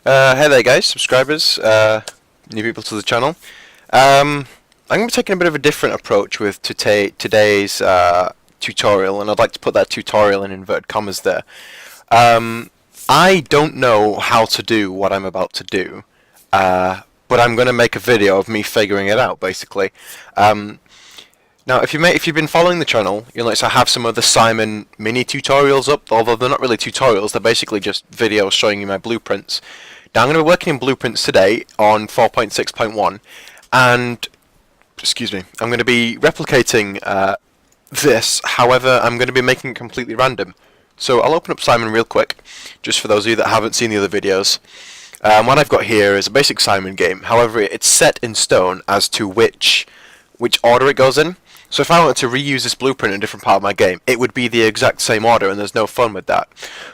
Hey there guys, subscribers, new people to the channel. I'm going to be taking a bit of a different approach with today's tutorial, and I'd like to put that tutorial in inverted commas there. I don't know how to do what I'm about to do, but I'm going to make a video of me figuring it out, basically. Now, if you've been following the channel, you'll notice I have some other Simon mini tutorials up, although they're not really tutorials, they're basically just videos showing you my blueprints. Now, I'm going to be working in blueprints today on 4.6.1, and, excuse me, I'm going to be replicating this, however, I'm going to be making it completely random. So I'll open up Simon real quick, just for those of you that haven't seen the other videos. What I've got here is a basic Simon game, however, it's set in stone as to which order it goes in. So if I wanted to reuse this blueprint in a different part of my game, it would be the exact same order, and there's no fun with that.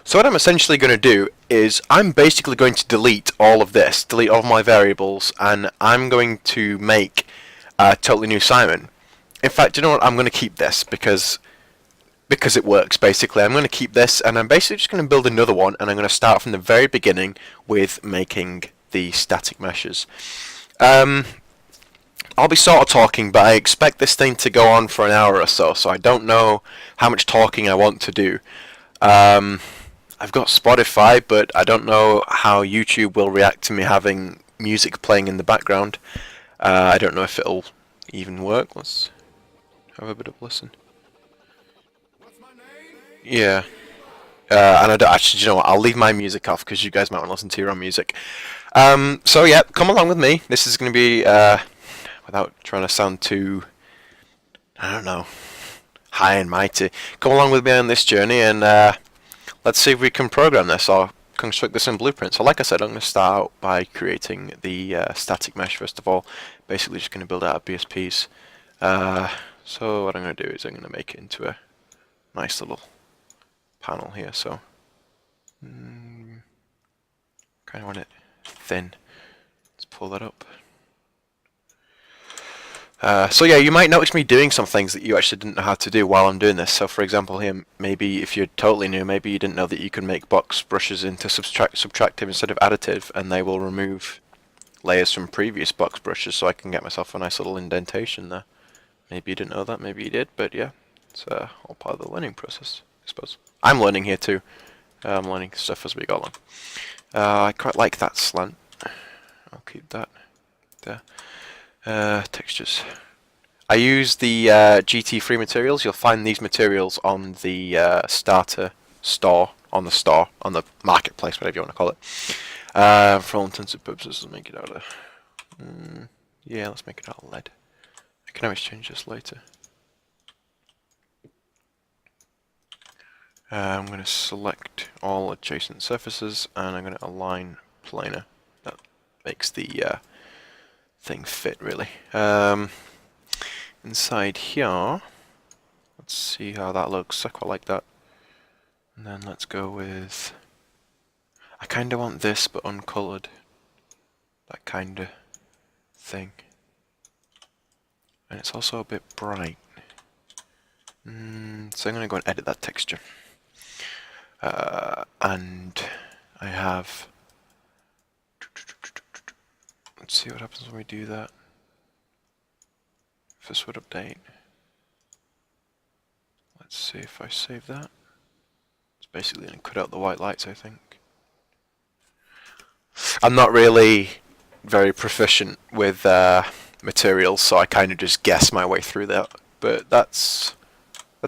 So what I'm essentially going to do is I'm basically going to delete all of this, delete all of my variables, and I'm going to make a totally new Simon. In fact, you know what? I'm going to keep this because it works, basically. I'm going to keep this, and I'm basically just going to build another one, and I'm going to start from the very beginning with making the static meshes. I'll be sort of talking, but I expect this thing to go on for an hour or so I don't know how much talking I want to do. I've got Spotify, but I don't know how YouTube will react to me having music playing in the background. I don't know if it'll even work. Let's have a bit of a listen. Yeah. And I don't actually, you know what? I'll leave my music off because you guys might want to listen to your own music. So yeah, come along with me. This is going to be without trying to sound too, I don't know, high and mighty. Come along with me on this journey, and let's see if we can program this or construct this in Blueprint. So like I said, I'm going to start out by creating the static mesh first of all. Basically just going to build out of BSPs. So what I'm going to do is I'm going to make it into a nice little panel here. So kind of want it thin. Let's pull that up. So yeah, you might notice me doing some things that you actually didn't know how to do while I'm doing this. So for example here, maybe if you're totally new, maybe you didn't know that you can make box brushes into subtractive instead of additive, and they will remove layers from previous box brushes, so I can get myself a nice little indentation there. Maybe you didn't know that, maybe you did, but yeah, it's all part of the learning process, I suppose. I'm learning here too. I'm learning stuff as we go along. I quite like that slant. I'll keep that there. Textures. I use the GT free materials. You'll find these materials on the starter store, on the marketplace, whatever you want to call it. For all intents and purposes, let's make it out of. Yeah, let's make it out of lead. I can always change this later. I'm going to select all adjacent surfaces, and I'm going to align planar. That makes the thing fit, really. Inside here, let's see how that looks. I quite like that. And then let's go with, I kind of want this but uncolored, that kind of thing. And it's also a bit bright. So I'm going to go and edit that texture. And I have, let's see what happens when we do that. If this would update. Let's see if I save that. It's basically going to cut out the white lights, I think. I'm not really very proficient with materials, so I kind of just guess my way through that. But that's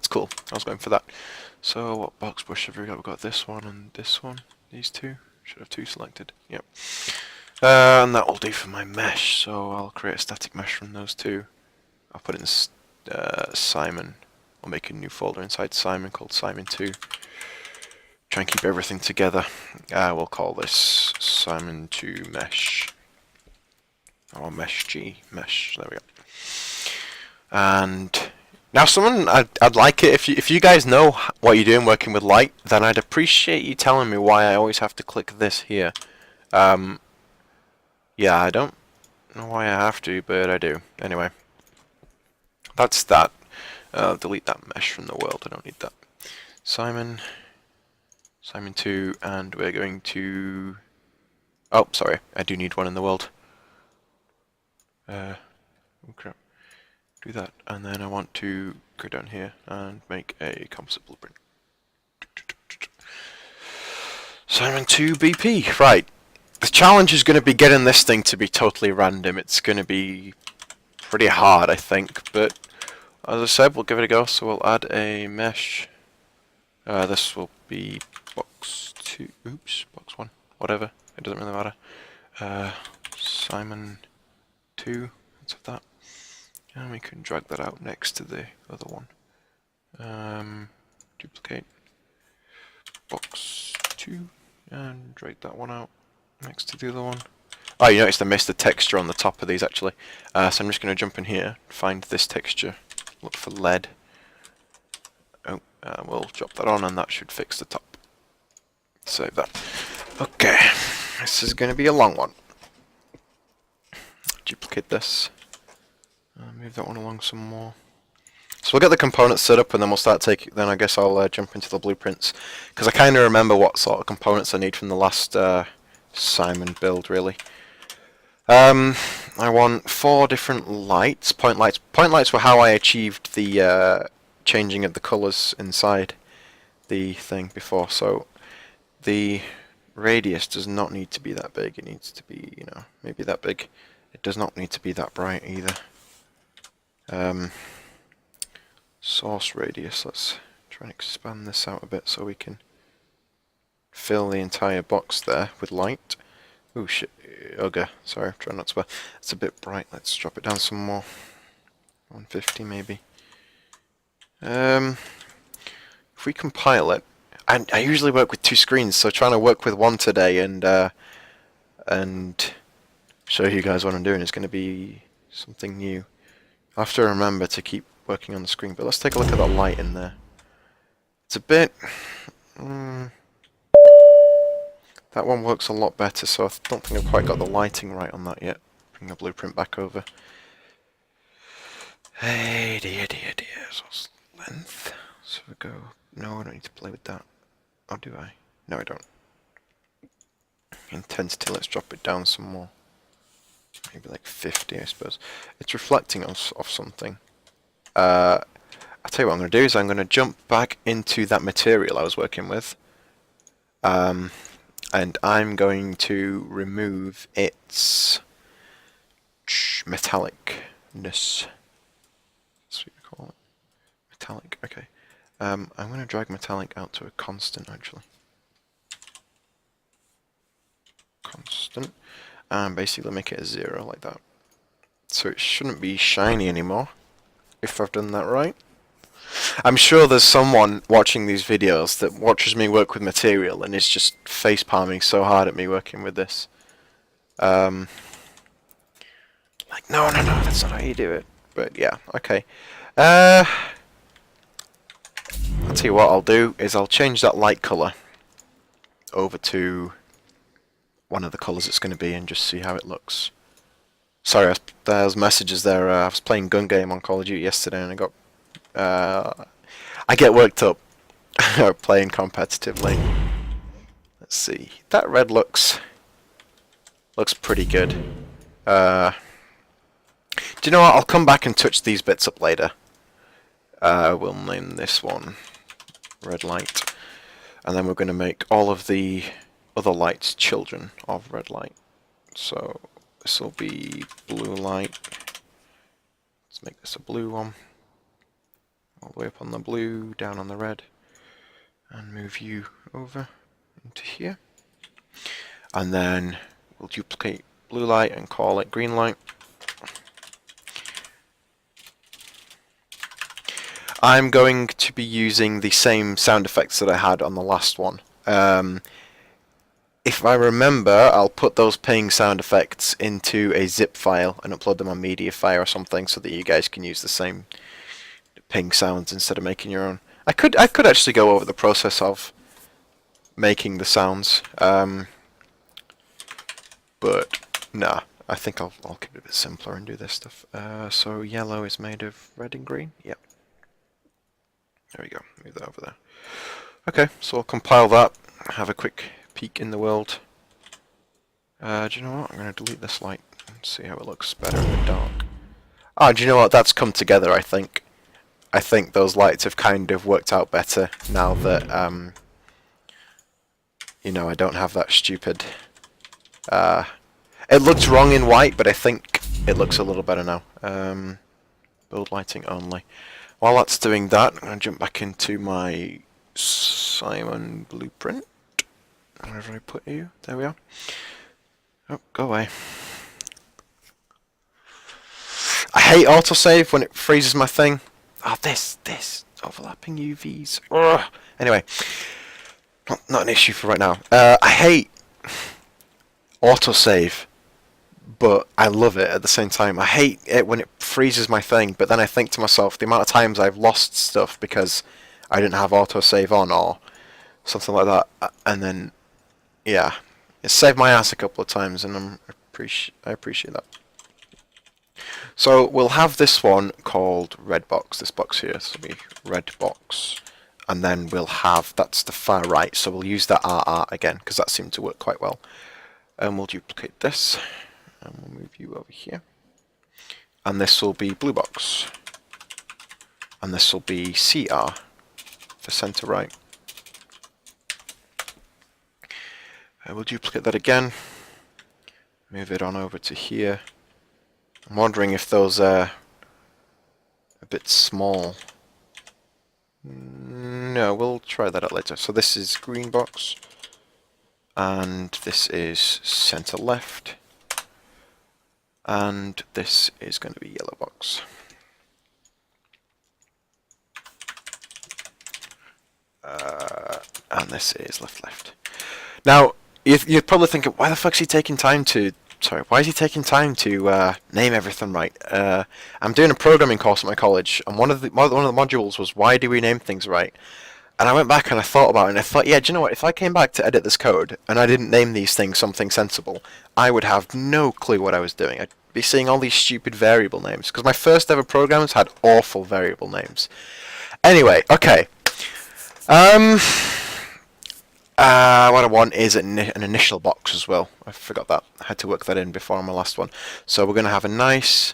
cool. I was going for that. So what box brush have we got? We've got this one and this one. These two. Should have two selected. Yep. And that will do for my mesh, so I'll create a static mesh from those two. I'll put it in Simon. I'll make a new folder inside Simon called Simon2. Try and keep everything together. We'll call this Simon2 mesh. Or mesh G. Mesh. There we go. And now I'd like it if you guys know what you're doing working with light, then I'd appreciate you telling me why I always have to click this here. Yeah, I don't know why I have to, but I do. Anyway, that's that. Delete that mesh from the world. I don't need that. Simon2, and we're going to Oh, sorry, I do need one in the world. Oh crap. Do that, and then I want to go down here and make a composite blueprint. Simon 2 BP. Right. The challenge is going to be getting this thing to be totally random. It's going to be pretty hard, I think, but as I said, we'll give it a go. So we'll add a mesh. This will be box 2. Oops, box 1. Whatever. It doesn't really matter. Simon 2. Let's have that. And we can drag that out next to the other one. Duplicate box 2 and drag that one out next to the other one. Oh, you noticed I missed the texture on the top of these actually. So I'm just going to jump in here, find this texture, look for lead. Oh, we'll drop that on and that should fix the top. Save that. Okay, this is going to be a long one. Duplicate this. Move that one along some more. So we'll get the components set up and then we'll start taking. Then I guess I'll jump into the blueprints because I kind of remember what sort of components I need from the last Simon build. Really, I want 4 different lights. Point lights. Point lights were how I achieved the changing of the colours inside the thing before. So the radius does not need to be that big. It needs to be, you know, maybe that big. It does not need to be that bright either. Source radius, let's try and expand this out a bit so we can fill the entire box there with light. Oh shit, okay, sorry, try not to, it's a bit bright, let's drop it down some more. 150 maybe. If we compile it, I usually work with 2 screens, so trying to work with one today and show you guys what I'm doing is going to be something new. I have to remember to keep working on the screen, but let's take a look at that light in there. It's a bit... that one works a lot better, so I don't think I've quite got the lighting right on that yet. Bring the blueprint back over. Hey, dear. So length. So we go... No, I don't need to play with that. Or do I? No, I don't. Intensity, let's drop it down some more. Maybe like 50, I suppose. It's reflecting off something. I'll tell you what I'm going to do is I'm going to jump back into that material I was working with. And I'm going to remove its metallicness. That's what you call it. Metallic, okay. I'm going to drag metallic out to a constant actually. Constant. And basically make it a 0 like that. So it shouldn't be shiny anymore, if I've done that right. I'm sure there's someone watching these videos that watches me work with material and is just face palming so hard at me working with this. Like, no, that's not how you do it. But yeah, okay. I'll tell you what I'll do is I'll change that light colour over to one of the colours it's going to be and just see how it looks. Sorry, there's messages there. I was playing gun game on Call of Duty yesterday and I got... I get worked up playing competitively. Let's see. That red looks pretty good. Do you know what? I'll come back and touch these bits up later. We'll name this one red light. And then we're going to make all of the other lights children of red light. So this will be blue light. Let's make this a blue one. All the way up on the blue, down on the red. And move you over into here. And then we'll duplicate blue light and call it green light. I'm going to be using the same sound effects that I had on the last one. If I remember, I'll put those ping sound effects into a zip file and upload them on Mediafire or something so that you guys can use the same ping sounds instead of making your own. I could actually go over the process of making the sounds, but nah, I think I'll keep it a bit simpler and do this stuff. So yellow is made of red and green. Yep. There we go. Move that over there. Okay, so I'll compile that. Have a quick peek in the world. Do you know what? I'm going to delete this light and see how it looks better in the dark. Oh, do you know what? That's come together, I think. I think those lights have kind of worked out better now that, you know, I don't have that stupid... it looks wrong in white, but I think it looks a little better now. Build lighting only. While that's doing that, I'm going to jump back into my Simon blueprint. Where did I put you? There we are. Oh, go away. I hate autosave when it freezes my thing. Oh, this overlapping UVs. Ugh. Anyway, not an issue for right now. I hate autosave, but I love it at the same time. I hate it when it freezes my thing, but then I think to myself, the amount of times I've lost stuff because I didn't have autosave on or something like that, and then, yeah, it saved my ass a couple of times, and I appreciate that. So we'll have this one called red box, this box here, so it'll be red box, and then we'll have, that's the far right, so we'll use that RR again, because that seemed to work quite well. And we'll duplicate this, and we'll move you over here. And this will be blue box, and this will be CR for center right. And we'll duplicate that again, move it on over to here. I'm wondering if those are a bit small. No, we'll try that out later. So this is green box, and this is center left, and this is going to be yellow box. And this is left. Now, you're probably thinking, why the fuck's he taking time to... Sorry, why is he taking time to name everything right? I'm doing a programming course at my college, and one of the modules was why do we name things right? And I went back and I thought about it, and I thought, yeah, do you know what? If I came back to edit this code and I didn't name these things something sensible, I would have no clue what I was doing. I'd be seeing all these stupid variable names because my first ever programs had awful variable names. Anyway, okay. What I want is an initial box as well. I forgot that. I had to work that in before on my last one. So we're going to have a nice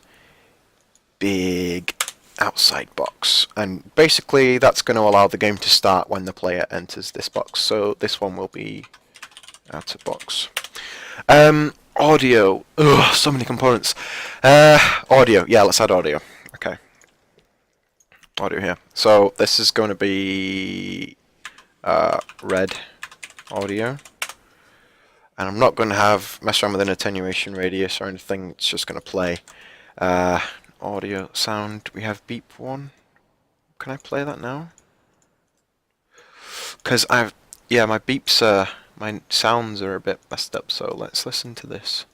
big outside box. And basically that's going to allow the game to start when the player enters this box. So this one will be outer box. Audio. Ugh, so many components. Audio. Yeah, let's add audio. Okay. Audio here. So this is going to be red audio, and I'm not going to mess around with an attenuation radius or anything. It's just going to play audio sound. We have beep 1. Can I play that now? Because my beeps my sounds are a bit messed up, so let's listen to this.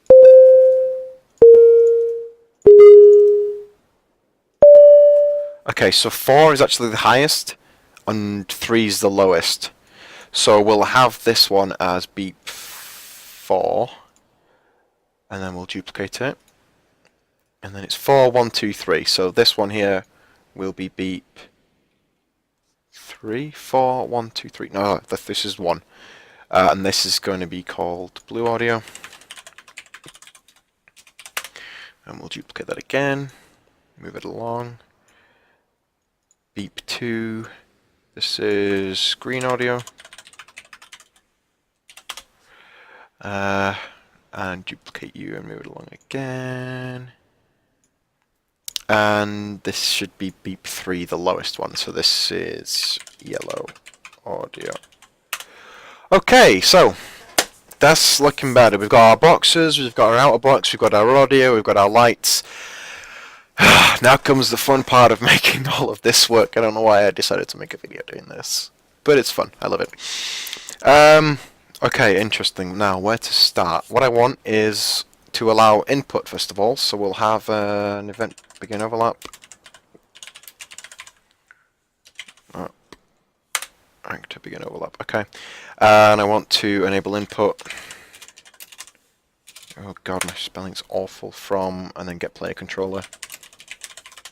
Okay, so 4 is actually the highest and 3 is the lowest. So we'll have this one as beep 4, and then we'll duplicate it, and then it's 4, 1, 2, 3. So this one here will be beep 3, 4, 1, 2, 3. No, this is 1, and this is going to be called blue audio, and we'll duplicate that again, move it along. Beep 2. This is green audio. And duplicate you and move it along again. And this should be beep 3, the lowest one. So this is yellow audio. Okay, so that's looking better. We've got our boxes, we've got our outer box, we've got our audio, we've got our lights. Now comes the fun part of making all of this work. I don't know why I decided to make a video doing this, but it's fun. I love it. Okay, interesting. Now, where to start? What I want is to allow input, first of all. So we'll have an event begin overlap. To begin overlap. Okay. And I want to enable input. Oh god, my spelling's awful. From, and then get player controller.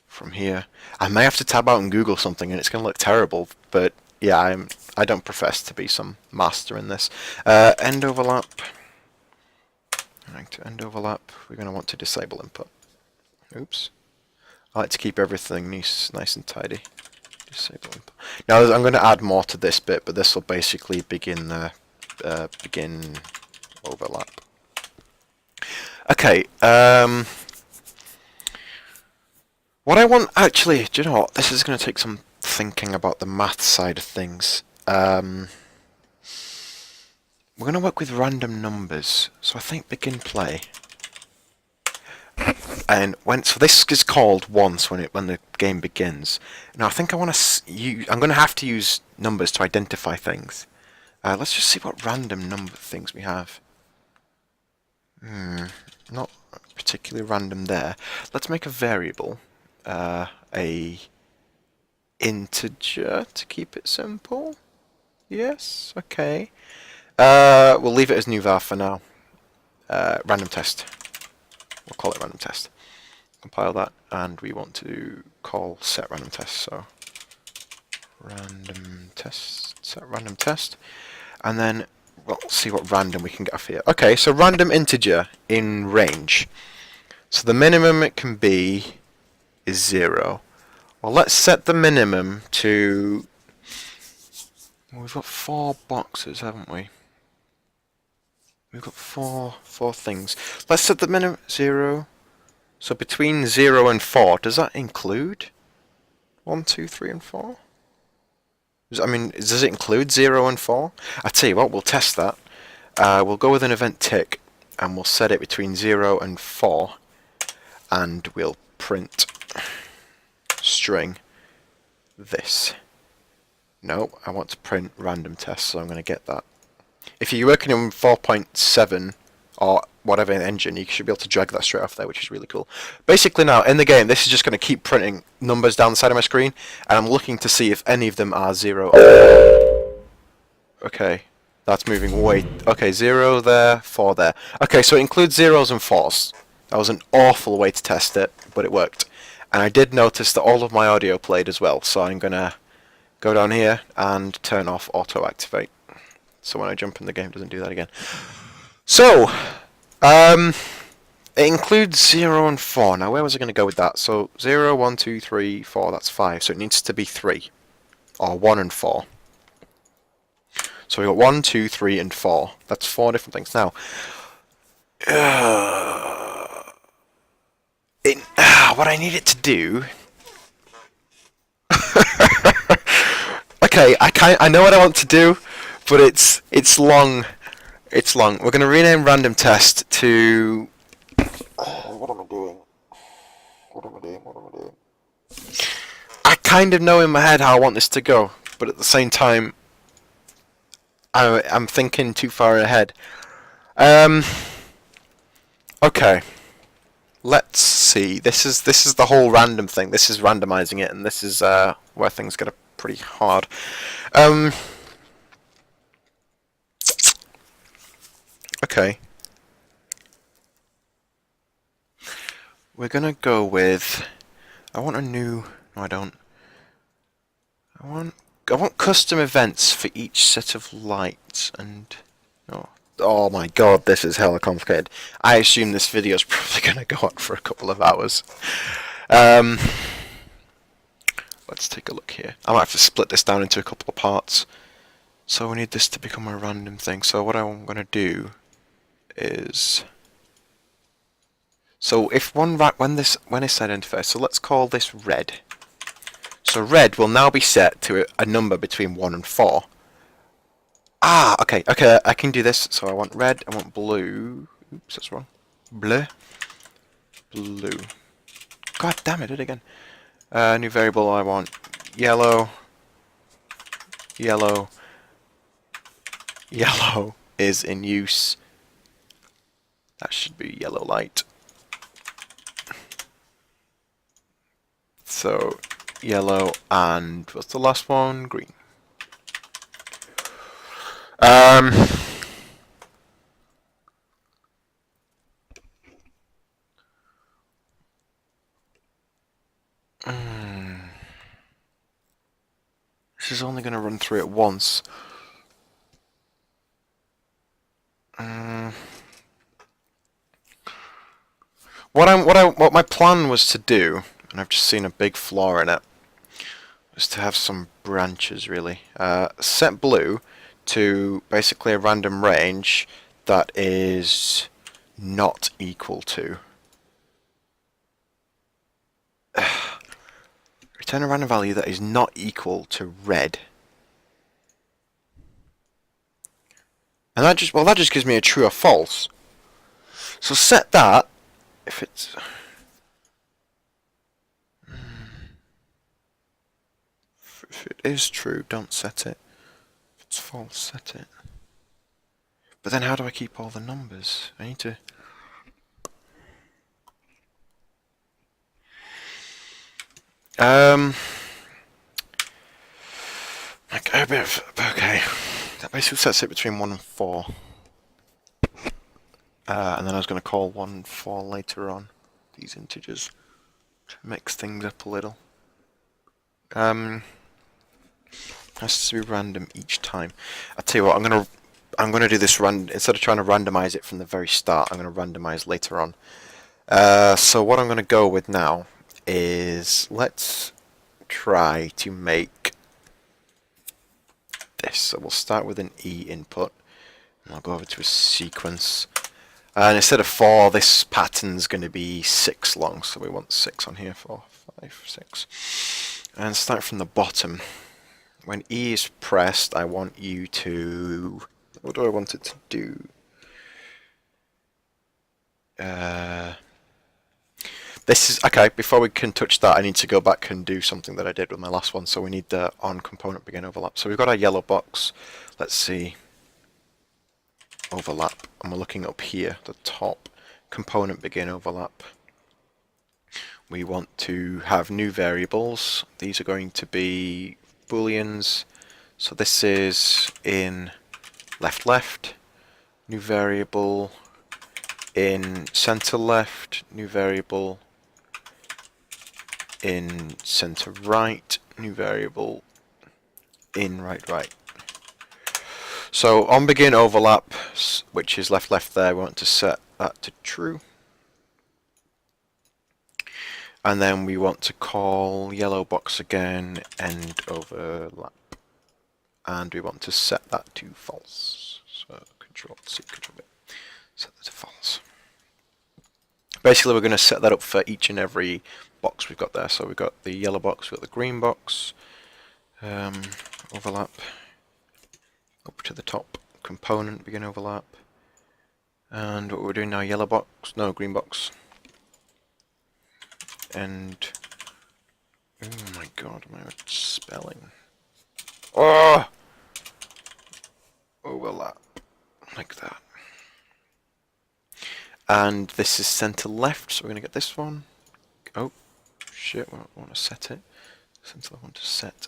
From here. I may have to tab out and Google something and it's going to look terrible, but yeah, I don't profess to be some master in this. End overlap. And to end overlap, we're going to want to disable input. Oops. I like to keep everything nice and tidy. Disable input. Now I'm going to add more to this bit, but this will basically begin the begin overlap. Okay. What I want actually, do you know what? This is going to take some thinking about the math side of things. We're going to work with random numbers, so I think begin play. And so this is called once when the game begins. Now I think I want to I'm going to have to use numbers to identify things. Let's just see what random number things we have. Not particularly random there. Let's make a variable, a integer to keep it simple. Yes, okay. We'll leave it as new var for now. Random test. We'll call it random test. Compile that, and we want to call set random test. So random test, set random test, and then we'll see what random we can get off here. Okay, so random integer in range. So the minimum it can be is 0. Well, let's set the minimum to. Well, we've got 4 boxes, haven't we? We've got four things. Let's set the minimum 0. So between 0 and 4, does that include 1, 2, 3, and 4? I mean, does it include 0 and 4? I tell you what, we'll test that. We'll go with an event tick, and we'll set it between 0 and 4, and we'll print string this. No, I want to print random test, so I'm going to get that. If you're working in 4.7 or whatever engine, you should be able to drag that straight off there, which is really cool. Basically now, in the game, this is just going to keep printing numbers down the side of my screen, and I'm looking to see if any of them are 0. Okay, that's moving way... Okay, 0 there, 4 there. Okay, so it includes 0s and 4s. That was an awful way to test it, but it worked. And I did notice that all of my audio played as well, so I'm going to go down here and turn off auto activate. So when I jump in the game, it doesn't do that again. So, it includes 0 and 4. Now, where was I going to go with that? So, 0, 1, 2, 3, 4, that's 5. So it needs to be 3. Or 1 and 4. So we got 1, 2, 3, and 4. That's 4 different things. Now, what I need it to do... Okay, I know what I want to do, but it's long. It's long. We're going to rename random test to... what am I doing? What am I doing? I kind of know in my head how I want this to go, but at the same time, I'm thinking too far ahead. Okay. Let's see. This is the whole random thing. This is randomizing it, and this is where things get pretty hard. Okay. We're gonna go with... I want a new... No, I don't. I want custom events for each set of lights, and... Oh my god, this is hella complicated. I assume this video is probably gonna go on for a couple of hours. Let's take a look here. I might have to split this down into a couple of parts. So we need this to become a random thing. So what I'm gonna do is... So if when it's identified, so let's call this red. So red will now be set to a number between 1 and 4. Ah, okay, I can do this. So I want red, I want blue. Oops, that's wrong. Bleu. Blue. God damn it, did it again. New variable, I want yellow. Yellow. Yellow is in use. That should be yellow light. So, yellow and what's the last one? Green. This is only going to run through it once. what my plan was to do, and I've just seen a big flaw in it, was to have some branches really. Set blue to basically a random range that is not equal to. Return a random value that is not equal to red. And that just gives me a true or false. So set that if it's if it is true, don't set it. If it's false, set it. But then how do I keep all the numbers? I need to like a bit of, okay. That basically sets it between 1 and 4. And then I was going to call 1 and 4 later on, these integers, to mix things up a little. Has to be random each time. I'll tell you what, I'm gonna do this instead of trying to randomize it from the very start, I'm gonna randomize later on. So what I'm gonna go with now is let's try to make this. So we'll start with an E input, and I'll go over to a sequence. And instead of 4, this pattern's going to be 6 long, so we want 6 on here. 4, 5, 6. And start from the bottom. When E is pressed, I want you to... What do I want it to do? This is... Okay, before we can touch that, I need to go back and do something that I did with my last one. So we need the on component begin overlap. So we've got our yellow box. Let's see. Overlap, and we're looking up here, the top component begin overlap. We want to have new variables. These are going to be booleans. So this is in left left, new variable in center left, new variable in center right, new variable in right right. So on begin overlap, which is left left there, we want to set that to true. And then we want to call yellow box again, end overlap. And we want to set that to false. So Control C, Control V, set that to false. Basically we're going to set that up for each and every box we've got there. So we've got the yellow box, we've got the green box, overlap. Up to the top component, begin overlap. And what we're doing now, yellow box, no, green box. And, oh my god, my spelling. Oh! Overlap, like that. And this is center left, so we're going to get this one. Oh, shit, I want to set it. Center I want to set.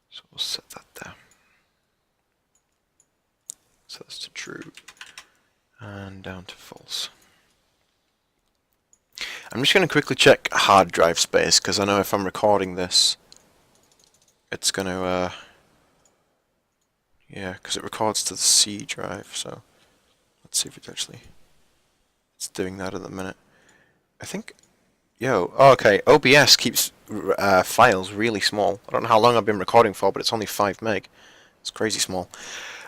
So we'll set that there. So that's to true, and down to false. I'm just going to quickly check hard drive space, because I know if I'm recording this, it's going to, yeah, because it records to the C drive, so let's see if it's doing that at the minute. I think, oh, okay, OBS keeps files really small. I don't know how long I've been recording for, but it's only 5 meg. It's crazy small.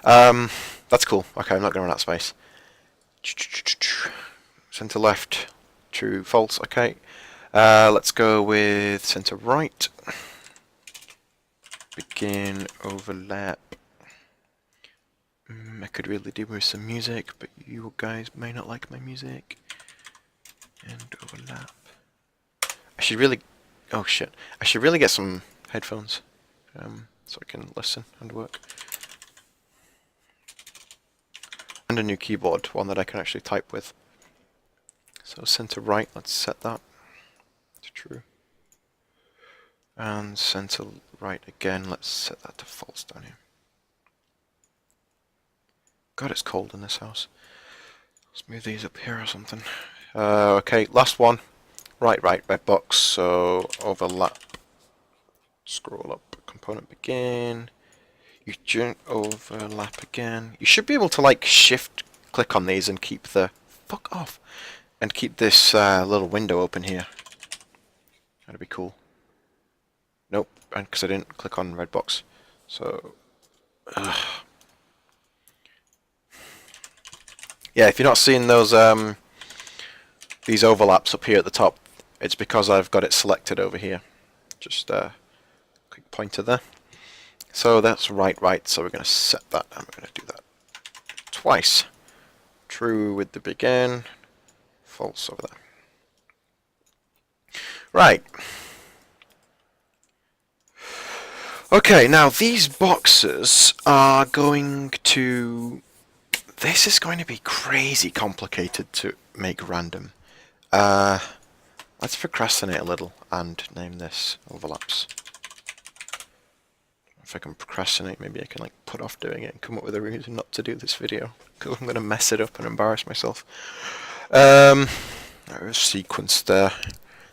That's cool. Okay, I'm not going to run out of space. Center left, true, false. Okay. Let's go with center right. Begin overlap. I could really do with some music, but you guys may not like my music. And overlap. I should really... Oh shit. I should really get some headphones. So I can listen and work. And a new keyboard, one that I can actually type with. So center right, let's set that to true. And center right again, let's set that to false down here. God, it's cold in this house. Let's move these up here or something. Okay, last one. Right, red box, so overlap. Scroll up, component begin. You don't overlap again. You should be able to like shift click on these and keep the fuck off. and keep this little window open here. That'd be cool. Nope, and because I didn't click on red box. So, yeah, if you're not seeing those these overlaps up here at the top, it's because I've got it selected over here. Just quick pointer there. So that's right. So we're going to set that, and we're going to do that twice. True with the begin, false over there. Right. Okay, now these boxes are going to... This is going to be crazy complicated to make random. Let's procrastinate a little and name this overlaps. If I can procrastinate, maybe I can like put off doing it and come up with a reason not to do this video, because I'm going to mess it up and embarrass myself. There's sequence there.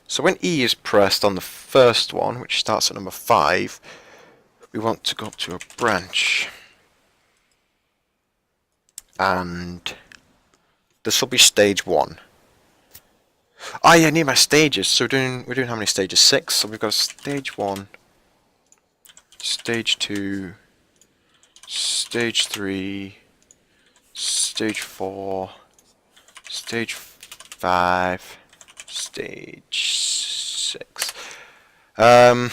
So when E is pressed on the first one, which starts at number 5, we want to go up to a branch. And this will be stage 1. Oh yeah, I need my stages. So we're doing how many stages? 6. So we've got stage 1, stage 2, stage 3, stage 4, stage 5, stage 6. And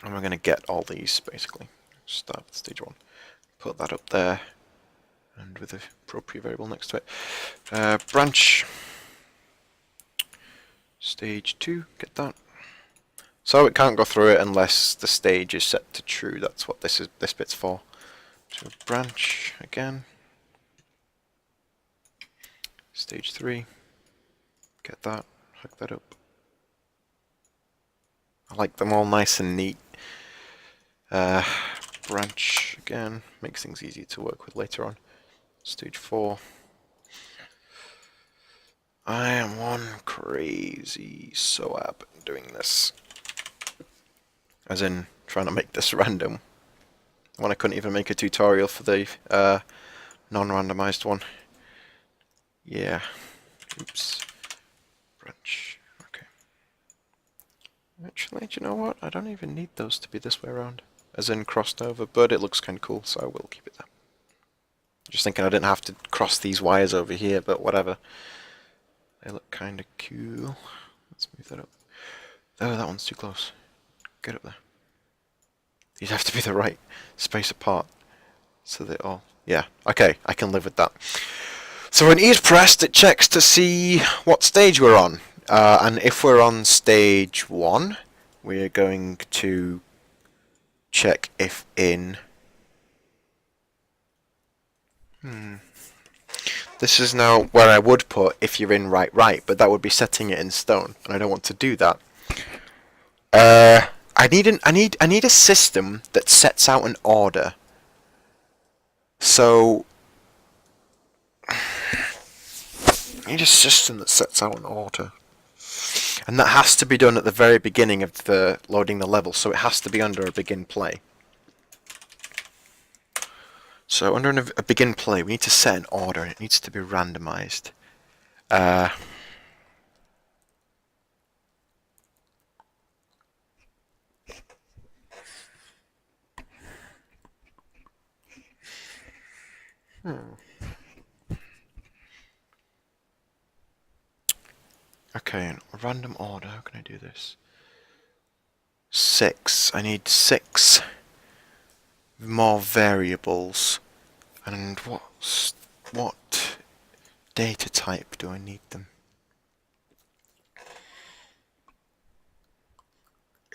we're going to get all these basically. Start with stage 1. Put that up there, and with the appropriate variable next to it. Branch. Stage 2, get that. So it can't go through it unless the stage is set to true. That's what this bit's for. So branch again. Stage 3, get that, hook that up. I like them all nice and neat. Branch again, makes things easy to work with later on. Stage 4. I am one crazy soab doing this. As in, trying to make this random. When I couldn't even make a tutorial for the non-randomized one. Yeah. Oops. Branch. Okay. Actually, do you know what? I don't even need those to be this way around. As in crossed over, but it looks kind of cool, so I will keep it there. Just thinking I didn't have to cross these wires over here, but whatever. They look kind of cool. Let's move that up. Oh, that one's too close. Get up there. These have to be the right space apart. So they all... Yeah, okay, I can live with that. So when E is pressed, it checks to see what stage we're on. And if we're on stage 1, we're going to check if in... This is now where I would put if you're in right, but that would be setting it in stone, and I don't want to do that. I need a system that sets out an order. So I need a system that sets out an order. And that has to be done at the very beginning of the loading the level, so it has to be under a begin play. So under a begin play, we need to set an order, and it needs to be randomized. Okay, in a random order, how can I do this? 6. I need 6 more variables. And what data type do I need them?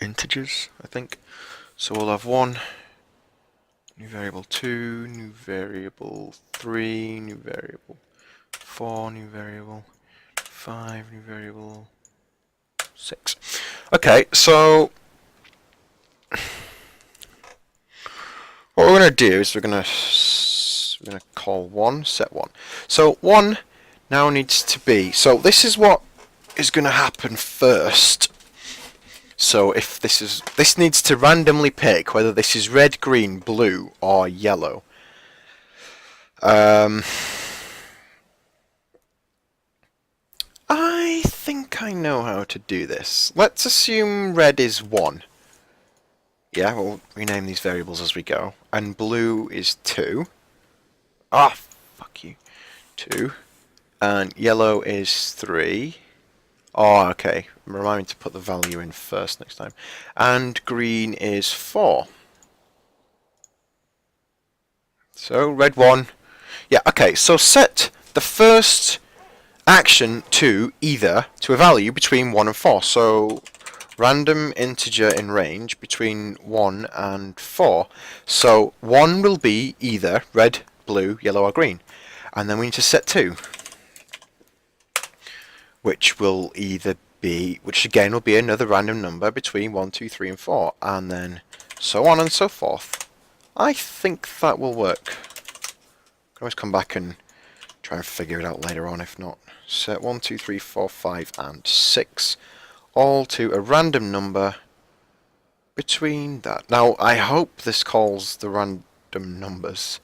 Integers, I think. So we'll have 1, new variable 2, new variable 3, new variable 4, new variable 5, new variable 6. Okay, so what we're going to do is we're going to call 1, set 1. So 1 now needs to be, so this is what is going to happen first. So if this needs to randomly pick whether this is red, green, blue, or yellow. think I know how to do this. Let's assume red is 1. Yeah, we'll rename these variables as we go. And blue is 2. Ah, fuck you. 2. And yellow is 3. Oh, okay. Remind me to put the value in first next time. And green is 4. So, red 1. Yeah, okay, so set the first action to a value between 1 and 4. So, random integer in range between 1 and 4. So, 1 will be either red, blue, yellow, or green. And then we need to set 2. Which will either be, which again will be another random number between 1, 2, 3, and 4. And then so on and so forth. I think that will work. Can always come back and try and figure it out later on if not. Set 1, 2, 3, 4, 5, and 6. All to a random number between that. Now, I hope this calls the random numbers.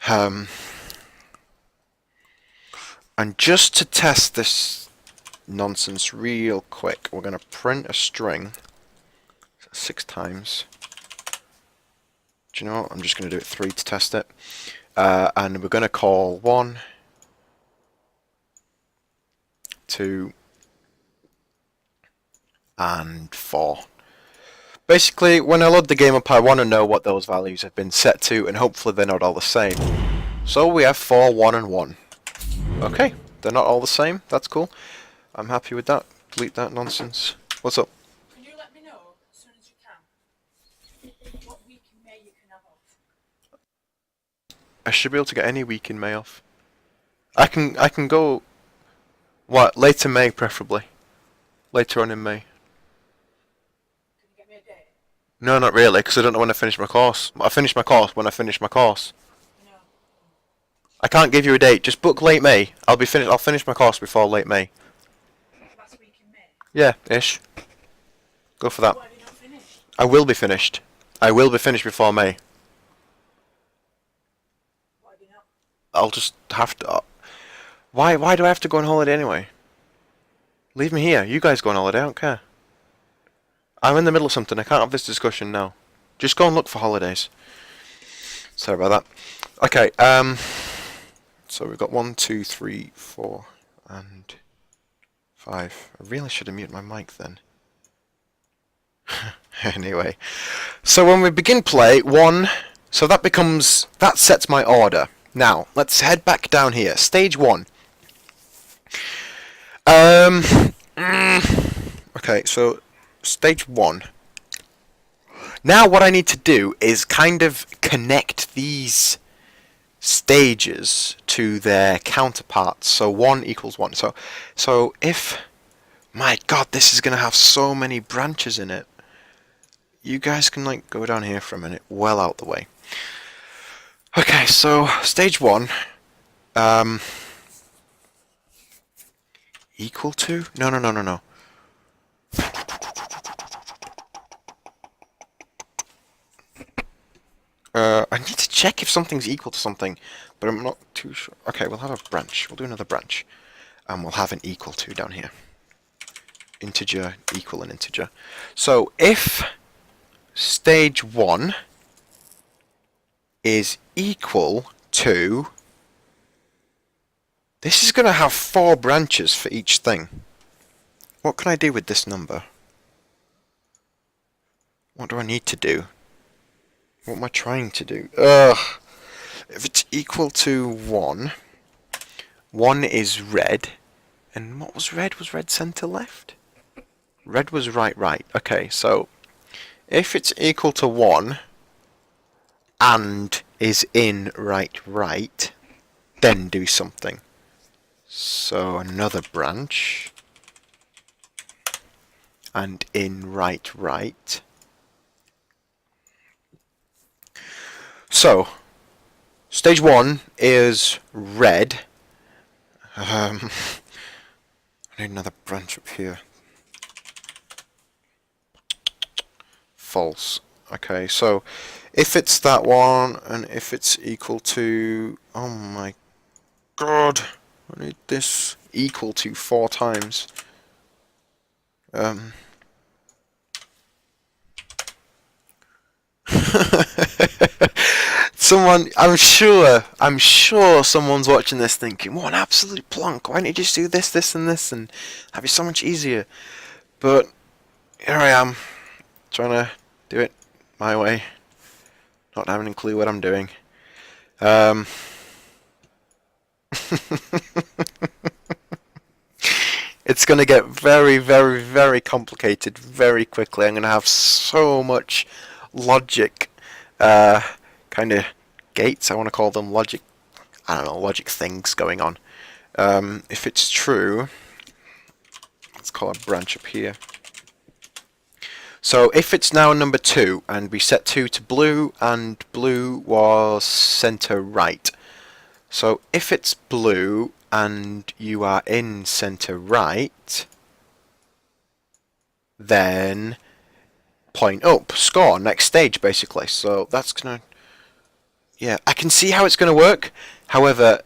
And just to test this nonsense real quick, we're going to print a string 6 times. Do you know what? I'm just going to do it 3 to test it. And we're going to call 1, 2, and 4. Basically, when I load the game up, I want to know what those values have been set to, and hopefully they're not all the same. So we have 4, 1, and 1. Okay, they're not all the same. That's cool. I'm happy with that. Delete that nonsense. What's up? Can you let me know as soon as you can what week in May you can have off? I should be able to get any week in May off. I can go. What, later May preferably. Later on in May. Can you get me a date? No, not really, because I don't know when I finish my course. I finish my course when I finish my course. No. I can't give you a date. Just book late May. I'll finish my course before late May. Last week in May? Yeah, ish. Go for that. Why have you not finished? I will be finished. I will be finished before May. Why have you not? I'll just have to. Why do I have to go on holiday anyway? Leave me here. You guys go on holiday. I don't care. I'm in the middle of something. I can't have this discussion now. Just go and look for holidays. Sorry about that. Okay. So we've got 1, 2, 3, 4, and 5. I really should have muted my mic then. Anyway, so when we begin play, 1, so that sets my order. Now, let's head back down here. Stage 1. Okay, so stage 1. Now what I need to do is kind of connect these stages to their counterparts. So 1 equals 1. So if, my god, this is going to have so many branches in it. You guys can like go down here for a minute, well out the way. Okay, so stage 1, equal to? No. I need to check if something's equal to something, but I'm not too sure. Okay, we'll have a branch. We'll do another branch, and we'll have an equal to down here. Integer equal an integer. So if stage 1 is equal to, this is going to have 4 branches for each thing. What can I do with this number? What do I need to do? What am I trying to do? Ugh. If it's equal to 1, 1 is red, and what was red? Was red center left? Red was right. Okay, so if it's equal to 1 and is in right, then do something. So another branch, and in right. So stage 1 is red. I need another branch up here. False. Okay, so if it's that one, and if it's equal to, oh my god, I need this equal to 4 times. Um, Someone, I'm sure someone's watching this thinking, what an absolute plonk, why don't you just do this, this and this and that'd be so much easier. But here I am, trying to do it my way, not having a clue what I'm doing. It's going to get very, very, very complicated very quickly. I'm going to have so much logic, kind of gates, I want to call them logic, I don't know, logic things going on. If it's true, let's call a branch up here. So if it's now number 2, and we set 2 to blue, and blue was center right. So if it's blue, and you are in center right, then point up, score, next stage basically. So that's gonna, yeah, I can see how it's gonna work. However,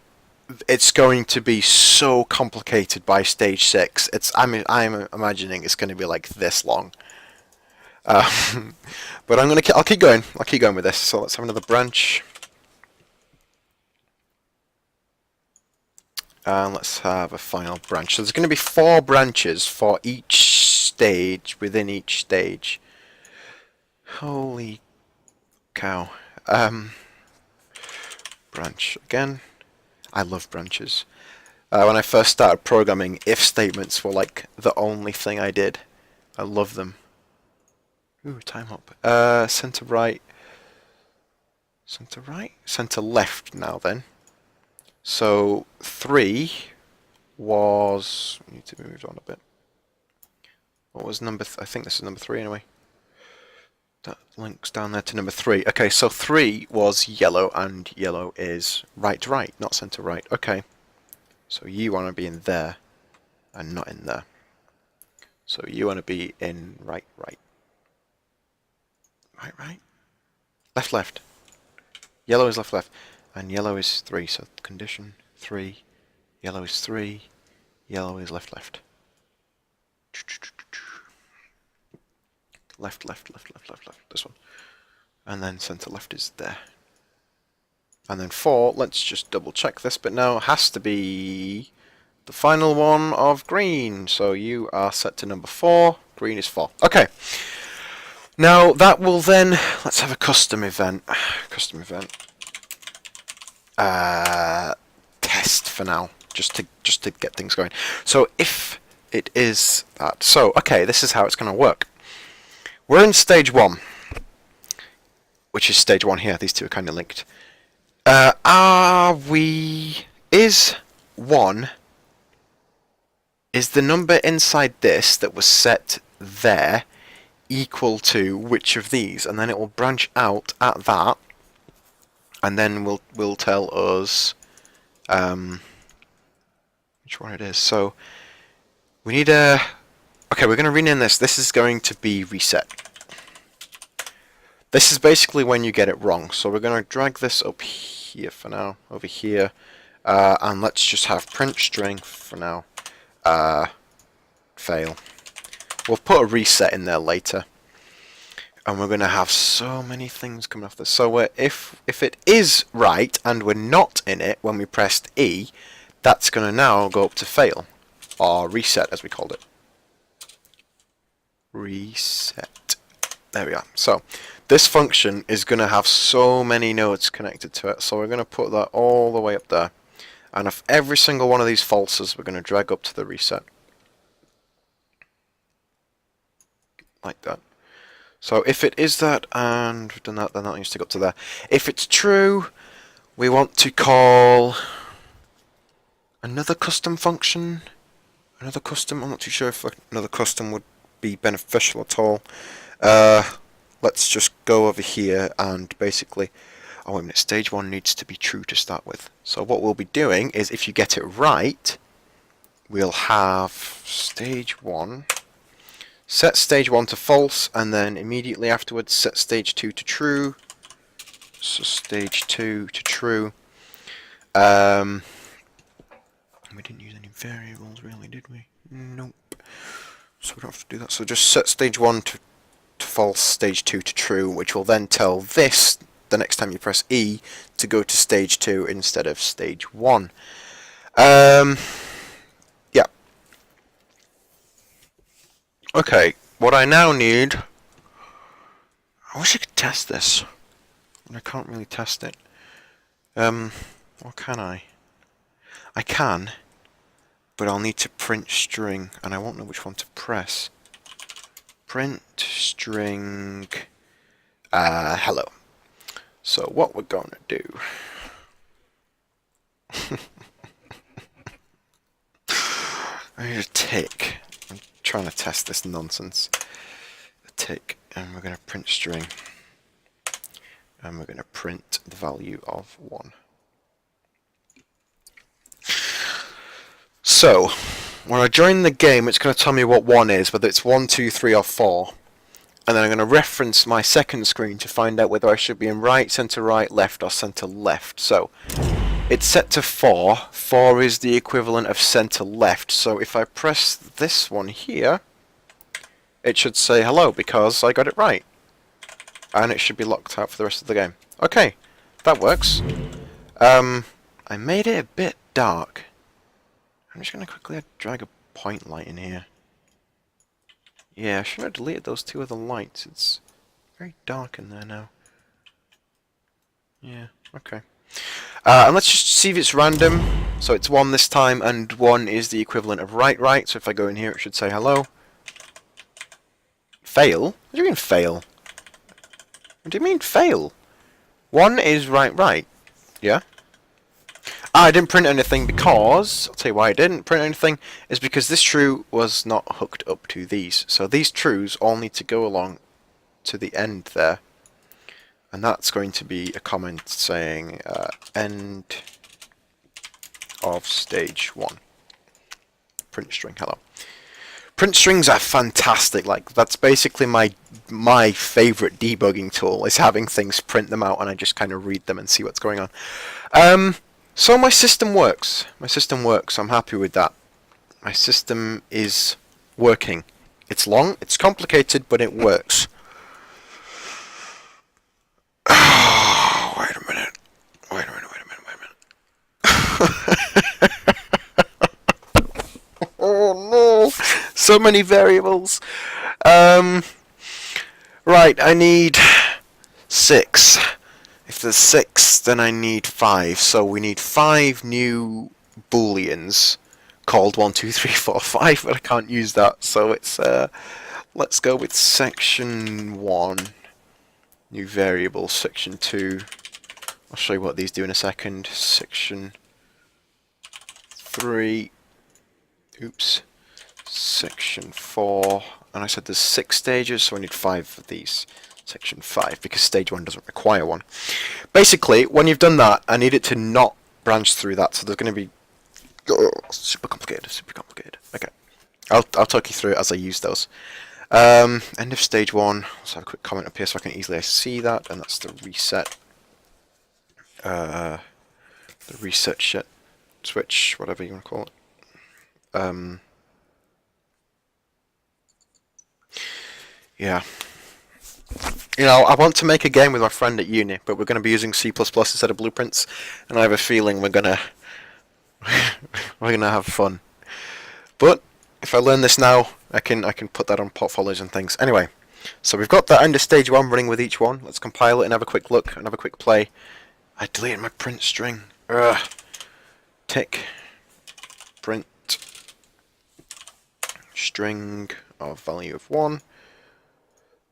it's going to be so complicated by stage 6. I'm imagining it's going to be like this long. But I'll keep going. I'll keep going with this. So let's have another branch. And let's have a final branch. So there's going to be 4 branches for each stage within each stage. Holy cow. Branch again. I love branches. When I first started programming, if statements were like the only thing I did. I love them. Ooh, time up. Center right. Center right? Center left now then. So 3 was... We need to move on a bit. What was number... I think this is number 3 anyway. That links down there to number 3. Okay, so 3 was yellow, and yellow is right, not center right. Okay. So you want to be in there, and not in there. So you want to be in right. Right. Left. Yellow is left. And yellow is 3, so condition 3. Yellow is 3. Yellow is left. Left. This one. And then center left is there. And then 4, let's just double check this, but now it has to be the final one of green. So you are set to number 4. Green is 4. Okay. Now that will then, let's have a custom event. Test for now, just to get things going. So if it is that, so okay, this is how it's going to work. We're in stage 1, which is stage 1 here. These two are kind of linked. Is the number inside this that was set there equal to which of these? And then it will branch out at that, and then will tell us which one it is. So we need a... Okay, we're going to rename this. This is going to be reset. This is basically when you get it wrong. So we're going to drag this up here for now, over here, and let's just have print string for now. Fail. We'll put a reset in there later. And we're going to have so many things coming off this. So if it is right and we're not in it when we pressed E, that's going to now go up to fail, or reset as we called it. Reset. There we are. So this function is going to have so many nodes connected to it. So we're going to put that all the way up there. And if every single one of these falses, we're going to drag up to the reset. Like that. So if it is that, and we've done that, then that needs to go up to there. If it's true, we want to call another custom function. Another custom, I'm not too sure if another custom would be beneficial at all. Let's just go over here and basically... Oh, wait a minute, stage 1 needs to be true to start with. So what we'll be doing is, if you get it right, we'll have stage 1... Set stage 1 to false, and then immediately afterwards set stage 2 to true. So stage 2 to true. We didn't use any variables really, did we? Nope. so we don't have to do that. So just set stage 1 to false, stage 2 to true, which will then tell this, the next time you press E, to go to stage 2 instead of stage 1. Yeah. Okay, what I now need... I wish I could test this. I can't really test it. Or can I? I can, but I'll need to print string, and I won't know which one to press. Print string... hello. So what we're going to do... I need a tick. I'm trying to test this nonsense. A tick, and we're going to print string. And we're going to print the value of 1. So, when I join the game, it's going to tell me what 1 is, whether it's 1, 2, 3, or 4. And then I'm going to reference my second screen to find out whether I should be in right, center right, left, or center left. So, it's set to 4. 4 is the equivalent of center left. So if I press this one here, it should say hello because I got it right. And it should be locked out for the rest of the game. Okay, that works. I made it a bit dark. I'm just going to quickly drag a point light in here. Yeah, I should have deleted those 2 other lights. It's very dark in there now. Yeah, okay. And let's just see if it's random. So it's 1 this time, and 1 is the equivalent of right, right. So if I go in here, it should say hello. Fail? What do you mean fail? What do you mean fail? 1 is right, right. Yeah? I didn't print anything because... I'll tell you why I didn't print anything. Is because this true was not hooked up to these. So these trues all need to go along to the end there. And that's going to be a comment saying end of stage 1. Print string, hello. Print strings are fantastic. Like, that's basically my favorite debugging tool, is having things print them out and I just kind of read them and see what's going on. So my system works. My system works. I'm happy with that. My system is working. It's long, it's complicated, but it works. Oh, wait a minute. Wait a minute. Oh no! So many variables. Right, I need 6. If there's 6, then I need 5. So we need 5 new booleans called 1, 2, 3, 4, 5, but I can't use that. So it's let's go with section 1. New variable, section 2. I'll show you what these do in a second. Section 3. Oops. Section 4. And I said there's 6 stages, so I need 5 of these. Section 5, because stage 1 doesn't require one. Basically, when you've done that, I need it to not branch through that, so there's going to be... super complicated, super complicated. Okay. I'll talk you through it as I use those. End of stage 1. Let's have a quick comment up here so I can easily see that, and that's the reset. The reset shit. Switch, whatever you want to call it. Yeah. You know, I want to make a game with my friend at uni, but we're going to be using C++ instead of blueprints, and I have a feeling we're gonna have fun. But if I learn this now, I can put that on portfolios and things. Anyway, so we've got that end of stage 1 running with each one. Let's compile it and have a quick look and have a quick play. I deleted my print string. Ugh. Tick. Print string of value of 1.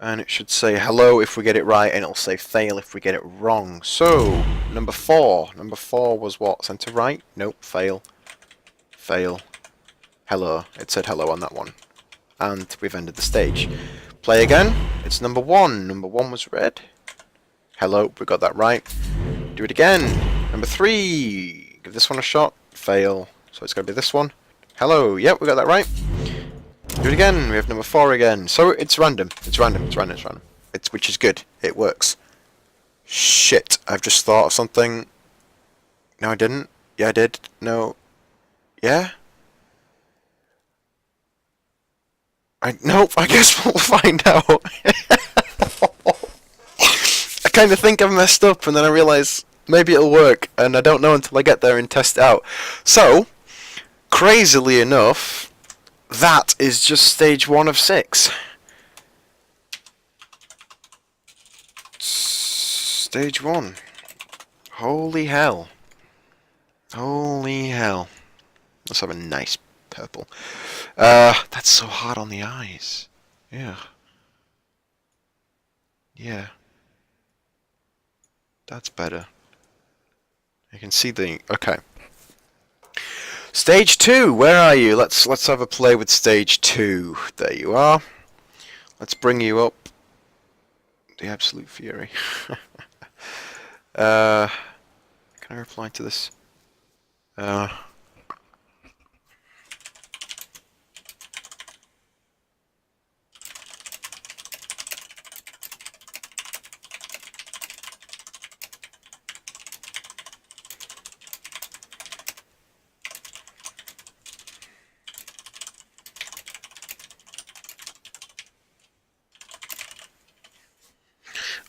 And it should say hello if we get it right, and it'll say fail if we get it wrong. So, number 4. Number 4 was what? Center right? Nope, fail. Fail. Hello. It said hello on that one. And we've ended the stage. Play again. It's number 1. Number 1 was red. Hello, we got that right. Do it again. Number 3. Give this one a shot. Fail. So it's got to be this one. Hello. Yep, we got that right. Do it again. We have number 4 again. So it's random. It's random. It's random. It's random. Which is good. It works. Shit. I've just thought of something. No, I didn't. Yeah, I did. No. Yeah? Nope, I guess we'll find out. I kind of think I've messed up, and then I realise maybe it'll work, and I don't know until I get there and test it out. So, crazily enough, that is just stage 1 of 6. Stage 1. Holy hell. Holy hell. Let's have a nice purple. That's so hard on the eyes. Yeah. Yeah. That's better. I can see the... Okay. Stage 2, where are you? Let's have a play with stage 2. There you are. Let's bring you up. The absolute fury. Can I reply to this?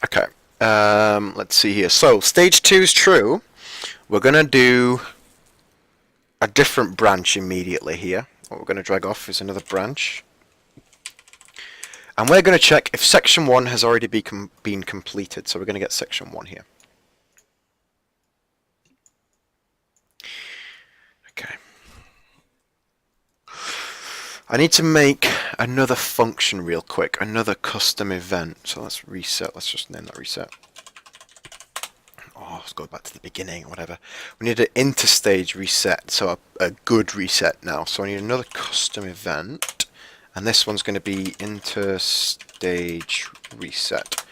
Okay. Let's see here. So, stage 2 is true. We're going to do a different branch immediately here. What we're going to drag off is another branch. And we're going to check if section 1 has already been completed. So we're going to get section 1 here. Okay. I need to make another function real quick. Another custom event. So let's reset. Let's just name that reset. Oh, let's go back to the beginning or whatever. We need an interstage reset. So a good reset now. So I need another custom event. And this one's going to be interstage reset.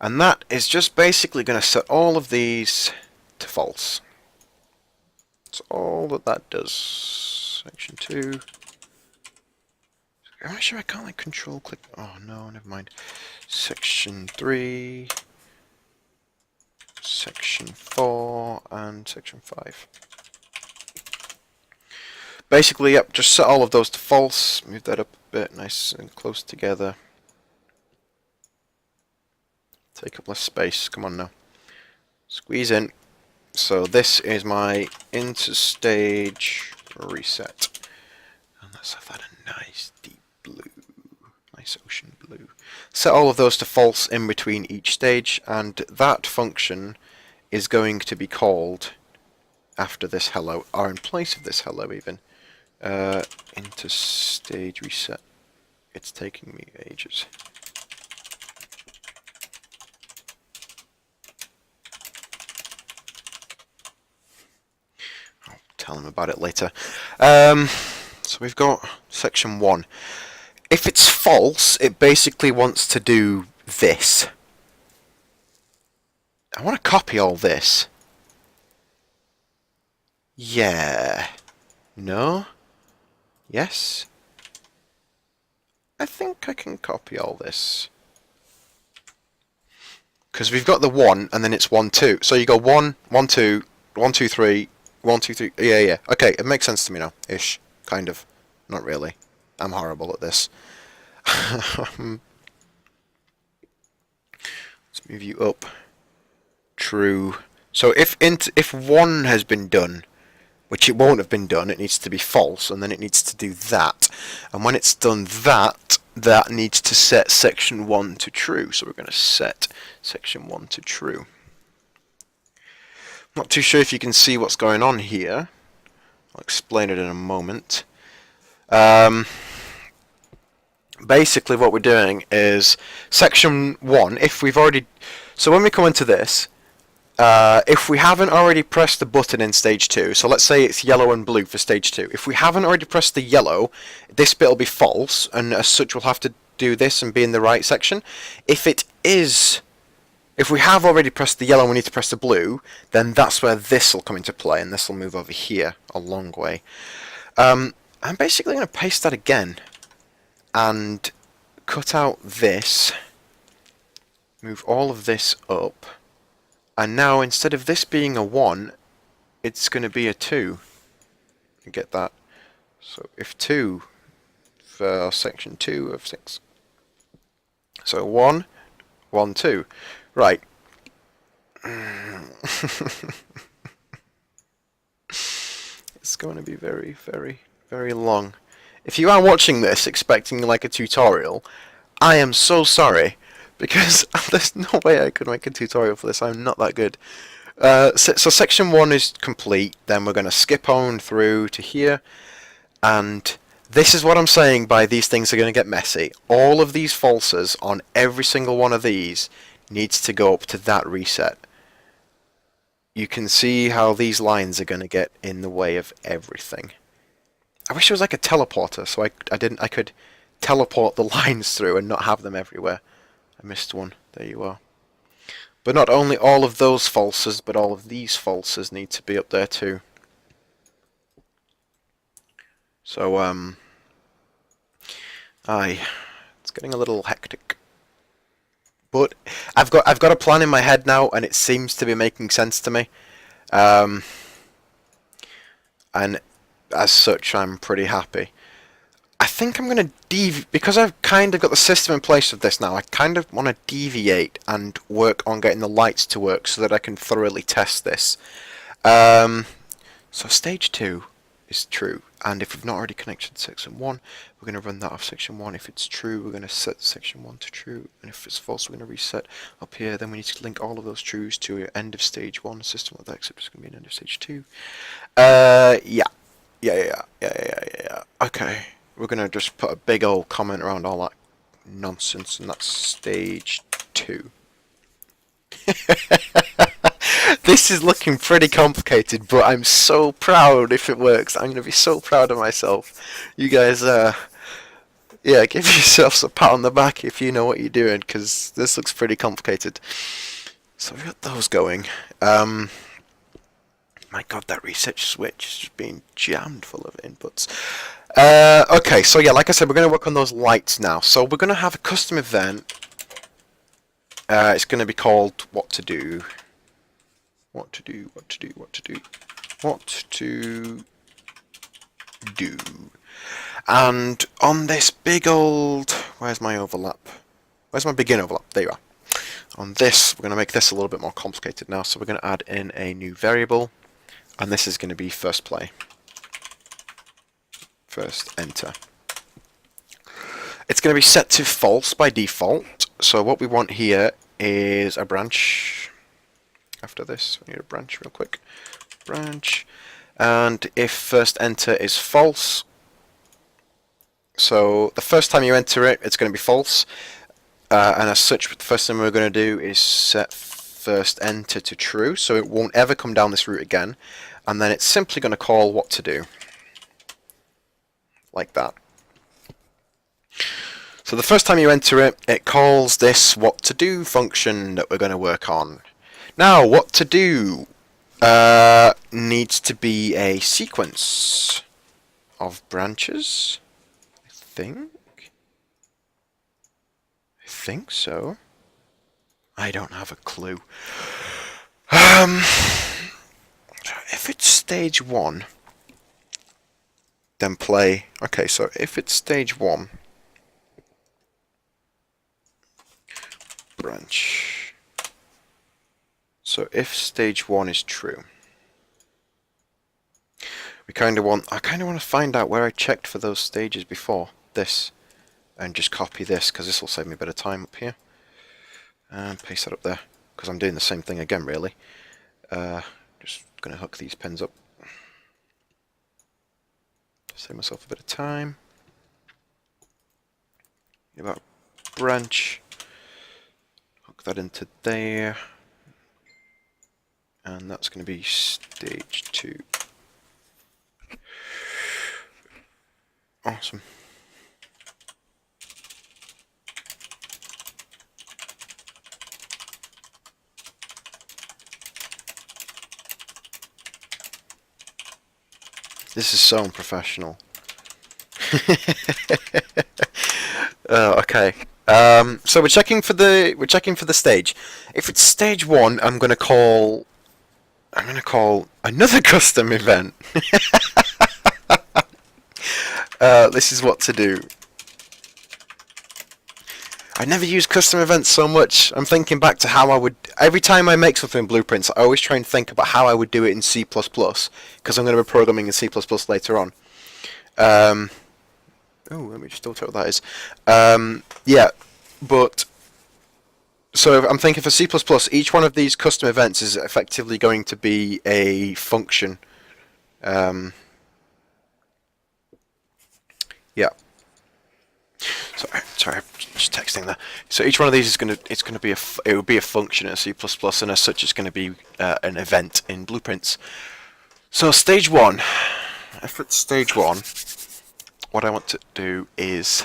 And that is just basically going to set all of these to false. That's all that does. Section 2. Am I sure I can't like control click? Oh no, never mind. Section 3. Section 4 and section 5. Basically, yep, just set all of those to false. Move that up a bit, nice and close together. Take up less space. Come on now. Squeeze in. So this is my interstage reset. And let's have that a nice deep blue. Nice ocean blue. Set all of those to false in between each stage, and that function is going to be called after this hello, or in place of this hello even. Interstage reset. It's taking me ages. I'll tell him about it later. So we've got section 1. If it's false, it basically wants to do this. I want to copy all this. Yeah. No? Yes? I think I can copy all this. Because we've got the 1, and then it's 1, 2. So you go 1, 1, 2, 1, 2, 3, 1, 2, 3. Yeah, yeah. Okay, it makes sense to me now. Ish. Kind of. Not really. I'm horrible at this. Let's move you up. True. So if 1 has been done, which it won't have been done, it needs to be false, and then it needs to do that. And when it's done that, that needs to set section 1 to true. So we're going to set section 1 to true. Not too sure if you can see what's going on here. I'll explain it in a moment. Basically what we're doing is section 1, if we've already... So when we come into this, if we haven't already pressed the button in stage 2, so let's say it's yellow and blue for stage 2. If we haven't already pressed the yellow, this bit will be false, and as such we'll have to do this and be in the right section. If we have already pressed the yellow and we need to press the blue, then that's where this will come into play, and this will move over here a long way. I'm basically going to paste that again, and cut out this, move all of this up, and now instead of this being a 1, it's going to be a 2. You get that? So if 2, for section 2 of 6. So 1, 1, 2. Right. It's going to be very, very, very long. If you are watching this expecting like a tutorial, I am so sorry, because there's no way I could make a tutorial for this. I'm not that good. So section 1 is complete. Then we're going to skip on through to here, and this is what I'm saying by these things are going to get messy. All of these falses on every single one of these needs to go up to that reset. You can see how these lines are going to get in the way of everything. I wish it was like a teleporter, so I could teleport the lines through and not have them everywhere. I missed one. There you are. But not only all of those falses, but all of these falses need to be up there too. So it's getting a little hectic. But I've got a plan in my head now, and it seems to be making sense to me. And as such, I'm pretty happy. I think I'm going to because I've kind of got the system in place of this now, I kind of want to deviate and work on getting the lights to work so that I can thoroughly test this. So stage 2 is true, and if we've not already connected to section 1, we're going to run that off section 1. If it's true, we're going to set section 1 to true, and if it's false, we're going to reset up here. Then we need to link all of those trues to end of stage 1 system like that, except it's going to be an end of stage 2. Yeah. Okay, we're going to just put a big old comment around all that nonsense, and that's stage 2. This is looking pretty complicated, but I'm so proud if it works. I'm going to be so proud of myself. You guys, yeah, give yourselves a pat on the back if you know what you're doing, because this looks pretty complicated. So we've got those going. My god, that reset switch is just being jammed full of inputs. Okay, so yeah, like I said, we're going to work on those lights now. So we're going to have a custom event. It's going to be called What to Do. What to do. And on this big old... Where's my overlap? Where's my begin overlap? There you are. On this, we're going to make this a little bit more complicated now. So we're going to add in a new variable. And this is going to be first play. First enter. It's going to be set to false by default. So what we want here is a branch. After this, we need a branch real quick. Branch. And if first enter is false, so the first time you enter it, it's going to be false. And as such, the first thing we're going to do is set first enter to true, so it won't ever come down this route again. And then it's simply going to call what to do. Like that. So the first time you enter it, it calls this what to do function that we're going to work on. Now, what to do needs to be a sequence of branches. I think so. I don't have a clue. If it's stage 1, then play. Okay, so if it's stage 1, branch. So if stage 1 is true, I kind of want to find out where I checked for those stages before this, and just copy this, because this will save me a bit of time up here, and paste that up there, because I'm doing the same thing again really. Just going to hook these pins up, save myself a bit of time. About branch, hook that into there. And that's going to be stage 2. Awesome. This is so unprofessional. Okay. So we're checking for the stage. If it's stage 1, I'm going to call another custom event. This is what to do. I never use custom events so much. I'm thinking back to how I would... Every time I make something in Blueprints, I always try and think about how I would do it in C++, because I'm going to be programming in C++ later on. Oh, let me just double check what that is. Yeah, but... So I'm thinking for C++, each one of these custom events is effectively going to be a function. Yeah. Sorry, I'm just texting there. So each one of these is gonna be it would be a function in C++, and as such, it's going to be an event in Blueprints. So stage one. If it's stage one, what I want to do is,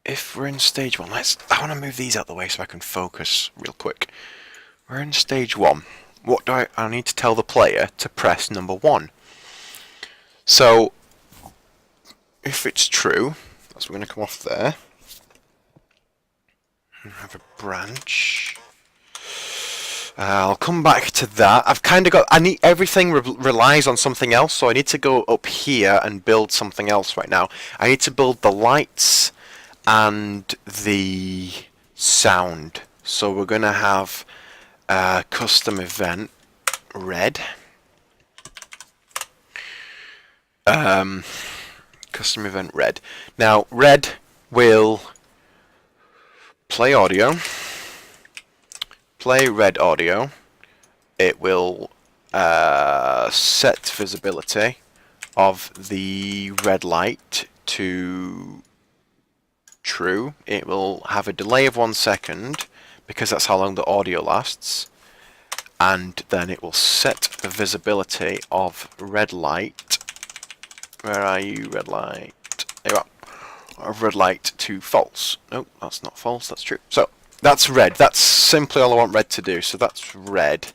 if we're in stage one, I want to move these out of the way so I can focus real quick. We're in stage one. What do I need to tell the player to press number 1. So if it's true, that's we're going to come off there. And have a branch. I'll come back to that. I've kind of got... everything relies on something else, so I need to go up here and build something else right now. I need to build the lights and the sound. So we're going to have a custom event red. Custom event red. Now, red will play audio. Play red audio. It will set visibility of the red light to true. It will have a delay of 1 second because that's how long the audio lasts, and then it will set the visibility of red light. Where are you, red light? There you are. Of red light to false. No, that's not false, that's true. So that's red. That's simply all I want red to do. So that's red.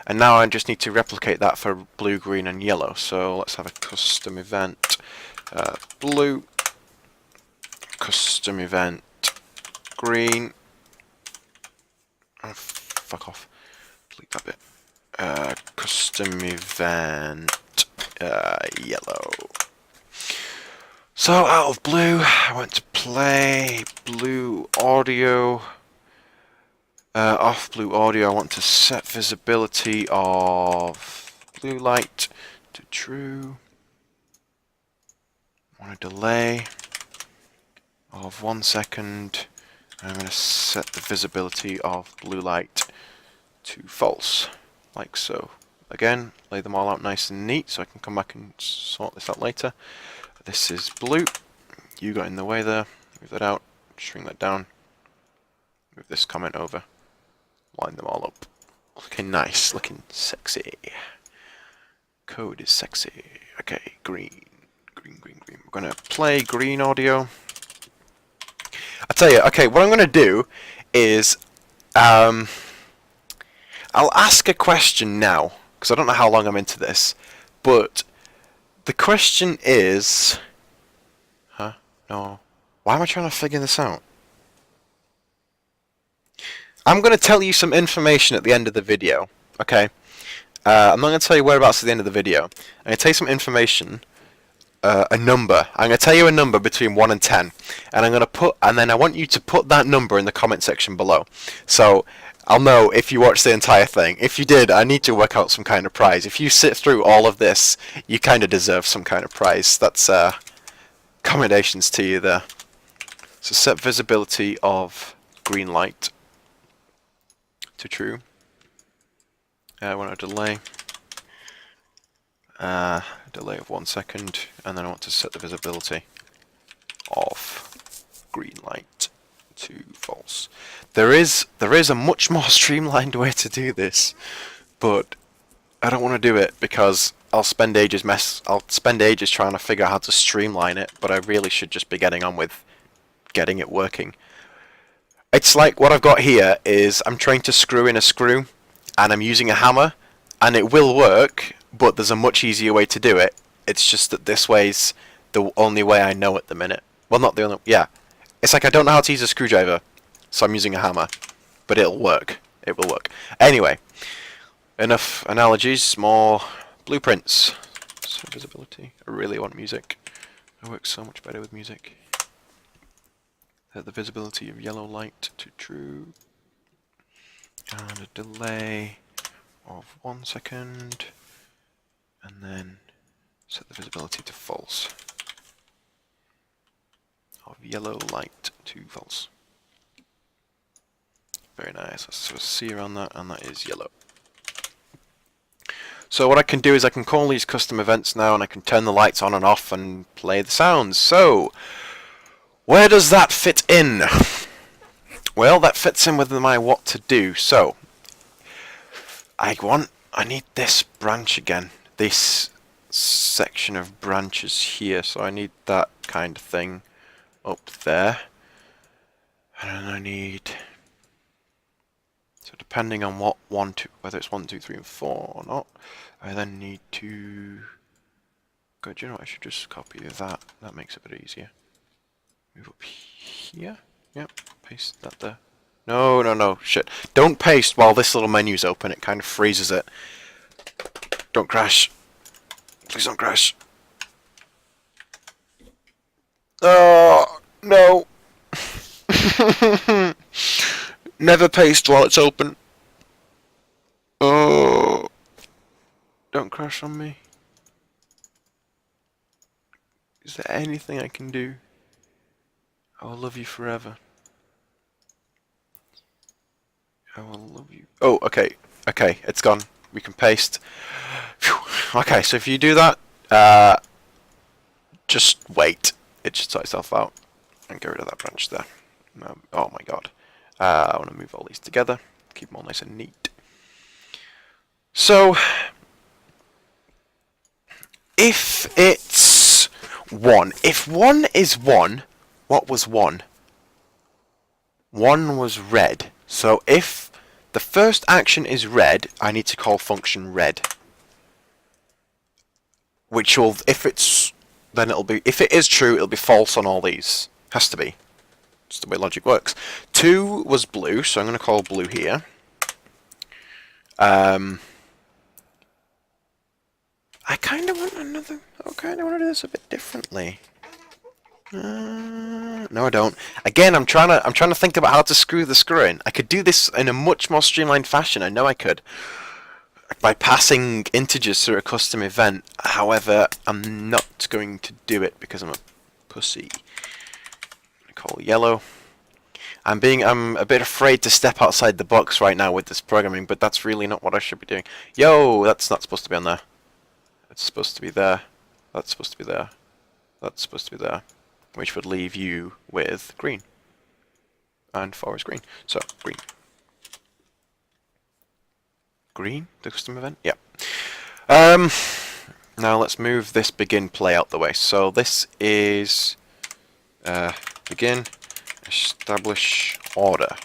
And now I just need to replicate that for blue, green, and yellow. So let's have a custom event. Blue. Custom event. Green. Oh, fuck off. Delete that bit. Custom event. Yellow. So out of blue, I want to play blue audio. Off blue audio, I want to set visibility of blue light to true. I want a delay of 1 second. I'm going to set the visibility of blue light to false, like so. Again, lay them all out nice and neat so I can come back and sort this out later. This is blue. You got in the way there. Move that out. Shrink that down. Move this comment over. Line them all up. Looking nice. Looking sexy. Code is sexy. Okay, green. Green, green, green. We're going to play green audio. I tell you, okay, what I'm going to do is I'll ask a question now, because I don't know how long I'm into this, but the question is... Huh? No. Why am I trying to figure this out? I'm going to tell you some information at the end of the video, okay? I'm not going to tell you whereabouts at the end of the video. I'm going to tell you some information, a number. I'm going to tell you a number between 1 and 10, and then I want you to put that number in the comment section below. So I'll know if you watched the entire thing. If you did, I need to work out some kind of prize. If you sit through all of this, you kind of deserve some kind of prize. That's commendations to you there. So set visibility of green light to true. I want a delay. Delay of 1 second, and then I want to set the visibility of green light to false. There is a much more streamlined way to do this, but I don't want to do it because I'll spend ages trying to figure out how to streamline it, but I really should just be getting on with getting it working. It's like what I've got here is I'm trying to screw in a screw, and I'm using a hammer, and it will work, but there's a much easier way to do it. It's just that this way's the only way I know at the minute. Well, not the only... Yeah. It's like I don't know how to use a screwdriver, so I'm using a hammer. But it'll work. It will work. Anyway. Enough analogies. More blueprints. So visibility. I really want music. It works so much better with music. Set the visibility of yellow light to true. And a delay of 1 second. And then set the visibility to false. Of yellow light to false. Very nice. Let's sort of see around that, and that is yellow. So what I can do is I can call these custom events now, and I can turn the lights on and off and play the sounds. So, where does that fit in? Well, that fits in with my what to do. So, I need this branch again. This section of branches here. So I need that kind of thing up there. And I need... So depending on what whether it's 1, 2, 3, and 4 or not, I then need to... God, you know what? I should just copy that. That makes it a bit easier. Move up here. Yep, paste that there. No, shit. Don't paste while this little menu's open. It kind of freezes it. Don't crash. Please don't crash. Oh, no. Never paste while it's open. Oh. Don't crash on me. Is there anything I can do? I will love you forever. I will love you. Oh, okay. Okay, it's gone. We can paste. Phew. Okay, so if you do that, just wait. It should sort itself out. And get rid of that branch there. Oh my god. I want to move all these together. Keep them all nice and neat. So, if it's 1. If 1 is 1, what was 1? 1 was red. So if the first action is red, I need to call function red. Which will, if it's, then it'll be, if it is true, it'll be false on all these. Has to be. That's the way logic works. 2 was blue, so I'm going to call blue here. I kind of want another, okay, I want to do this a bit differently. No, I don't. Again, I'm trying to think about how to screw the screw in. I could do this in a much more streamlined fashion. I know I could, by passing integers through a custom event. However, I'm not going to do it because I'm a pussy. I'm gonna call yellow. I'm a bit afraid to step outside the box right now with this programming, but that's really not what I should be doing. Yo, that's not supposed to be on there. It's supposed to be there. That's supposed to be there. That's supposed to be there. Which would leave you with green. And 4 is green. So, green. Green? The custom event? Yeah. Now let's move this begin play out the way. So this is begin, establish order.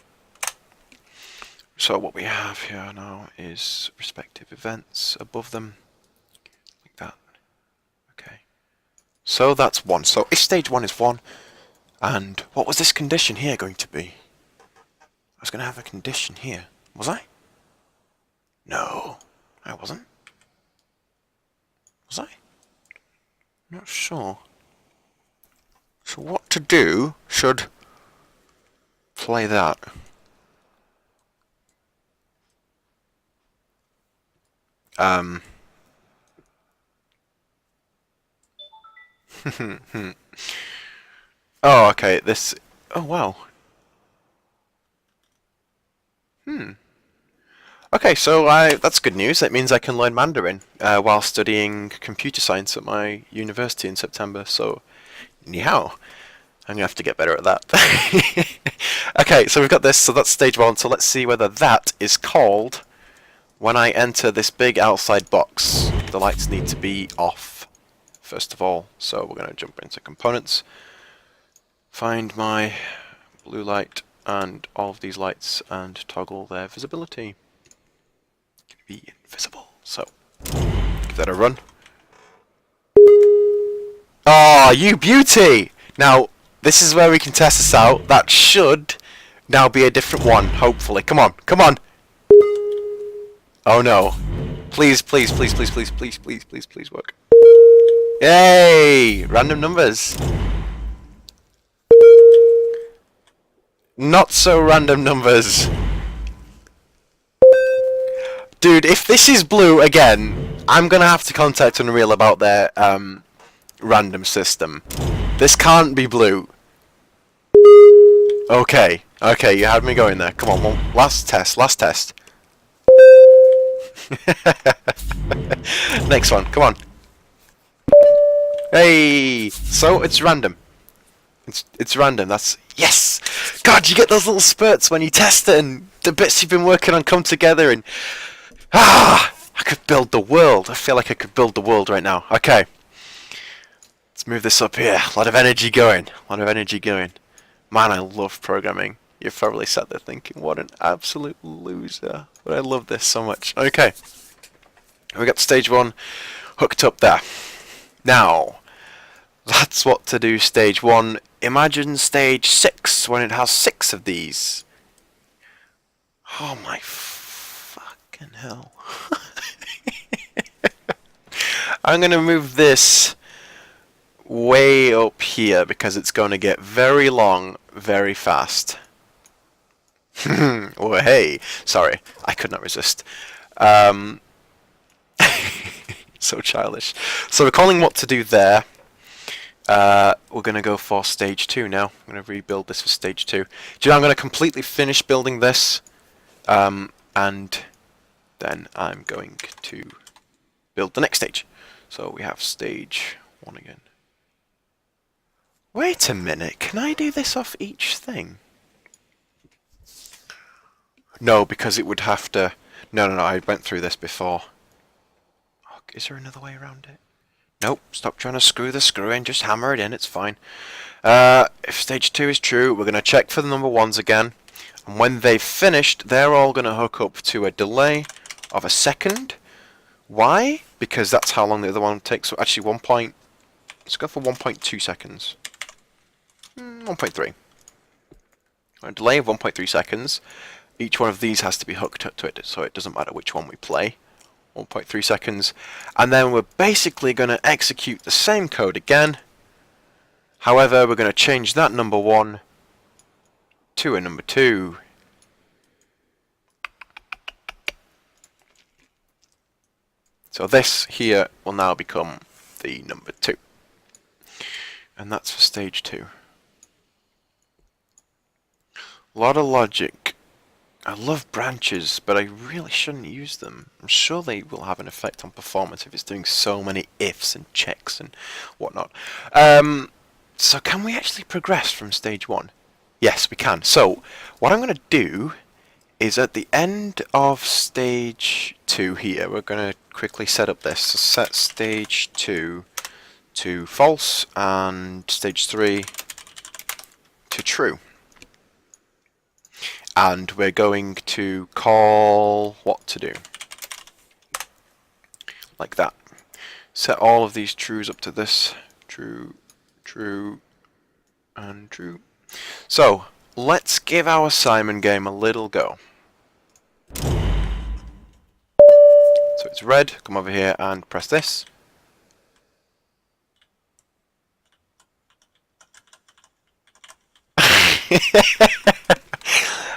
So what we have here now is respective events above them. Like that. Okay. So that's 1. So if stage 1 is 1, and what was this condition here going to be? I was going to have a condition here. Was I? No, I wasn't. Was I? Not sure. So what to do should play that. Oh, okay, this... Oh, wow. Okay, so that's good news. That means I can learn Mandarin while studying computer science at my university in September, so ni hao. I'm going to have to get better at that. Okay, so we've got this, so that's stage 1, so let's see whether that is called when I enter this big outside box. The lights need to be off, first of all, so we're going to jump into components, find my blue light and all of these lights and toggle their visibility. Be invisible. So, give that a run. Oh, you beauty! Now, this is where we can test this out. That should now be a different one, hopefully. Come on, come on! Oh no. Please, please, please, please, please, please, please, please, please work. Yay! Random numbers. Not so random numbers. Dude, if this is blue again, I'm gonna have to contact Unreal about their random system. This can't be blue. Okay, okay, you had me going there. Come on, one last test, last test. Next one, come on. Hey, so it's random. It's random. That's yes. God, you get those little spurts when you test it, and the bits you've been working on come together, and I could build the world. I feel like I could build the world right now. Okay, let's move this up here. A lot of energy going. A lot of energy going. Man, I love programming. You're probably sat there thinking, what an absolute loser. But I love this so much. Okay, we got stage 1 hooked up there. Now, that's what to do stage 1. Imagine stage 6 when it has 6 of these. Oh my fucking hell. I'm going to move this way up here because it's going to get very long very fast. Oh, hey. Sorry, I could not resist. So childish. So we're calling what to do there. We're going to go for stage 2 now. I'm going to rebuild this for stage 2. Do you know, I'm going to completely finish building this. And then I'm going to build the next stage. So we have stage 1 again. Wait a minute, can I do this off each thing? No, because it would have to... No, I went through this before. Oh, is there another way around it? Nope, stop trying to screw the screw in, just hammer it in, it's fine. If stage 2 is true, we're going to check for the number 1s again. And when they've finished, they're all going to hook up to a delay of a second. Why? Because that's how long the other one takes. So actually, let's go for 1.2 seconds. 1.3. A delay of 1.3 seconds. Each one of these has to be hooked up to it, so it doesn't matter which one we play. 1.3 seconds. And then we're basically going to execute the same code again. However, we're going to change that number 1 to a number 2. So this here will now become the number 2. And that's for stage 2. A lot of logic. I love branches, but I really shouldn't use them. I'm sure they will have an effect on performance if it's doing so many ifs and checks and whatnot. So can we actually progress from stage 1? Yes, we can. So what I'm going to do is at the end of stage 2 here, we're going to quickly set up this. So set stage 2 to false and stage 3 to true. And we're going to call what to do. Like that. Set all of these trues up to this. True, true, and true. So, let's give our Simon game a little go. So it's red, come over here and press this.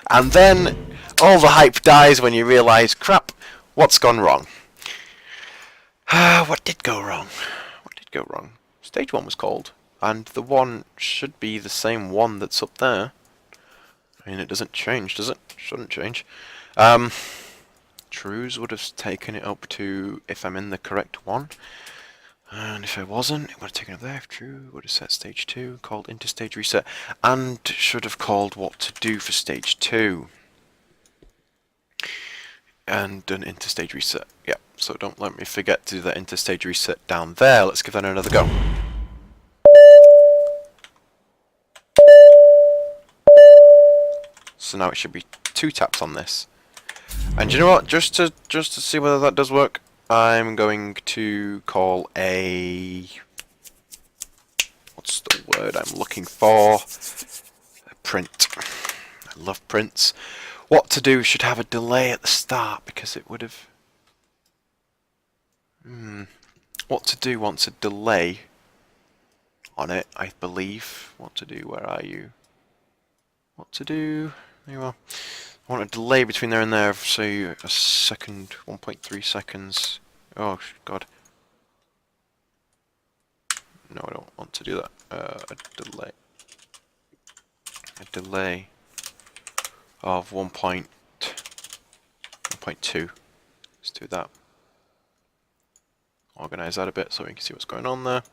And then all the hype dies when you realise, crap, what's gone wrong? What did go wrong? What did go wrong? Stage 1 was called, and the 1 should be the same 1 that's up there. I mean, it doesn't change, does it? Shouldn't change. Trues would have taken it up to if I'm in the correct one. And if I wasn't, it would have taken it there. If true, would have set stage 2, called interstage reset, and should have called what to do for stage 2. And done interstage reset. Yeah, so don't let me forget to do that interstage reset down there. Let's give that another go. So now it should be 2 taps on this. And you know what? Just to see whether that does work, I'm going to call a... What's the word I'm looking for? A print. I love prints. What to do should have a delay at the start because it would have... What to do wants a delay on it, I believe. What to do, where are you? what to do. There you are. I want a delay between there and there of, say, a second, 1.3 seconds. Oh, God. No, I don't want to do that. A delay. A delay of 1.2. Let's do that. Organize that a bit so we can see what's going on there.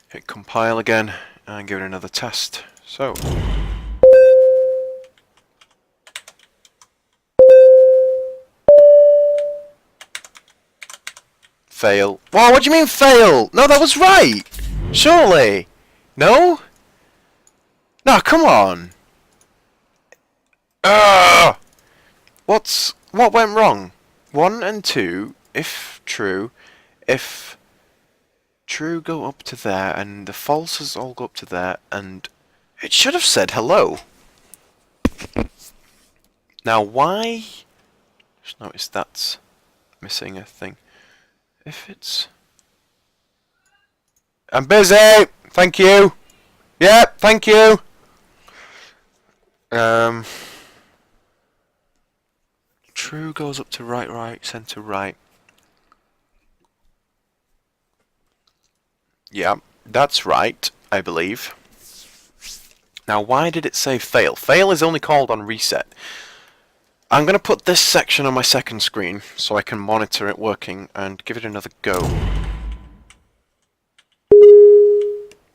Hit compile again and give it another test. So. Fail. Whoa, what do you mean fail? No, that was right! Surely! No? No, come on! Ugh! What went wrong? 1 and 2, if true, if true go up to there, and the falses all go up to there, and it should have said hello. Now why? Just notice that's missing a thing. If it's... I'm busy! Thank you! Yep, thank you! True goes up to right, right, center, right. Yeah, that's right, I believe. Now, why did it say fail? Fail is only called on reset. I'm going to put this section on my second screen so I can monitor it working and give it another go.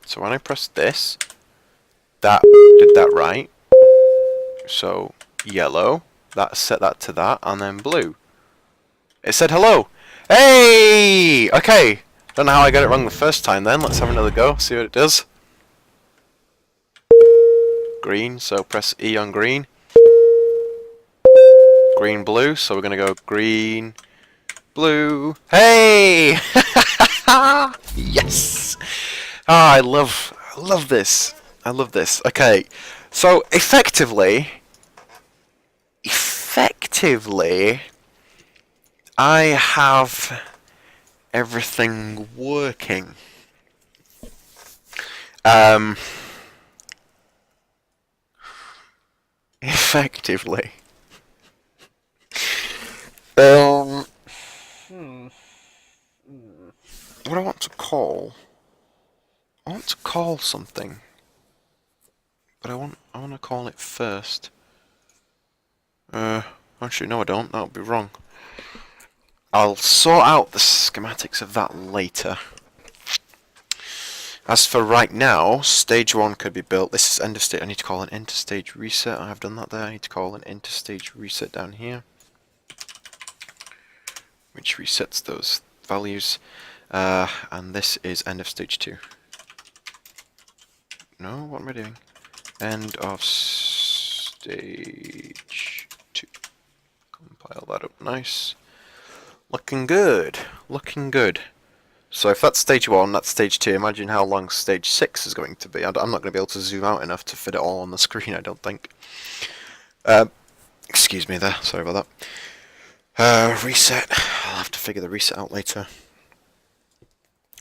So when I press this, that did that right. So yellow, that set that to that, and then blue. It said hello. Hey! Okay. Don't know how I got it wrong the first time then. Let's have another go, see what it does. Green, so press E on green. Green, blue, so we're going to go green, blue. Hey! Yes! Ah, I love this. I love this. Okay, so effectively, I have everything working. Effectively. What do I want to call? I want to call something, but I want to call it first. Actually, no, I don't. That would be wrong. I'll sort out the schematics of that later. As for right now, stage 1 could be built. This is end of stage. I need to call an enter stage reset. I have done that there. I need to call an enter stage reset down here, which resets those values. And this is end of stage 2. No, what am I doing? End of stage 2. Compile that up nice. Looking good. Looking good. So if that's stage 1, that's stage 2, imagine how long stage 6 is going to be. I'm not going to be able to zoom out enough to fit it all on the screen, I don't think. Excuse me there, sorry about that. Reset. I'll have to figure the reset out later.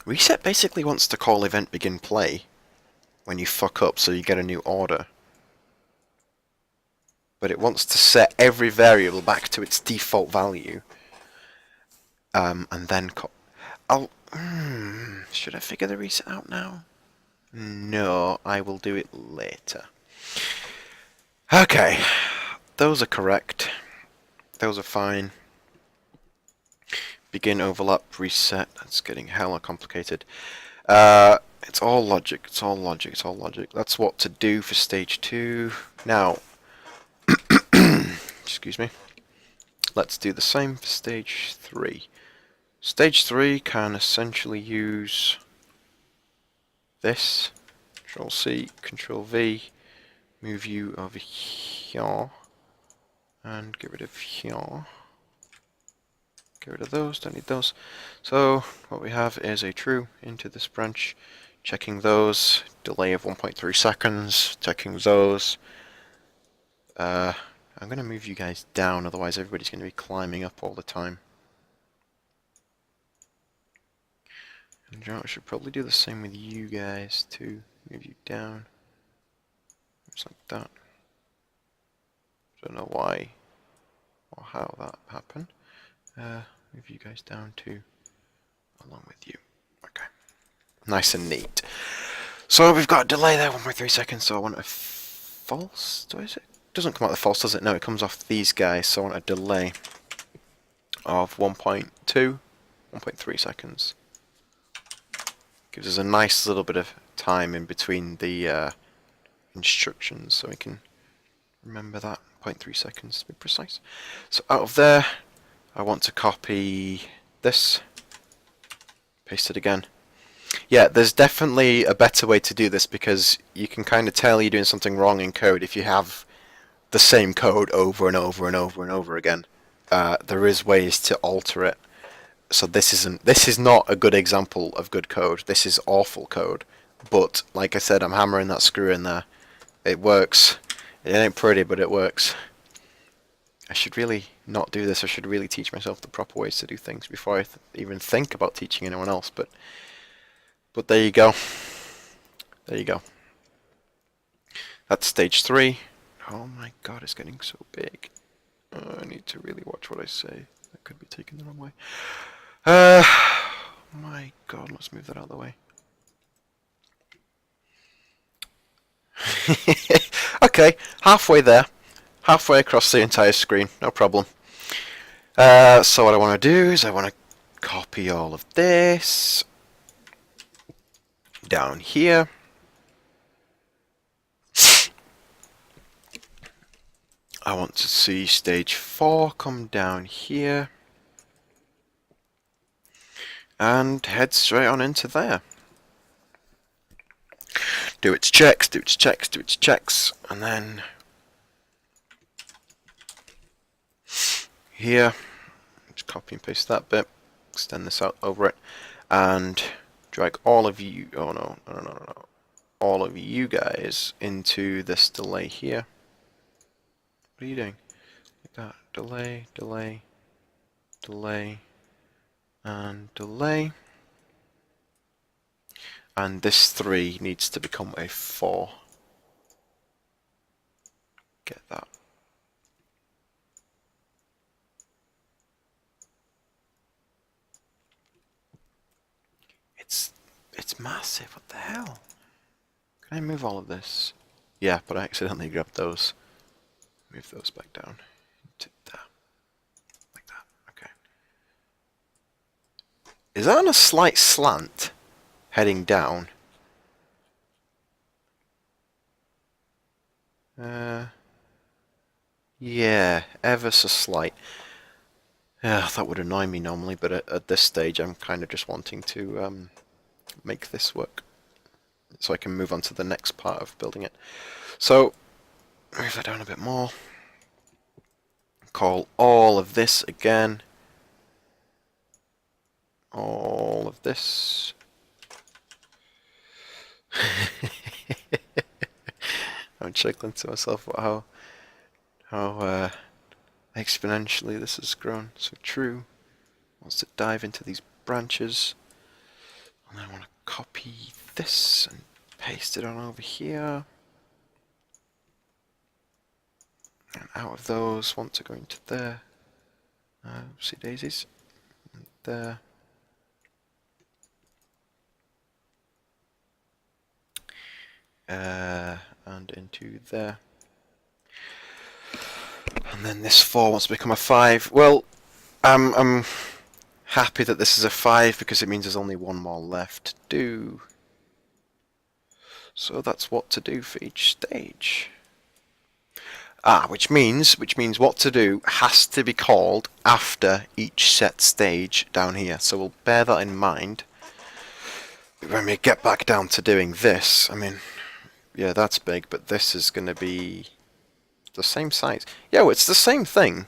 Reset basically wants to call event begin play when you fuck up so you get a new order. But it wants to set every variable back to its default value. And then should I figure the reset out now? No, I will do it later. Okay, those are correct. Those are fine. Begin, overlap, reset. That's getting hella complicated. It's all logic, it's all logic, it's all logic. That's what to do for stage 2. Now, excuse me. Let's do the same for stage 3. Stage 3 can essentially use this. Control C, Control V, move you over here, and get rid of here. Get rid of those, don't need those. So, what we have is a true into this branch, checking those, delay of 1.3 seconds, checking those. I'm going to move you guys down, otherwise everybody's going to be climbing up all the time. And I should probably do the same with you guys too. Move you down. Just like that. Don't know why or how that happened. Move you guys down to along with you. Okay. Nice and neat. So we've got a delay there, 1.3 seconds, so I want a false, is it? Doesn't come out the false, does it? No, it comes off these guys, so I want a delay of 1.2, 1.3 seconds. Gives us a nice little bit of time in between the instructions, so we can remember that. 0.3 seconds to be precise. So out of there, I want to copy this, paste it again. Yeah, there's definitely a better way to do this because you can kind of tell you're doing something wrong in code if you have the same code over and over and over and over again. There is ways to alter it. So this is not a good example of good code. This is awful code. But like I said, I'm hammering that screw in there. It works. It ain't pretty, but it works. I should really not do this. I should really teach myself the proper ways to do things before I even think about teaching anyone else. But there you go. There you go. That's stage 3. Oh my god, it's getting so big. I need to really watch what I say. That could be taken the wrong way. My god, let's move that out of the way. Okay, halfway there. Halfway across the entire screen, no problem. So what I want to do is I want to copy all of this down here. I want to see stage 4 come down here and head straight on into there. Do its checks, do its checks, do its checks, and then here, just copy and paste that bit, extend this out over it, and drag all of you, oh no, all of you guys into this delay here. What are you doing? Like that, delay, delay, delay, and delay. And this 3 needs to become a 4. Get that. It's massive, what the hell? Can I move all of this? Yeah, but I accidentally grabbed those. Move those back down into that. Like that, okay. Is that on a slight slant? Heading down? Yeah, ever so slight. Yeah, that would annoy me normally, but at this stage I'm kind of just wanting to make this work. So I can move on to the next part of building it. So, move that down a bit more. Call all of this again. All of this. I'm chuckling to myself about how exponentially this has grown. So true. Wants to dive into these branches. And then I want to copy this and paste it on over here. And out of those, want to go into there. See daisies. And there. And into there. And then this 4 wants to become a 5. Well, I'm happy that this is a 5 because it means there's only one more left to do. So that's what to do for each stage. Which means what to do has to be called after each set stage down here. So we'll bear that in mind when we get back down to doing this. I mean, yeah, that's big, but this is going to be the same size. Yeah, well, it's the same thing.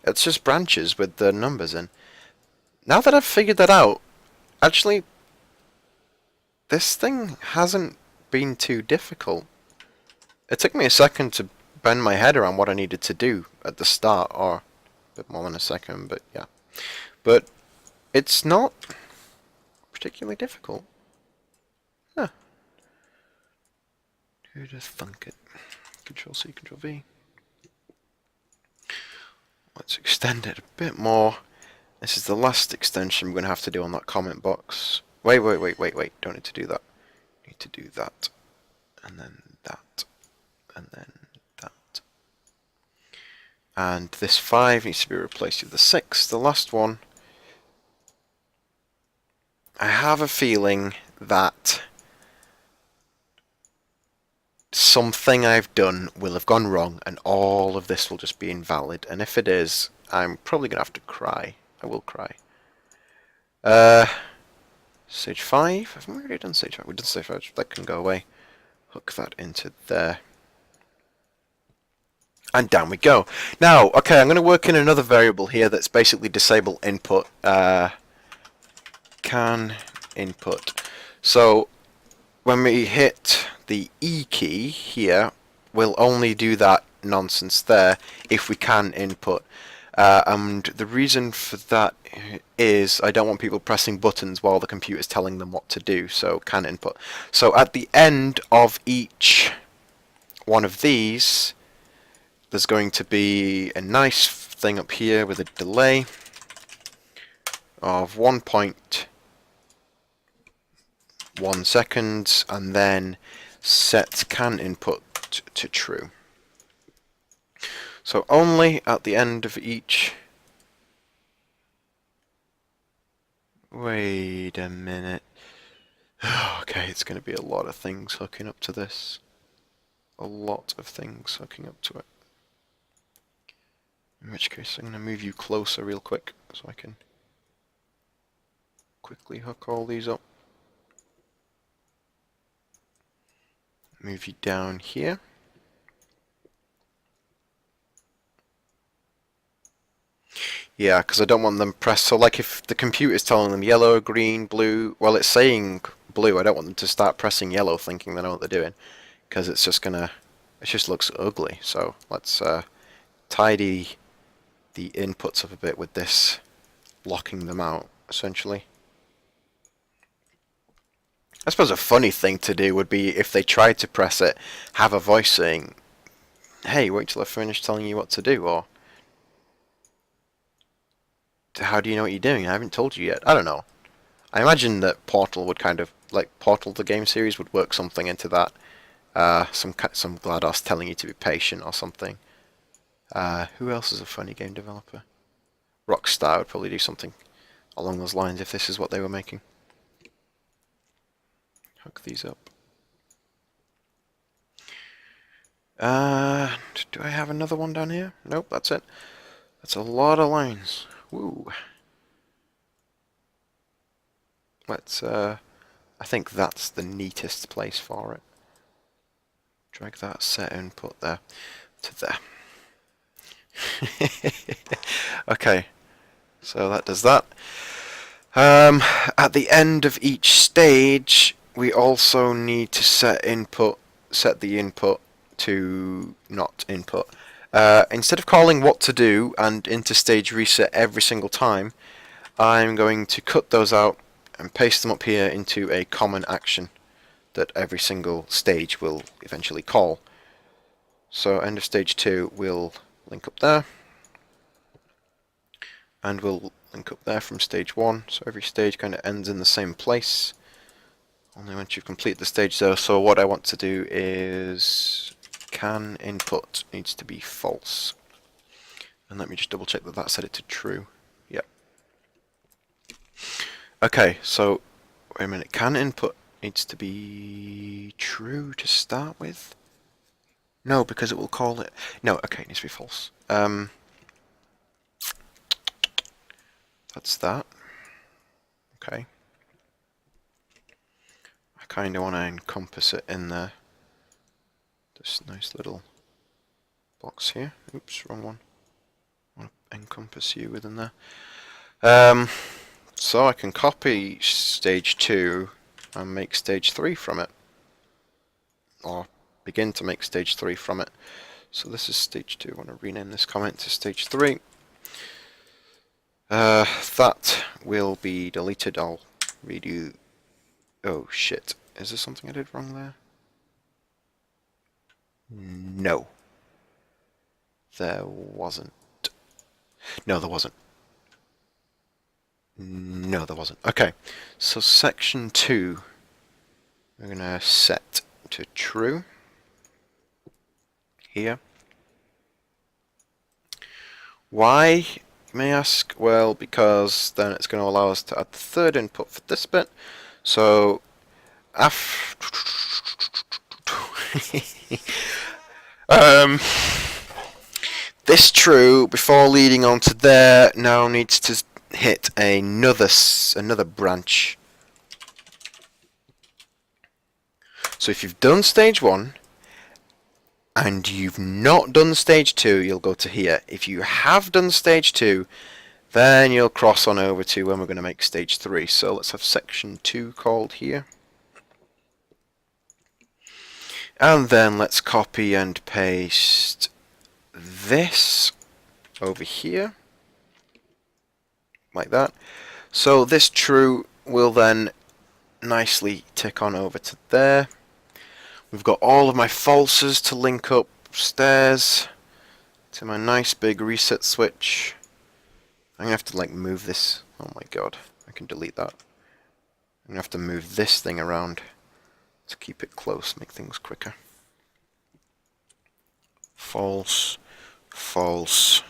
It's just branches with the numbers in. Now that I've figured that out, actually, this thing hasn't been too difficult. It took me a second to bend my head around what I needed to do at the start, or a bit more than a second, but yeah. But it's not particularly difficult. Huh. Who'd have thunk it? Control C, Control V. Let's extend it a bit more. This is the last extension we're going to have to do on that comment box. Wait. Don't need to do that. Need to do that. And then that. And then that. And this 5 needs to be replaced with the 6, the last one. I have a feeling that something I've done will have gone wrong and all of this will just be invalid. And if it is, I'm probably going to have to cry. I will cry. Stage 5? Haven't we already done stage 5? We did stage 5. That can go away. Hook that into there. And down we go. Now, okay, I'm going to work in another variable here that's basically disable input. Can input. So, when we hit the E key here, we'll only do that nonsense there if we can input. And the reason for that is I don't want people pressing buttons while the computer's telling them what to do, so can input. So at the end of each one of these, there's going to be a nice thing up here with a delay of 1.1 seconds, and then set can input to true. So only at the end of each... Wait a minute. Okay, it's going to be a lot of things hooking up to this. A lot of things hooking up to it. In which case, I'm going to move you closer real quick so I can quickly hook all these up. Move you down here. Yeah, because I don't want them pressed. So, like, if the computer is telling them yellow, green, blue, well, it's saying blue. I don't want them to start pressing yellow, thinking they know what they're doing, because it's just gonna. It just looks ugly. So let's tidy the inputs up a bit with this, locking them out essentially. I suppose a funny thing to do would be if they tried to press it, have a voice saying, "Hey, wait till I finish telling you what to do," or "How do you know what you're doing? I haven't told you yet." I don't know. I imagine that Portal would kind of, like Portal the game series, would work something into that. Some GLaDOS telling you to be patient or something. Who else is a funny game developer? Rockstar would probably do something along those lines if this is what they were making. Hook these up. Do I have another one down here? Nope, that's it. That's a lot of lines. Woo. Let's, I think that's the neatest place for it. Drag that set input there to there. Okay, so that does that. At the end of each stage, we also need to set the input to not input. Instead of calling what to do and interstage reset every single time, I'm going to cut those out and paste them up here into a common action that every single stage will eventually call. So end of stage 2 will link up there, and we'll link up there from stage 1, so every stage kind of ends in the same place, only once you've completed the stage though. So what I want to do is can input needs to be false, and let me just double check that that set it to true. Yep. Okay, so wait a minute, can input needs to be true to start with? No, because it will call it... No, okay, it needs to be false. That's that. Okay. I kind of want to encompass it in there. This nice little box here. Oops, wrong one. I want to encompass you within there. So I can copy stage 2 and make stage 3 from it. Or begin to make stage 3 from it. So this is stage 2. I want to rename this comment to stage 3. That will be deleted. I'll redo... Oh shit. Is there something I did wrong there? No. There wasn't. No, there wasn't. No, there wasn't. Okay, so section 2, we're going to set to true here. Why, you may ask? Well, because then it's going to allow us to add the third input for this bit. So, this true, before leading on to there, now needs to hit another branch. So if you've done stage 1 and you've not done stage 2, you'll go to here. If you have done stage 2, then you'll cross on over to when we're going to make stage 3. So let's have section 2 called here. And then let's copy and paste this over here, like that. So this true will then nicely tick on over to there. We've got all of my falses to link upstairs to my nice big reset switch. I'm gonna have to like move this. Oh my god, I can delete that. I'm gonna have to move this thing around to keep it close, make things quicker. False, false,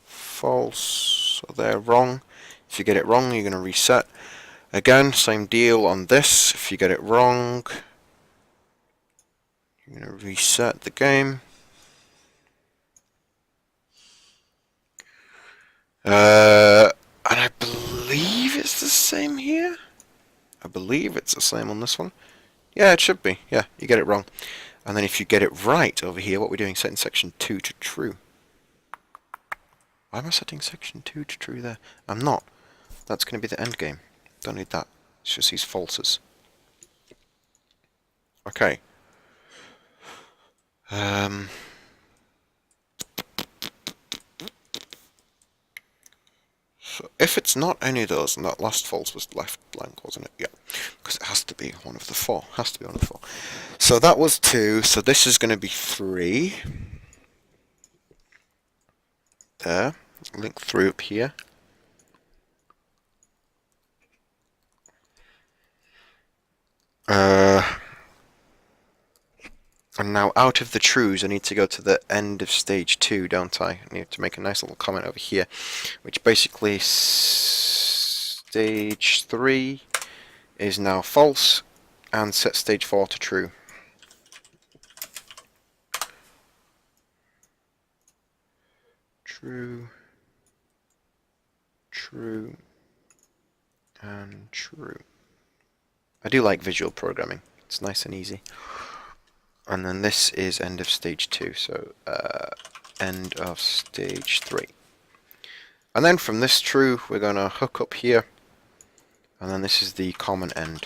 false. So they're wrong. If you get it wrong, you're gonna reset. Again, same deal on this. If you get it wrong, you're going to reset the game. And I believe it's the same here. I believe it's the same on this one. Yeah, it should be. Yeah, you get it wrong. And then if you get it right over here, what we're doing, setting section 2 to true. Why am I setting section 2 to true there? I'm not. That's going to be the end game. Don't need that. It's just these falses. Okay. So if it's not any of those, and that last false was left blank, wasn't it? Yeah, because it has to be one of the 4. Has to be one of the 4. So that was 2. So this is going to be 3. There. Link through up here. And now out of the trues, I need to go to the end of stage 2, don't I? I need to make a nice little comment over here, which basically stage 3 is now false, and set stage 4 to true. True, true, and true. I do like visual programming. It's nice and easy. And then this is end of stage 2, so end of stage 3. And then from this true, we're going to hook up here, and then this is the common end.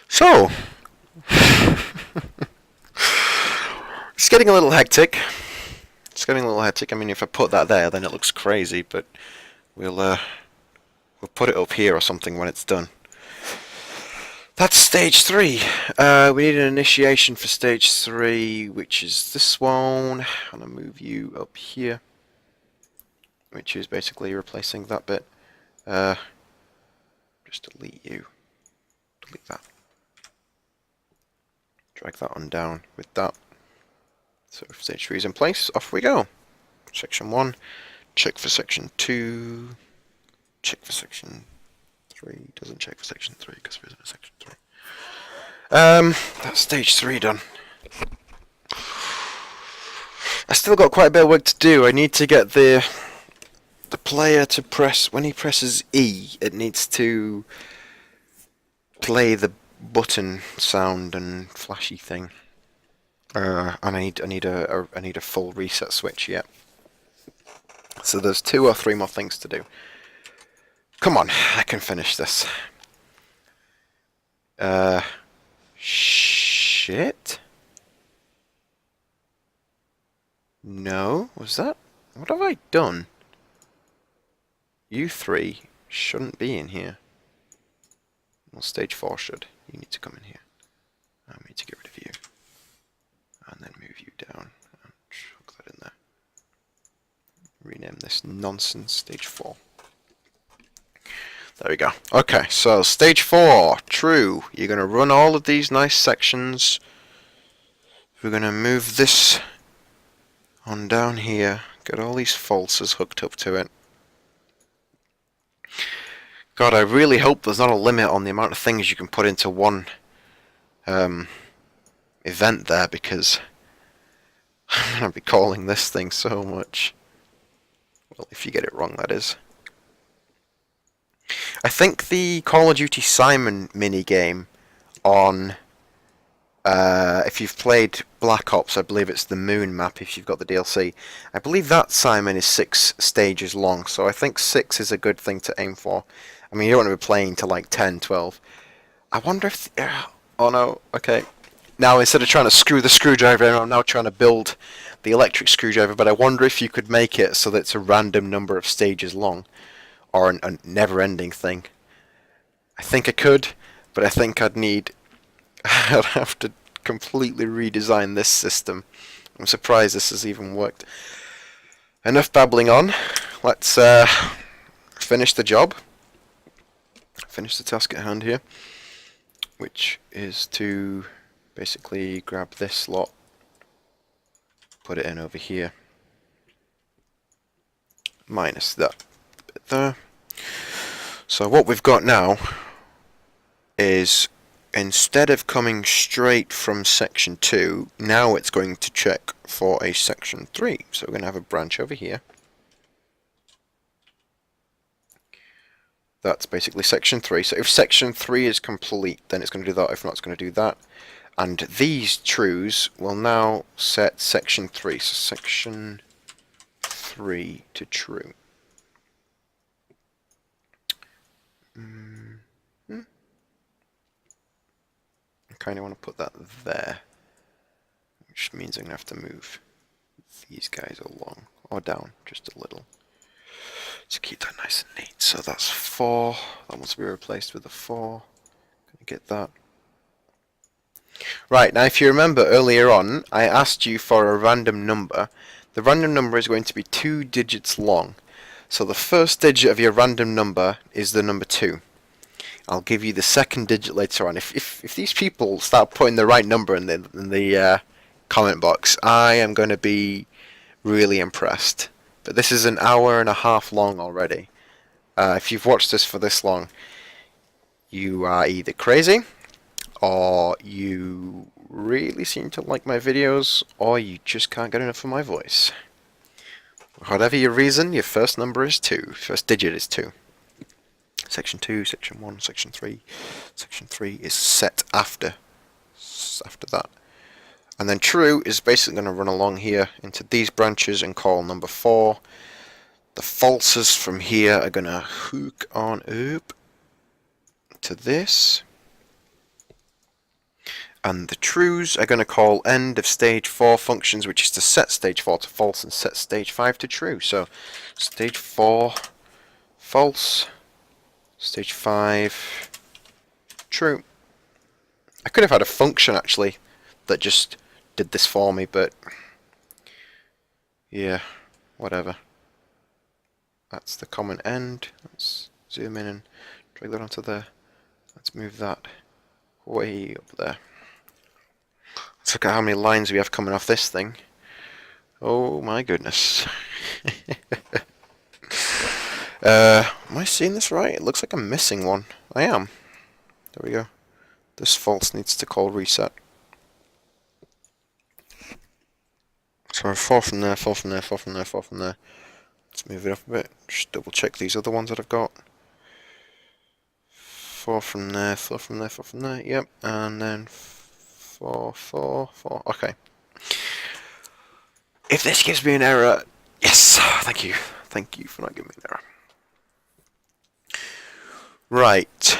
So, it's getting a little hectic. It's getting a little hectic. I mean, if I put that there, then it looks crazy, but we'll put it up here or something when it's done. That's stage 3. We need an initiation for stage 3, which is this one. I'm going to move you up here, which is basically replacing that bit. Just delete you. Delete that. Drag that one down with that. So if stage 3 is in place, off we go. Section 1. Check for section 2. Check for section 3. Doesn't check for section 3 because there isn't a section 3. That's stage 3 done. I still got quite a bit of work to do. I need to get the player to press, when he presses E, it needs to play the button sound and flashy thing. And I need a full reset switch yet. So there's 2 or 3 more things to do. Come on, I can finish this. Shit. No, was that? What have I done? You 3 shouldn't be in here. Well, stage 4 should. You need to come in here. I need to get rid of you. And then move you down. And hook that in there. Rename this nonsense stage 4. There we go. Okay, so stage 4, true. You're going to run all of these nice sections. We're going to move this on down here. Get all these falses hooked up to it. God, I really hope there's not a limit on the amount of things you can put into one event there, because I'm going to be calling this thing so much. Well, if you get it wrong, that is. I think the Call of Duty Simon minigame on, if you've played Black Ops, I believe it's the Moon map if you've got the DLC. I believe that Simon is 6 stages long, so I think 6 is a good thing to aim for. I mean, you don't want to be playing to like 10, 12. I wonder if... oh no, okay. Now, instead of trying to screw the screwdriver in, I'm now trying to build the electric screwdriver, but I wonder if you could make it so that it's a random number of stages long, or a never-ending thing. I think I could, but I think I'd have to completely redesign this system. I'm surprised this has even worked. Enough babbling on. Let's finish the job. Finish the task at hand here, which is to basically grab this slot, put it in over here, minus that bit there. So what we've got now is, instead of coming straight from section 2, now it's going to check for a section 3. So we're going to have a branch over here. That's basically section 3. So if section 3 is complete, then it's going to do that. If not, it's going to do that. And these trues will now set section 3. So section 3 to true. I kind of want to put that there, which means I'm going to have to move these guys along, or down just a little, to keep that nice and neat. So that's 4. That wants to be replaced with a 4. Gonna get that. Right, now if you remember earlier on, I asked you for a random number. The random number is going to be 2 digits long. So the first digit of your random number is the number 2. I'll give you the second digit later on. If these people start putting the right number in the comment box, I am going to be really impressed. But this is an hour and a half long already. If you've watched this for this long, you are either crazy, or you really seem to like my videos, or you just can't get enough of my voice. Whatever your reason, your first number is 2. First digit is 2. Section 2, section 1, section 3. Section 3 is set after that. And then true is basically going to run along here into these branches and call number 4. The falses from here are going to hook on up to this. And the trues are going to call end of stage 4 functions, which is to set stage 4 to false and set stage 5 to true. So stage 4 false, stage 5 true. I could have had a function actually that just did this for me, but yeah, whatever. That's the common end. Let's zoom in and drag that onto there. Let's move that way up there. Let's look at how many lines we have coming off this thing. Oh my goodness. Am I seeing this right? It looks like I'm missing one. I am. There we go. This false needs to call reset. So 4 from there, 4 from there, 4 from there, 4 from there. Let's move it up a bit. Just double check these other ones that I've got. 4 from there, 4 from there, 4 from there. Yep. And then 4, 4, 4. Okay. If this gives me an error, yes, thank you. Thank you for not giving me an error. Right.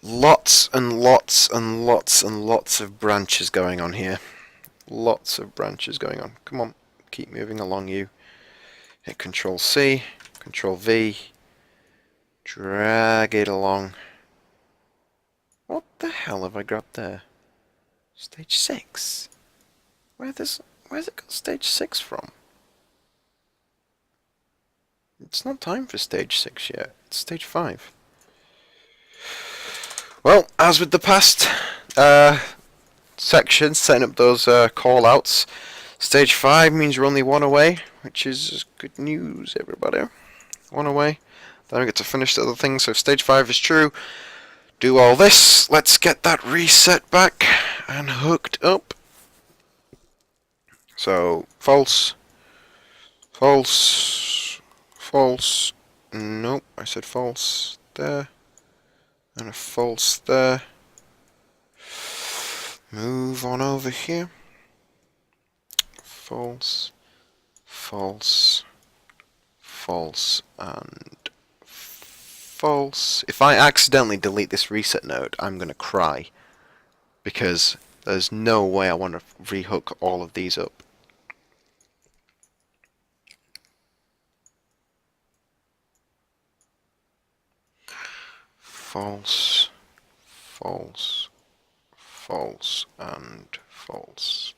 Lots and lots and lots and lots of branches going on here. Lots of branches going on. Come on, keep moving along, you. Hit Control C, Control V. Drag it along. What the hell have I grabbed there? Stage 6? Where's it got stage 6 from? It's not time for stage 6 yet. It's stage 5. Well, as with the past sections, setting up those call-outs, stage 5 means you're only one away, which is good news, everybody. One away. Then we get to finish the other things, so if stage 5 is true, do all this. Let's get that reset back and hooked up. So, false, false, false. Nope, I said false there, and a false there. Move on over here. False, false, false, and false. If I accidentally delete this reset node, I'm gonna cry, because there's no way I want to rehook all of these up. False, false, false, and false.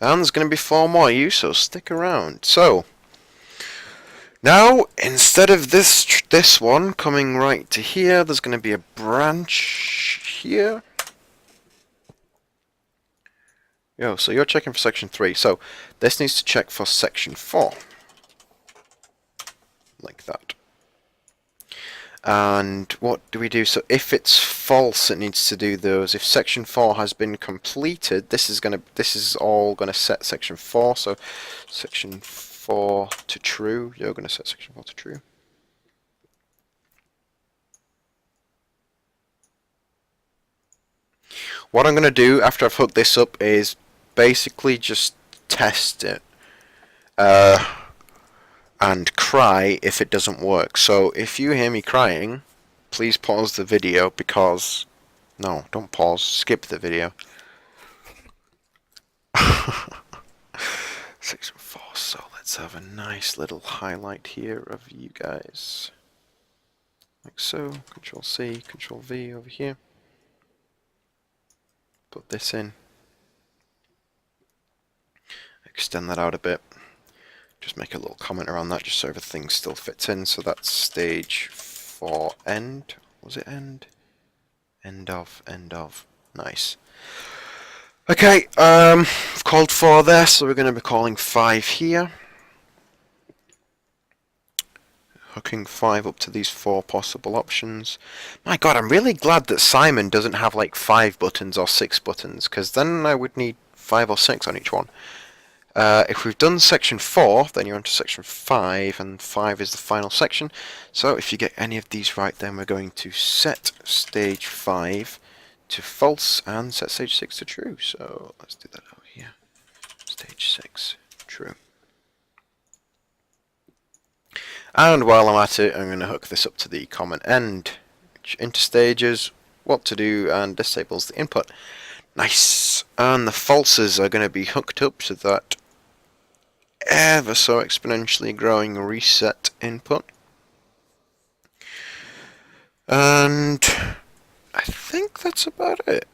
And there's going to be 4 more of you, so stick around. So, now, instead of this one coming right to here, there's going to be a branch here. Yo, so you're checking for section 3. So, this needs to check for section 4. Like that. And what do we do? So if it's false, it needs to do those. If section 4 has been completed, this is all gonna set section 4. So section 4 to true. You're gonna set section 4 to true. What I'm gonna do after I've hooked this up is basically just test it. And cry if it doesn't work. So if you hear me crying, please pause the video because... No, don't pause. Skip the video. Section 4. So let's have a nice little highlight here of you guys. Like so. Control C, Control V over here. Put this in. Extend that out a bit. Just make a little comment around that just so everything still fits in. So that's stage 4 end. Was it end? End of. Nice. Okay, I've called 4 there, so we're going to be calling 5 here. Hooking 5 up to these 4 possible options. My god, I'm really glad that Simon doesn't have like 5 buttons or 6 buttons, because then I would need 5 or 6 on each one. If we've done section 4, then you're on to section 5, and 5 is the final section. So if you get any of these right, then we're going to set stage 5 to false and set stage 6 to true. So let's do that over here. Stage 6, true. And while I'm at it, I'm going to hook this up to the common end, which interstages what to do and disables the input. Nice! And the falses are going to be hooked up to that ever so exponentially growing reset input. And I think that's about it.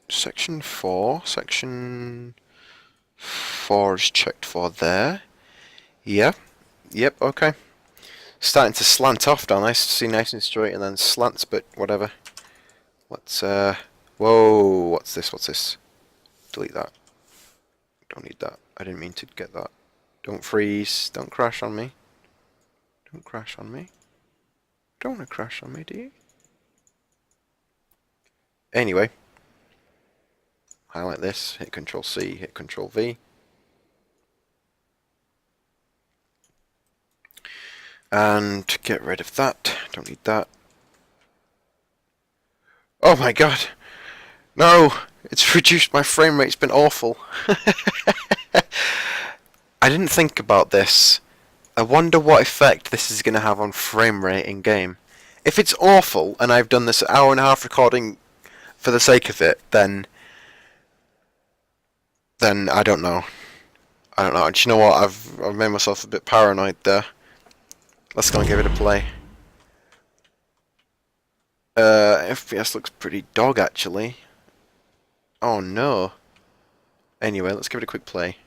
Section 4 is checked for there. Yeah. Yep, okay. Starting to slant off, don't I? See, nice and straight and then slants, but whatever. Let's, whoa, what's this? Delete that. Don't need that. I didn't mean to get that. Don't freeze. Don't crash on me. Don't crash on me. Don't want to crash on me, do you? Anyway. Highlight this. Hit Control C. Hit Control V. And get rid of that. Don't need that. Oh my god. No! It's reduced my frame rate. It's been awful. I didn't think about this. I wonder what effect this is going to have on frame rate in game. If it's awful, and I've done this hour and a half recording for the sake of it, then I don't know. I don't know. Do you know what? I've made myself a bit paranoid there. Let's go and give it a play. FPS looks pretty dog, actually. Oh no. Anyway, let's give it a quick play.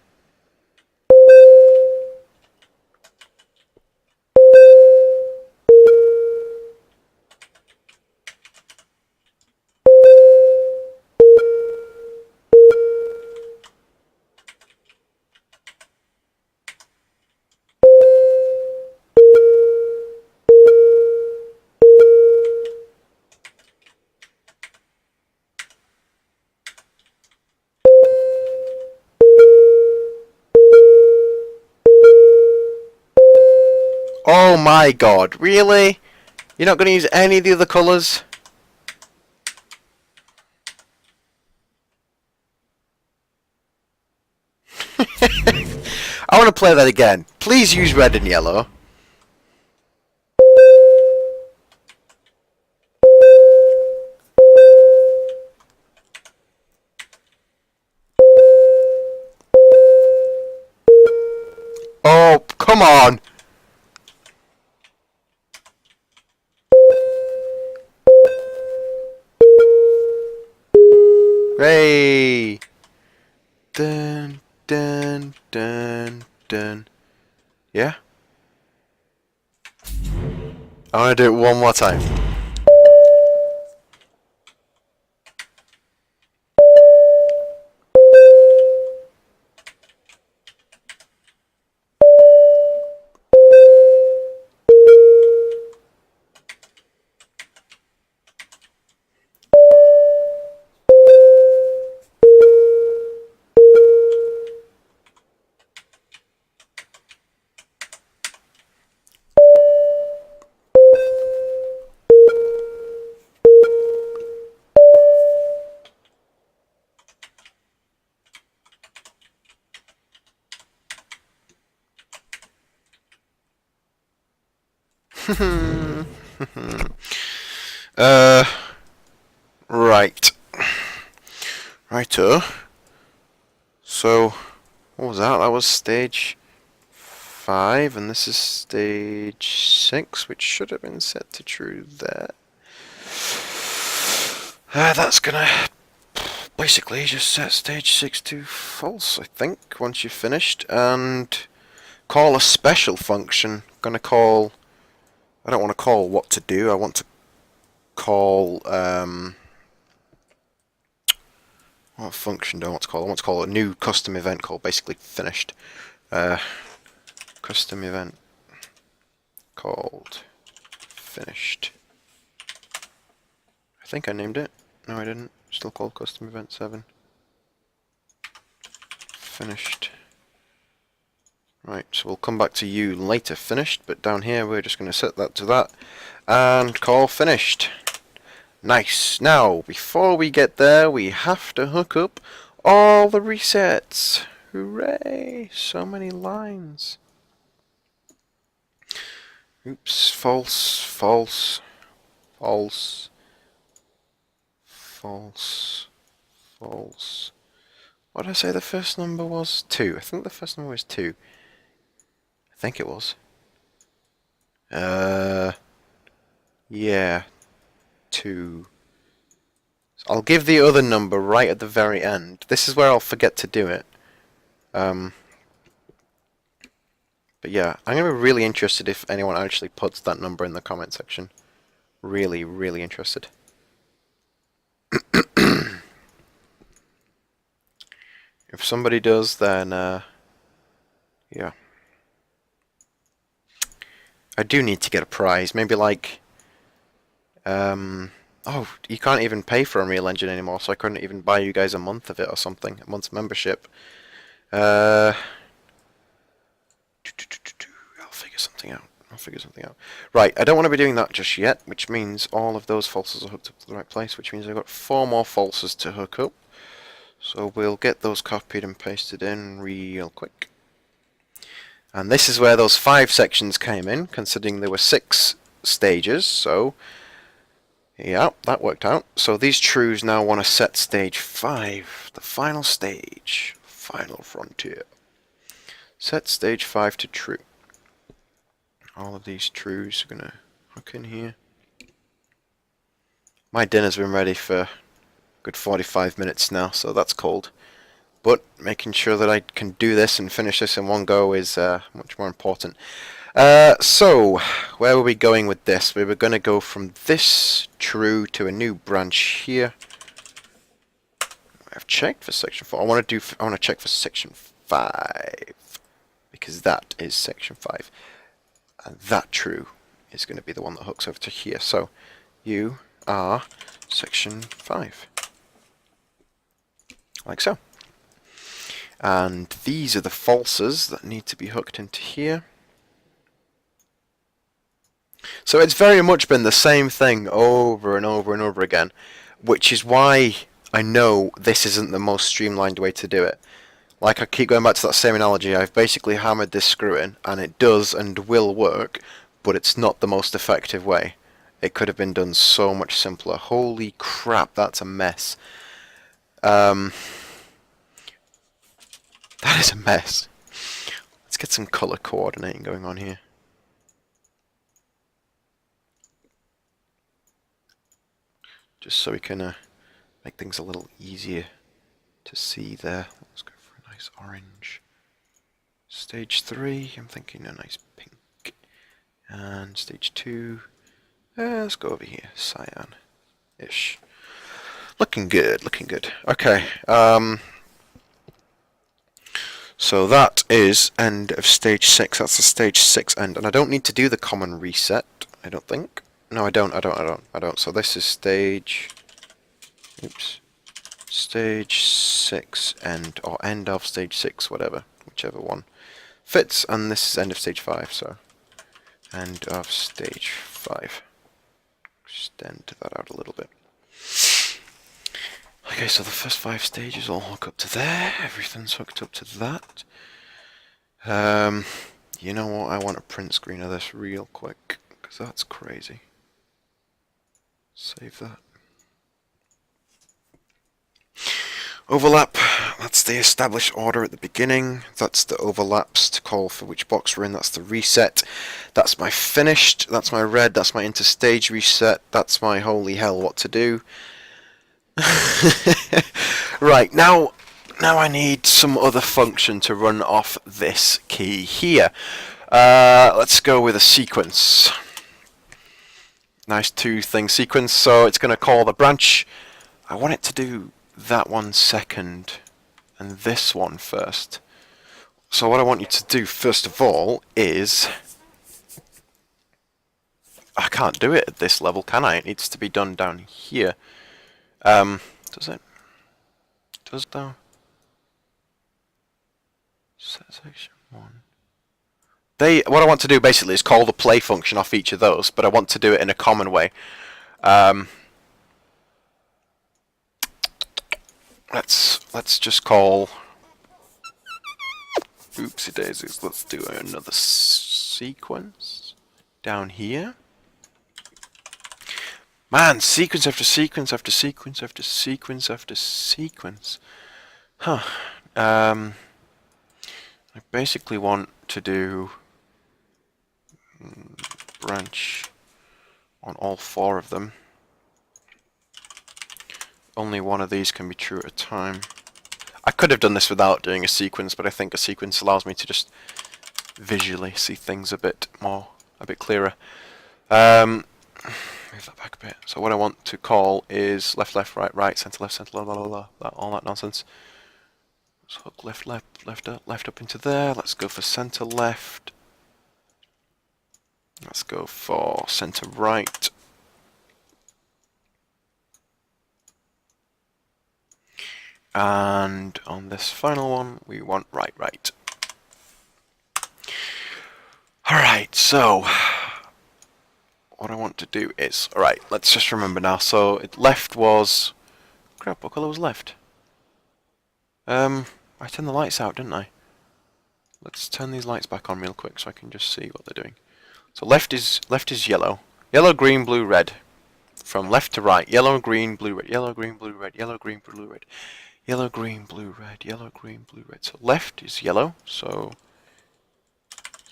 Oh my god, really? You're not going to use any of the other colours? I want to play that again. Please use red and yellow. Oh, come on! Hey! Dun, dun, dun, dun. Yeah? I want to do it one more time. uh, right. Righto. So, what was that? That was stage 5, and this is stage 6, which should have been set to true there. That's gonna basically just set stage 6 to false, I think, once you've finished, and call a special function. Gonna call... I don't want to call what to do, I want to call... what function do I want to call? I want to call a new custom event called basically finished. Custom event called finished. I think I named it. No, I didn't. Still called custom event 7. Finished. Right, so we'll come back to you later, finished, but down here we're just going to set that to that and call finished. Nice. Now, before we get there, we have to hook up all the resets. Hooray! So many lines. Oops, false, false, false, false, false. What did I say the first number was? 2. I think the first number was 2. I think it was. Yeah. 2. So I'll give the other number right at the very end. This is where I'll forget to do it. But yeah, I'm going to be really interested if anyone actually puts that number in the comment section. Really, really interested. If somebody does, then, yeah. I do need to get a prize. Maybe like, oh, you can't even pay for Unreal Engine anymore, so I couldn't even buy you guys a month of it or something. A month's membership. I'll figure something out. Right, I don't want to be doing that just yet, which means all of those falses are hooked up to the right place, which means I've got 4 more falses to hook up. So we'll get those copied and pasted in real quick. And this is where those 5 sections came in, considering there were 6 stages, so yeah, that worked out. So these trues now want to set stage 5, the final stage, final frontier. Set stage 5 to true. All of these trues are going to hook in here. My dinner's been ready for Good 45 minutes now, so that's cold. But making sure that I can do this and finish this in one go is much more important. So, where were we going with this? We were going to go from this true to a new branch here. I've checked for section 4. I want to check for section 5 because that is section 5, and that true is going to be the one that hooks over to here. So, you are section 5, like so. And these are the falses that need to be hooked into here. So it's very much been the same thing over and over and over again, which is why I know this isn't the most streamlined way to do it. Like I keep going back to that same analogy, I've basically hammered this screw in, and it does and will work, but it's not the most effective way. It could have been done so much simpler. Holy crap, that's a mess. That is a mess. Let's get some color coordinating going on here. Just so we can make things a little easier to see there. Let's go for a nice orange. Stage 3, I'm thinking a nice pink. And stage 2, let's go over here, cyan-ish. Looking good, looking good. Okay, so that is end of stage 6. That's the stage 6 end, and I don't need to do the common reset, I don't think. No, I don't. So this is stage... Oops. Stage 6 end, or end of stage 6, whatever. Whichever one fits, and this is end of stage 5, so... End of stage 5. Extend that out a little bit. Okay, so the first 5 stages all hook up to there. Everything's hooked up to that. You know what? I want a print screen of this real quick, because that's crazy. Save that. Overlap, that's the established order at the beginning. That's the overlaps to call for which box we're in. That's the reset. That's my finished. That's my red. That's my interstage reset. That's my holy hell what to do. Right, now I need some other function to run off this key here. Let's go with a sequence. Nice 2-thing sequence, so it's going to call the branch. I want it to do that one second and this one first. So what I want you to do first of all is... I can't do it at this level, can I? It needs to be done down here. Does it? Does it though? Set section 1. What I want to do basically is call the play function off each of those, but I want to do it in a common way. Let's just call... Oopsie daisies, let's do another sequence down here. Man, sequence after sequence after sequence after sequence after sequence. Huh. I basically want to do branch on all 4 of them. Only one of these can be true at a time. I could have done this without doing a sequence, but I think a sequence allows me to just visually see things a bit clearer. Move that back a bit. So what I want to call is left, left, right, right, center, left, blah, blah, blah, blah, all that nonsense. Let's hook left, left, left up into there. Let's go for center left. Let's go for center right. And on this final one, we want right, right. Alright, so what I want to do is, alright, let's just remember now. So left was, crap, what colour was left? I turned the lights out, didn't I? Let's turn these lights back on real quick so I can just see what they're doing. So left is yellow. Yellow, green, blue, red. From left to right, yellow, green, blue, red, yellow, green, blue, red, yellow, green, blue, red. Yellow, green, blue, red, yellow, green, blue, red. So left is yellow, so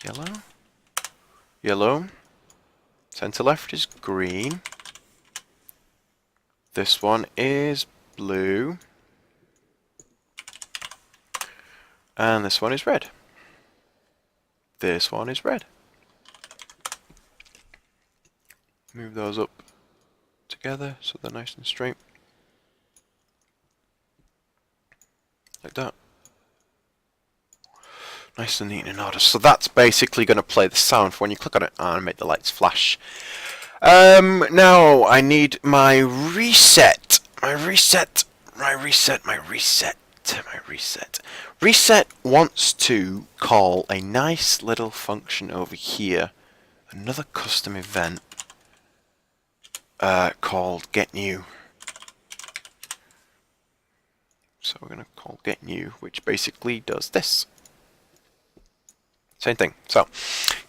yellow, yellow. Center left is green. This one is blue. And this one is red. This one is red. Move those up together so they're nice and straight. Like that. Nice and neat and in order. So that's basically going to play the sound for when you click on it and make the lights flash. Now I need my reset. Reset wants to call a nice little function over here. Another custom event called get new. So we're going to call get new, which basically does this. Same thing. So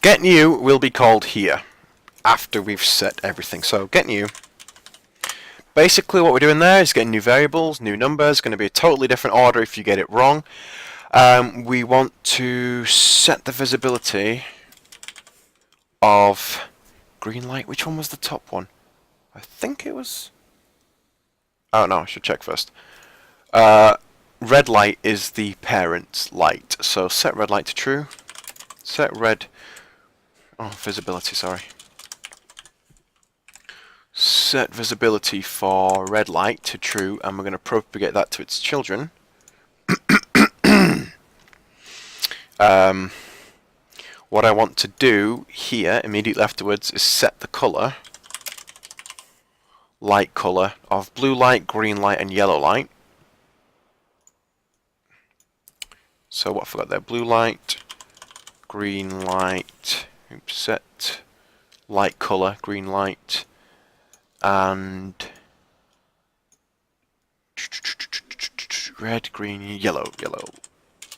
get new will be called here after we've set everything. So get new. Basically what we're doing there is getting new variables, new numbers. Going to be a totally different order if you get it wrong. We want to set the visibility of green light. Which one was the top one? I think it was... Oh no, I should check first. Red light is the parent light. So set red light to true. Set red... Oh, visibility, sorry. Set visibility for red light to true, and we're going to propagate that to its children. What I want to do here, immediately afterwards, is set the colour, light colour, of blue light, green light, and yellow light. So what I forgot there, blue light, green light, oops, set light colour, green light, and red, green, yellow.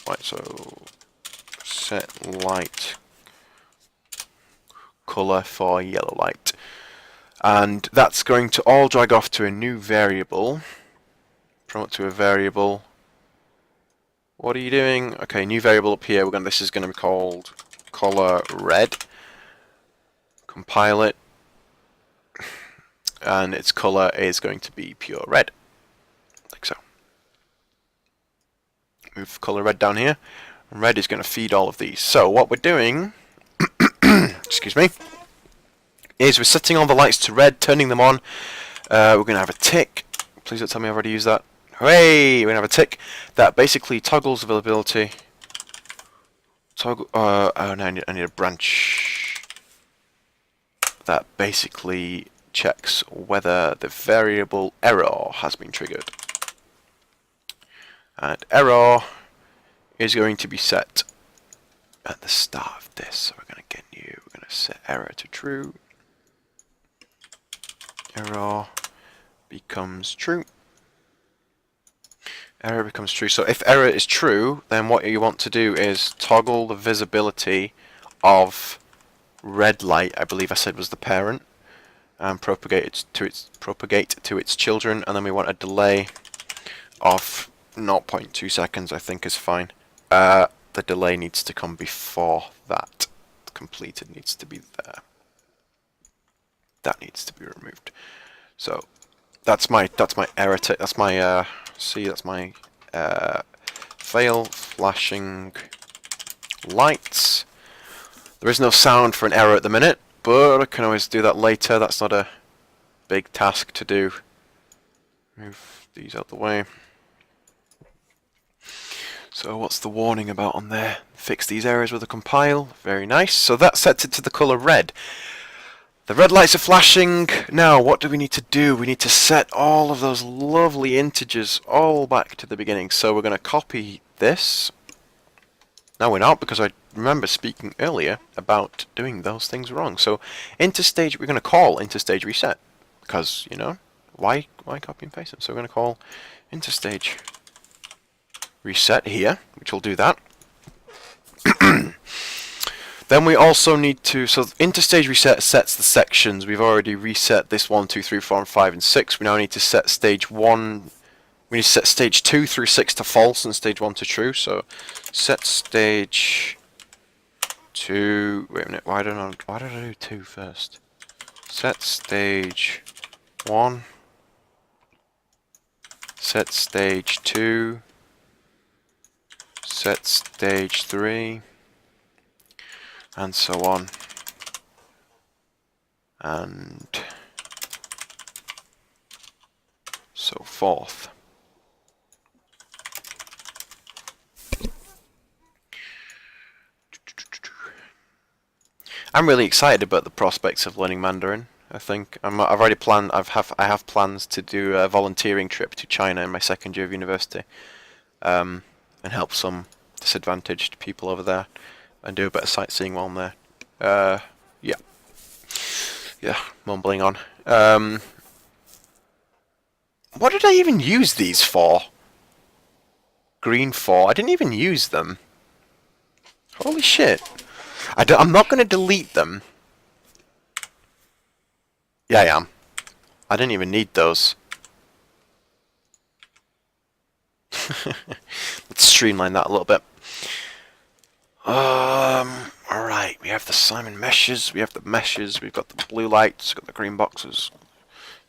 Right, so set light colour for yellow light. And that's going to all drag off to a new variable. Promote to a variable. What are you doing? Okay, new variable up here. This is going to be called color red. Compile it. And its color is going to be pure red. Like so. Move color red down here. And red is going to feed all of these. So what we're doing, excuse me, is we're setting all the lights to red, turning them on. We're going to have a tick. Please don't tell me I've already used that. Hooray! We're going to have a tick that basically toggles availability. Toggle. Oh no, I need a branch that basically checks whether the variable error has been triggered. And error is going to be set at the start of this. So we're going to get new. We're going to set error to true. Error becomes true. Error becomes true. So if error is true, then what you want to do is toggle the visibility of red light, I believe I said was the parent, and propagate to its children, and then we want a delay of 0.2 seconds, I think is fine. The delay needs to come before that. Completed needs to be there. That needs to be removed. So that's my error. That's my that's my fail flashing lights. There is no sound for an error at the minute, but I can always do that later. That's not a big task to do. Move these out the way. So what's the warning about on there? Fix these errors with a compile. Very nice. So that sets it to the colour red. The red lights are flashing. Now what do we need to do? We need to set all of those lovely integers all back to the beginning. So we're going to copy this. No, we're not, because I remember speaking earlier about doing those things wrong. So interstage, we're going to call interstage reset, because, you know, why copy and paste it? So we're going to call interstage reset here, which will do that. Then we also need to, so interstage reset sets the sections. We've already reset this 1, 2, 3, 4, and 5, and 6. We now need to set stage 1. We need to set stage 2 through 6 to false and stage 1 to true. So set stage 2. Wait a minute. Why did I do 2 first? Set stage 1. set stage 2, set stage 3, and so on, and so forth. I'm really excited about the prospects of learning Mandarin. I think I've already planned. I have plans to do a volunteering trip to China in my second year of university, and help some disadvantaged people over there, and do a bit of sightseeing while I'm there. Yeah, yeah, mumbling on. What did I even use these for? Green for? I didn't even use them. Holy shit! I'm not going to delete them. Yeah, I am. I didn't even need those. Let's streamline that a little bit. Alright, we have the Simon meshes, we have the meshes, we've got the blue lights, got the green boxes,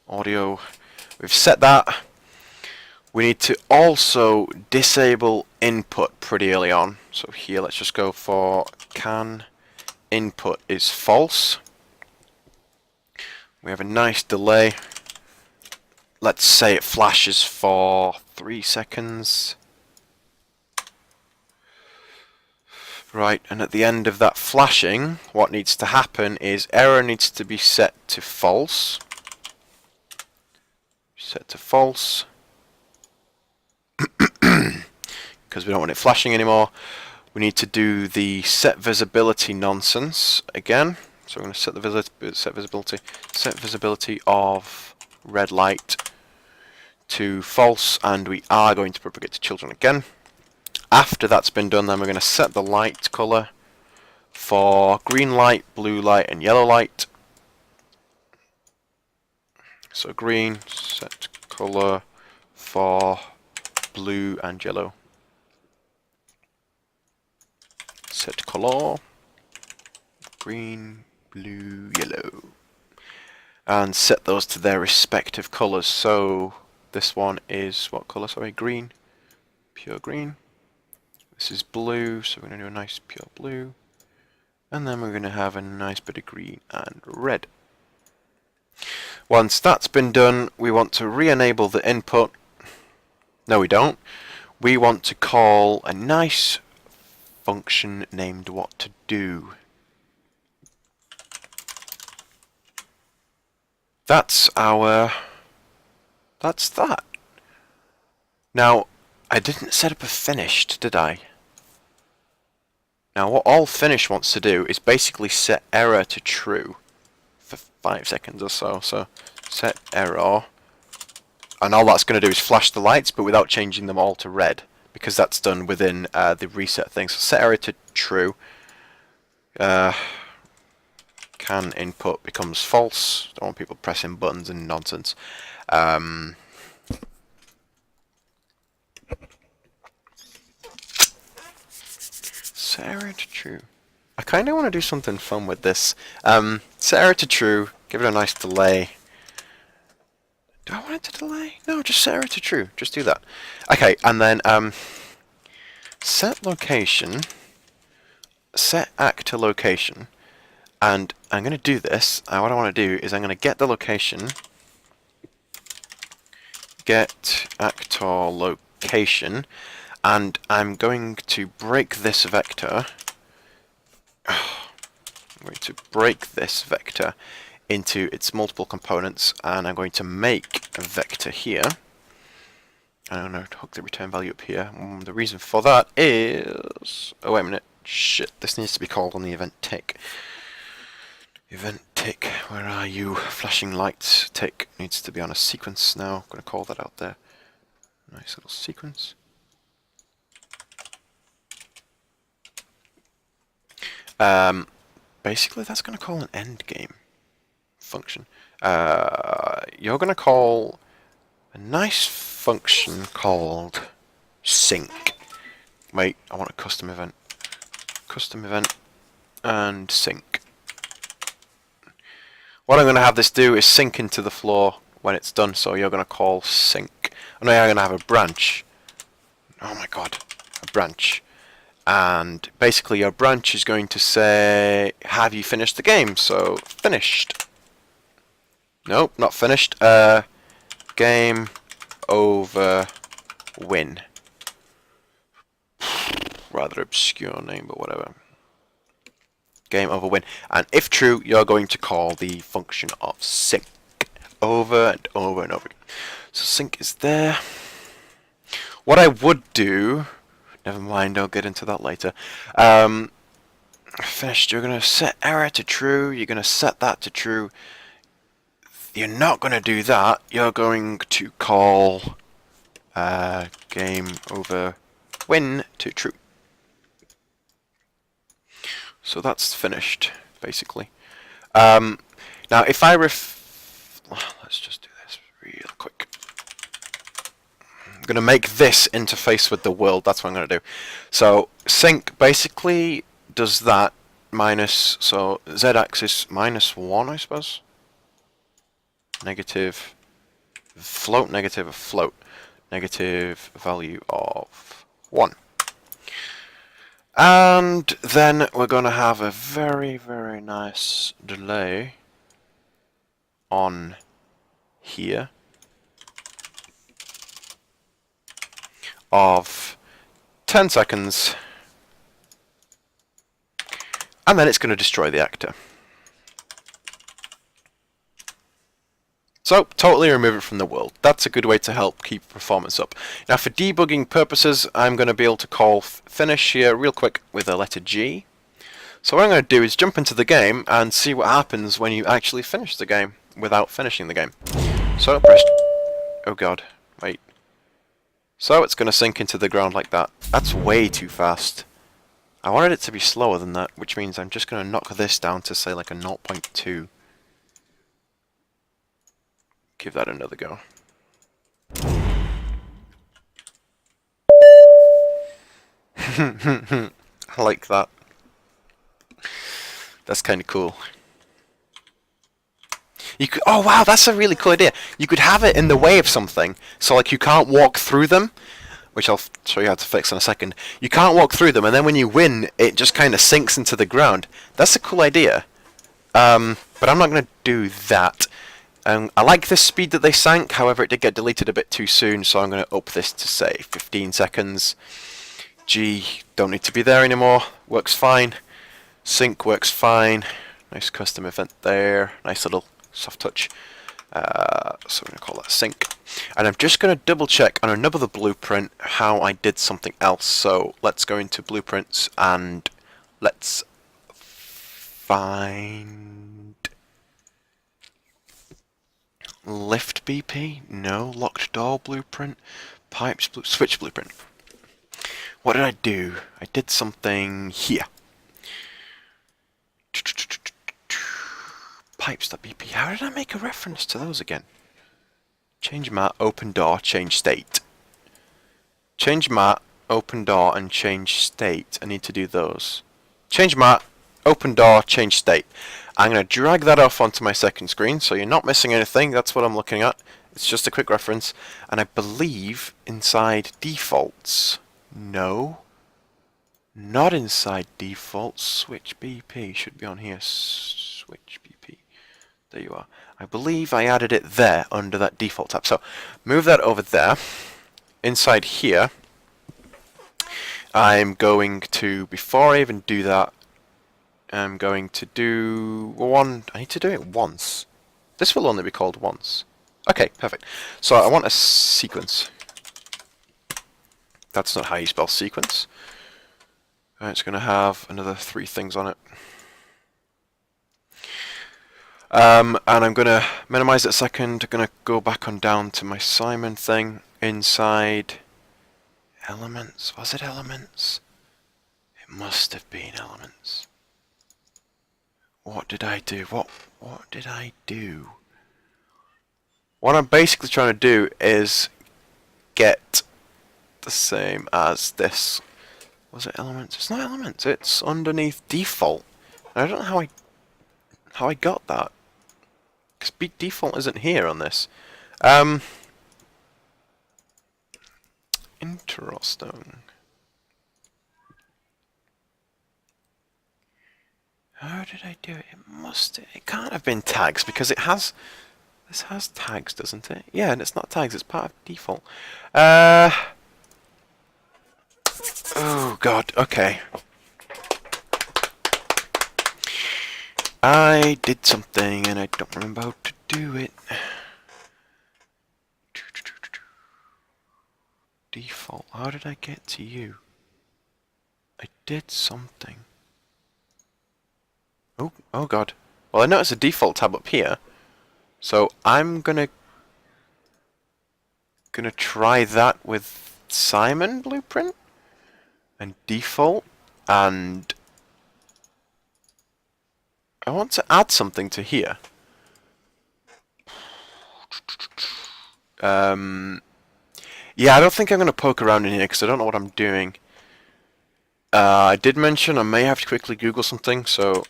audio. We've set that. We need to also disable input pretty early on. So here, let's just go for can input is false. We have a nice delay. Let's say it flashes for 3 seconds. Right, and at the end of that flashing, what needs to happen is error needs to be set to false. Set to false. Because we don't want it flashing anymore. We need to do the set visibility nonsense again. So we're going to set the set visibility of red light to false, and we are going to propagate to children again. After that's been done, then we're going to set the light color for green light, blue light, and yellow light. So green, set color for blue and yellow. Set color, green, blue, yellow. And set those to their respective colors. So this one is what color? Sorry, green. Pure green. This is blue, so we're going to do a nice pure blue. And then we're going to have a nice bit of green and red. Once that's been done, we want to re-enable the input. No, we don't. We want to call a nice function named what to do. That's that. Now, I didn't set up a finished, did I? Now, what all finish wants to do is basically set error to true for 5 seconds or so. So, set error. And all that's going to do is flash the lights, but without changing them all to red, because that's done within the reset thing. So, set error to true. Can input becomes false. Don't want people pressing buttons and nonsense. Set error to true. I kind of want to do something fun with this. Set error to true. Give it a nice delay. Do I want it to delay? No, just set error to true. Just do that. Okay, and then set location. Set actor location. And I'm going to do this. What I want to do is I'm going to get the location. Get actor location. And I'm going to break this vector. I'm going to break this vector into its multiple components, and I'm going to make a vector here. I'm going to hook the return value up here. The reason for that is... Oh, wait a minute. Shit, this needs to be called on the event tick. Event tick, where are you? Flashing lights tick needs to be on a sequence now. I'm going to call that out there. Nice little sequence. Basically, that's going to call an end game function. You're going to call a nice function called sync. Wait, I want a custom event. Custom event and sync. What I'm going to have this do is sync into the floor when it's done, so you're going to call sync. Oh, no, I'm going to have a branch. Oh my god, a branch. And basically your branch is going to say, have you finished the game? So, finished. Nope, not finished. Game over win. Rather obscure name, but whatever. Game over win. And if true, you're going to call the function of sync over and over and over again. So sync is there. What I would do, never mind, I'll get into that later. Finished, you're going to set error to true, you're going to set that to true. You're not going to do that, you're going to call game over win to true. So that's finished, basically. Now, if I let's just do this real quick. I'm going to make this interface with the world, that's what I'm going to do. So, sync basically does that minus, so z-axis -1, I suppose. Negative, float, negative, a float. Negative value of 1. And then we're going to have a very, very nice delay on here of 10 seconds, and then it's going to destroy the actor. So, totally remove it from the world. That's a good way to help keep performance up. Now, for debugging purposes, I'm going to be able to call finish here real quick with a letter G. So what I'm going to do is jump into the game and see what happens when you actually finish the game without finishing the game. So, press... Oh god, wait. So, it's going to sink into the ground like that. That's way too fast. I wanted it to be slower than that, which means I'm just going to knock this down to, say, like a 0.2. Give that another go. I like that. That's kind of cool. You could, oh wow, that's a really cool idea. You could have it in the way of something, so like you can't walk through them, which I'll show you how to fix in a second. You can't walk through them, and then when you win, it just kind of sinks into the ground. That's a cool idea. But I'm not going to do that. I like the speed that they sank, however it did get deleted a bit too soon, so I'm going to up this to, say, 15 seconds. G, don't need to be there anymore, works fine. Sync works fine. Nice custom event there, nice little soft touch. So we're going to call that sync. And I'm just going to double check on another blueprint how I did something else. So let's go into blueprints and let's find... Lift BP? No. Locked door blueprint? Pipes switch blueprint. What did I do? I did something here. Pipes.bp. How did I make a reference to those again? Change mat, open door, change state. Change mat, open door, and change state. I need to do those. Change mat, open door, change state. I'm going to drag that off onto my second screen, so you're not missing anything. That's what I'm looking at. It's just a quick reference. And I believe inside defaults. No. Not inside defaults. Switch BP should be on here. Switch BP. There you are. I believe I added it there under that default tab. So move that over there. Inside here, I'm going to, before I even do that, I'm going to do one. I need to do it once. This will only be called once. Okay, perfect. So I want a sequence. That's not how you spell sequence. It's going to have another 3 things on it. And I'm going to minimize it a second. I'm going to go back on down to my Simon thing. Inside elements. Was it elements? It must have been elements. What did I do? What did I do? What I'm basically trying to do is get the same as this. Was it elements? It's not elements. It's underneath default. I don't know how I got that. Because default isn't here on this. Interesting. How did I do it? It can't have been tags because this has tags, doesn't it? Yeah, and it's not tags, it's part of default. Oh god, okay. I did something and I don't remember how to do it. Default, how did I get to you? I did something. Oh god. Well, I noticed a default tab up here, so I'm gonna try that with Simon Blueprint and default, and I want to add something to here. Yeah, I don't think I'm gonna poke around in here because I don't know what I'm doing. I did mention I may have to quickly Google something, so.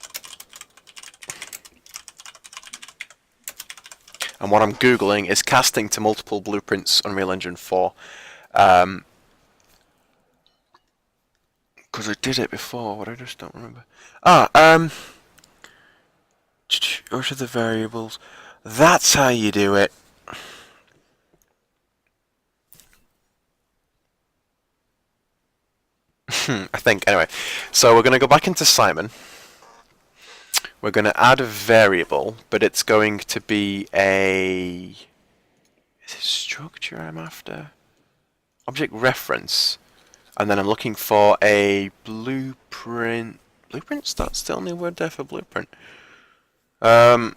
And what I'm Googling is casting to multiple blueprints Unreal Engine 4. Because I did it before, but I just don't remember. Go to the variables. That's how you do it. I think. Anyway, so we're going to go back into Simon. We're going to add a variable, but it's going to be a... Is it structure I'm after? Object reference. And then I'm looking for a blueprint. Blueprint's that's the only word there for blueprint. Sorry,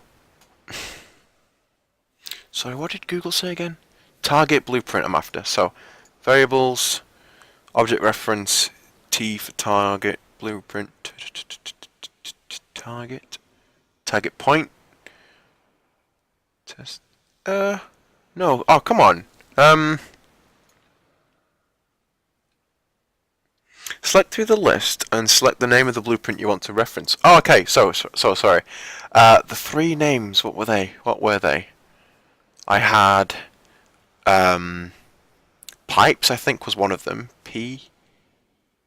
what did Google say again? Target blueprint I'm after. So, variables, object reference, T for target, blueprint, target point, test. No. Oh, come on. Select through the list and select the name of the blueprint you want to reference. Oh, okay. So sorry. The three names. What were they? I had pipes. I think was one of them. P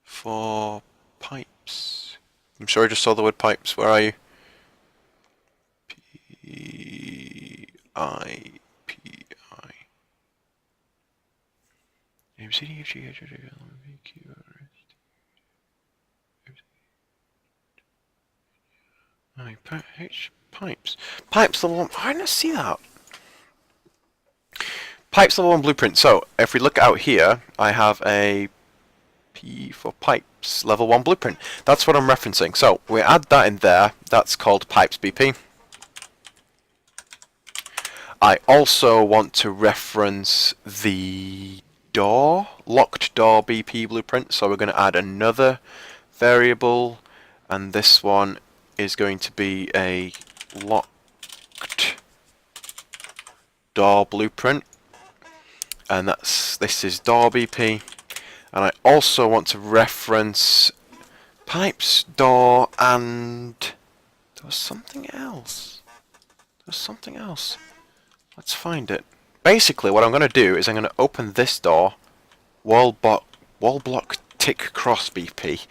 for pipes. I'm sure I just saw the word pipes. Where are you? P-I-P-I. Pipes. Pipes level 1. I didn't see that. Pipes level 1 blueprint. So, if we look out here, I have a P for pipes level 1 blueprint. That's what I'm referencing. So, we add that in there. That's called pipes BP. I also want to reference the locked door BP blueprint. So, we're going to add another variable, and this one is going to be a locked door blueprint. And this is door BP, and I also want to reference pipes, door, and there was something else. Let's find it. Basically, what I'm going to do is I'm going to open this door, wall block tick cross BP.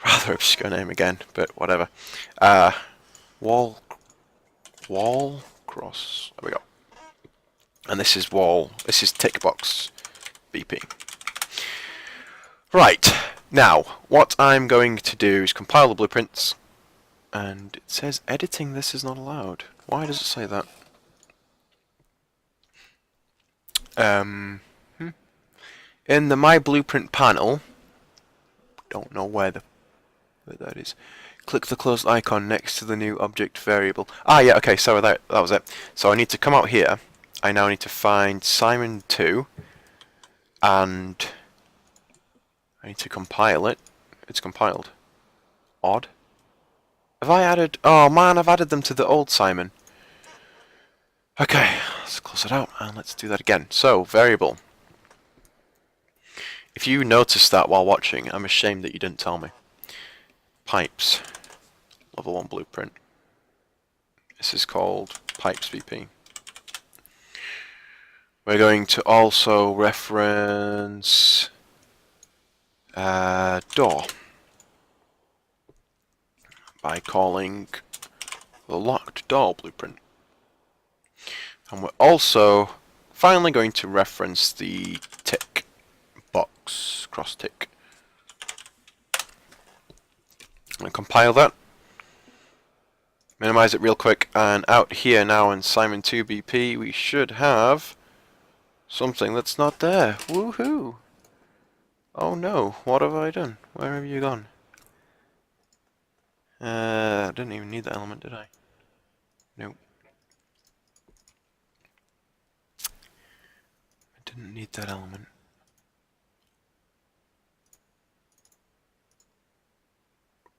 Rather obscure name again, but whatever. Wall cross. There we go. And this is tick box BP. Right, now, what I'm going to do is compile the blueprints, and it says editing this is not allowed. Why does it say that? In the My Blueprint panel, don't know where that is, click the closed icon next to the new object variable. Ah, yeah, okay, so that was it. So I need to come out here. I now need to find Simon 2, and I need to compile it. It's compiled. Odd. Have I added... Oh man, I've added them to the old Simon. Okay, let's close it out and let's do that again. So, variable. If you noticed that while watching, I'm ashamed that you didn't tell me. Pipes. Level 1 blueprint. This is called Pipes VP. We're going to also reference door by calling the locked door blueprint. And we're also finally going to reference the tick box, cross tick. I'm going to compile that, minimize it real quick, and out here now in Simon2BP we should have something that's not there. Woohoo! Oh no, what have I done? Where have you gone? I didn't even need that element, did I? Nope. I didn't need that element.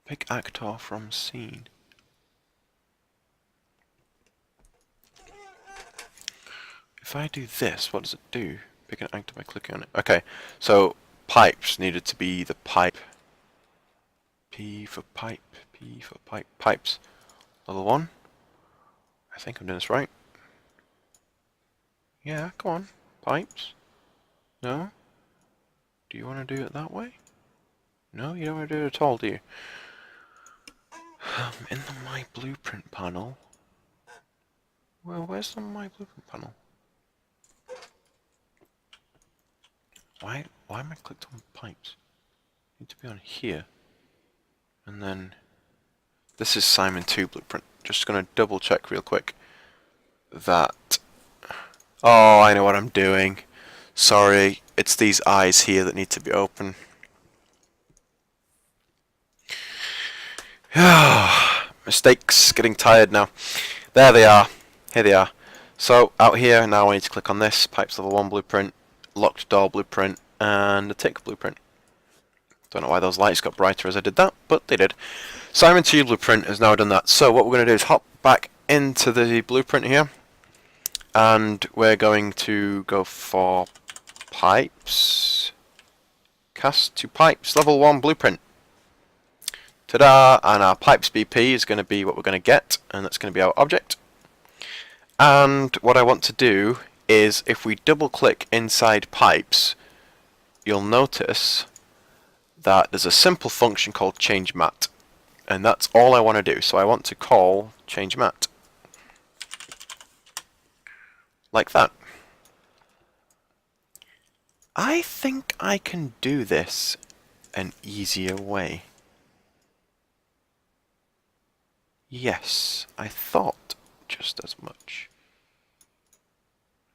Pick actor from scene. If I do this, what does it do? Pick an actor by clicking on it. Okay, so pipes needed to be the pipe. P for pipe, P for pipe. Pipes. Level 1. I think I'm doing this right. Yeah, come on. Pipes. No? Do you want to do it that way? No, you don't want to do it at all, do you? In the My Blueprint panel. Well, where's the My Blueprint panel? Why am I clicked on pipes? Need to be on here. And then this is Simon 2 Blueprint. Just gonna double check real quick that. Oh, I know what I'm doing. Sorry, it's these eyes here that need to be open. Mistakes, getting tired now. There they are. Here they are. So, out here, now I need to click on this, Pipes Level 1 Blueprint, Locked Door Blueprint, and the Tick Blueprint. Don't know why those lights got brighter as I did that, but they did. Simon 2 Blueprint has now done that. So what we're going to do is hop back into the blueprint here, and we're going to go for pipes. Cast to pipes, level 1 blueprint. Ta-da! And our pipes BP is going to be what we're going to get, and that's going to be our object. And what I want to do is, if we double click inside pipes, you'll notice that there's a simple function called change mat, and that's all I want to do. So I want to call change mat like that. I think I can do this an easier way. Yes, I thought just as much.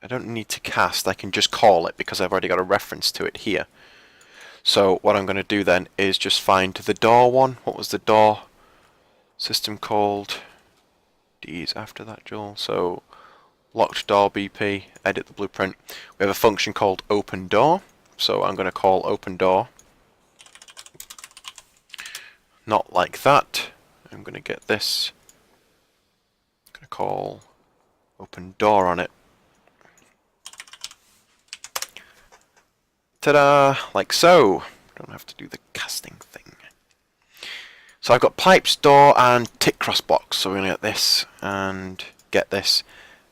I don't need to cast, I can just call it because I've already got a reference to it here. So what I'm going to do then is just find the door one. What was the door system called? D's after that, Joel. So locked door BP, edit the blueprint. We have a function called open door. So I'm going to call open door. Not like that. I'm going to get this. I'm going to call open door on it. Ta-da! Like so. Don't have to do the casting thing. So I've got pipes, door, and tick cross box. So we're going to get this and get this.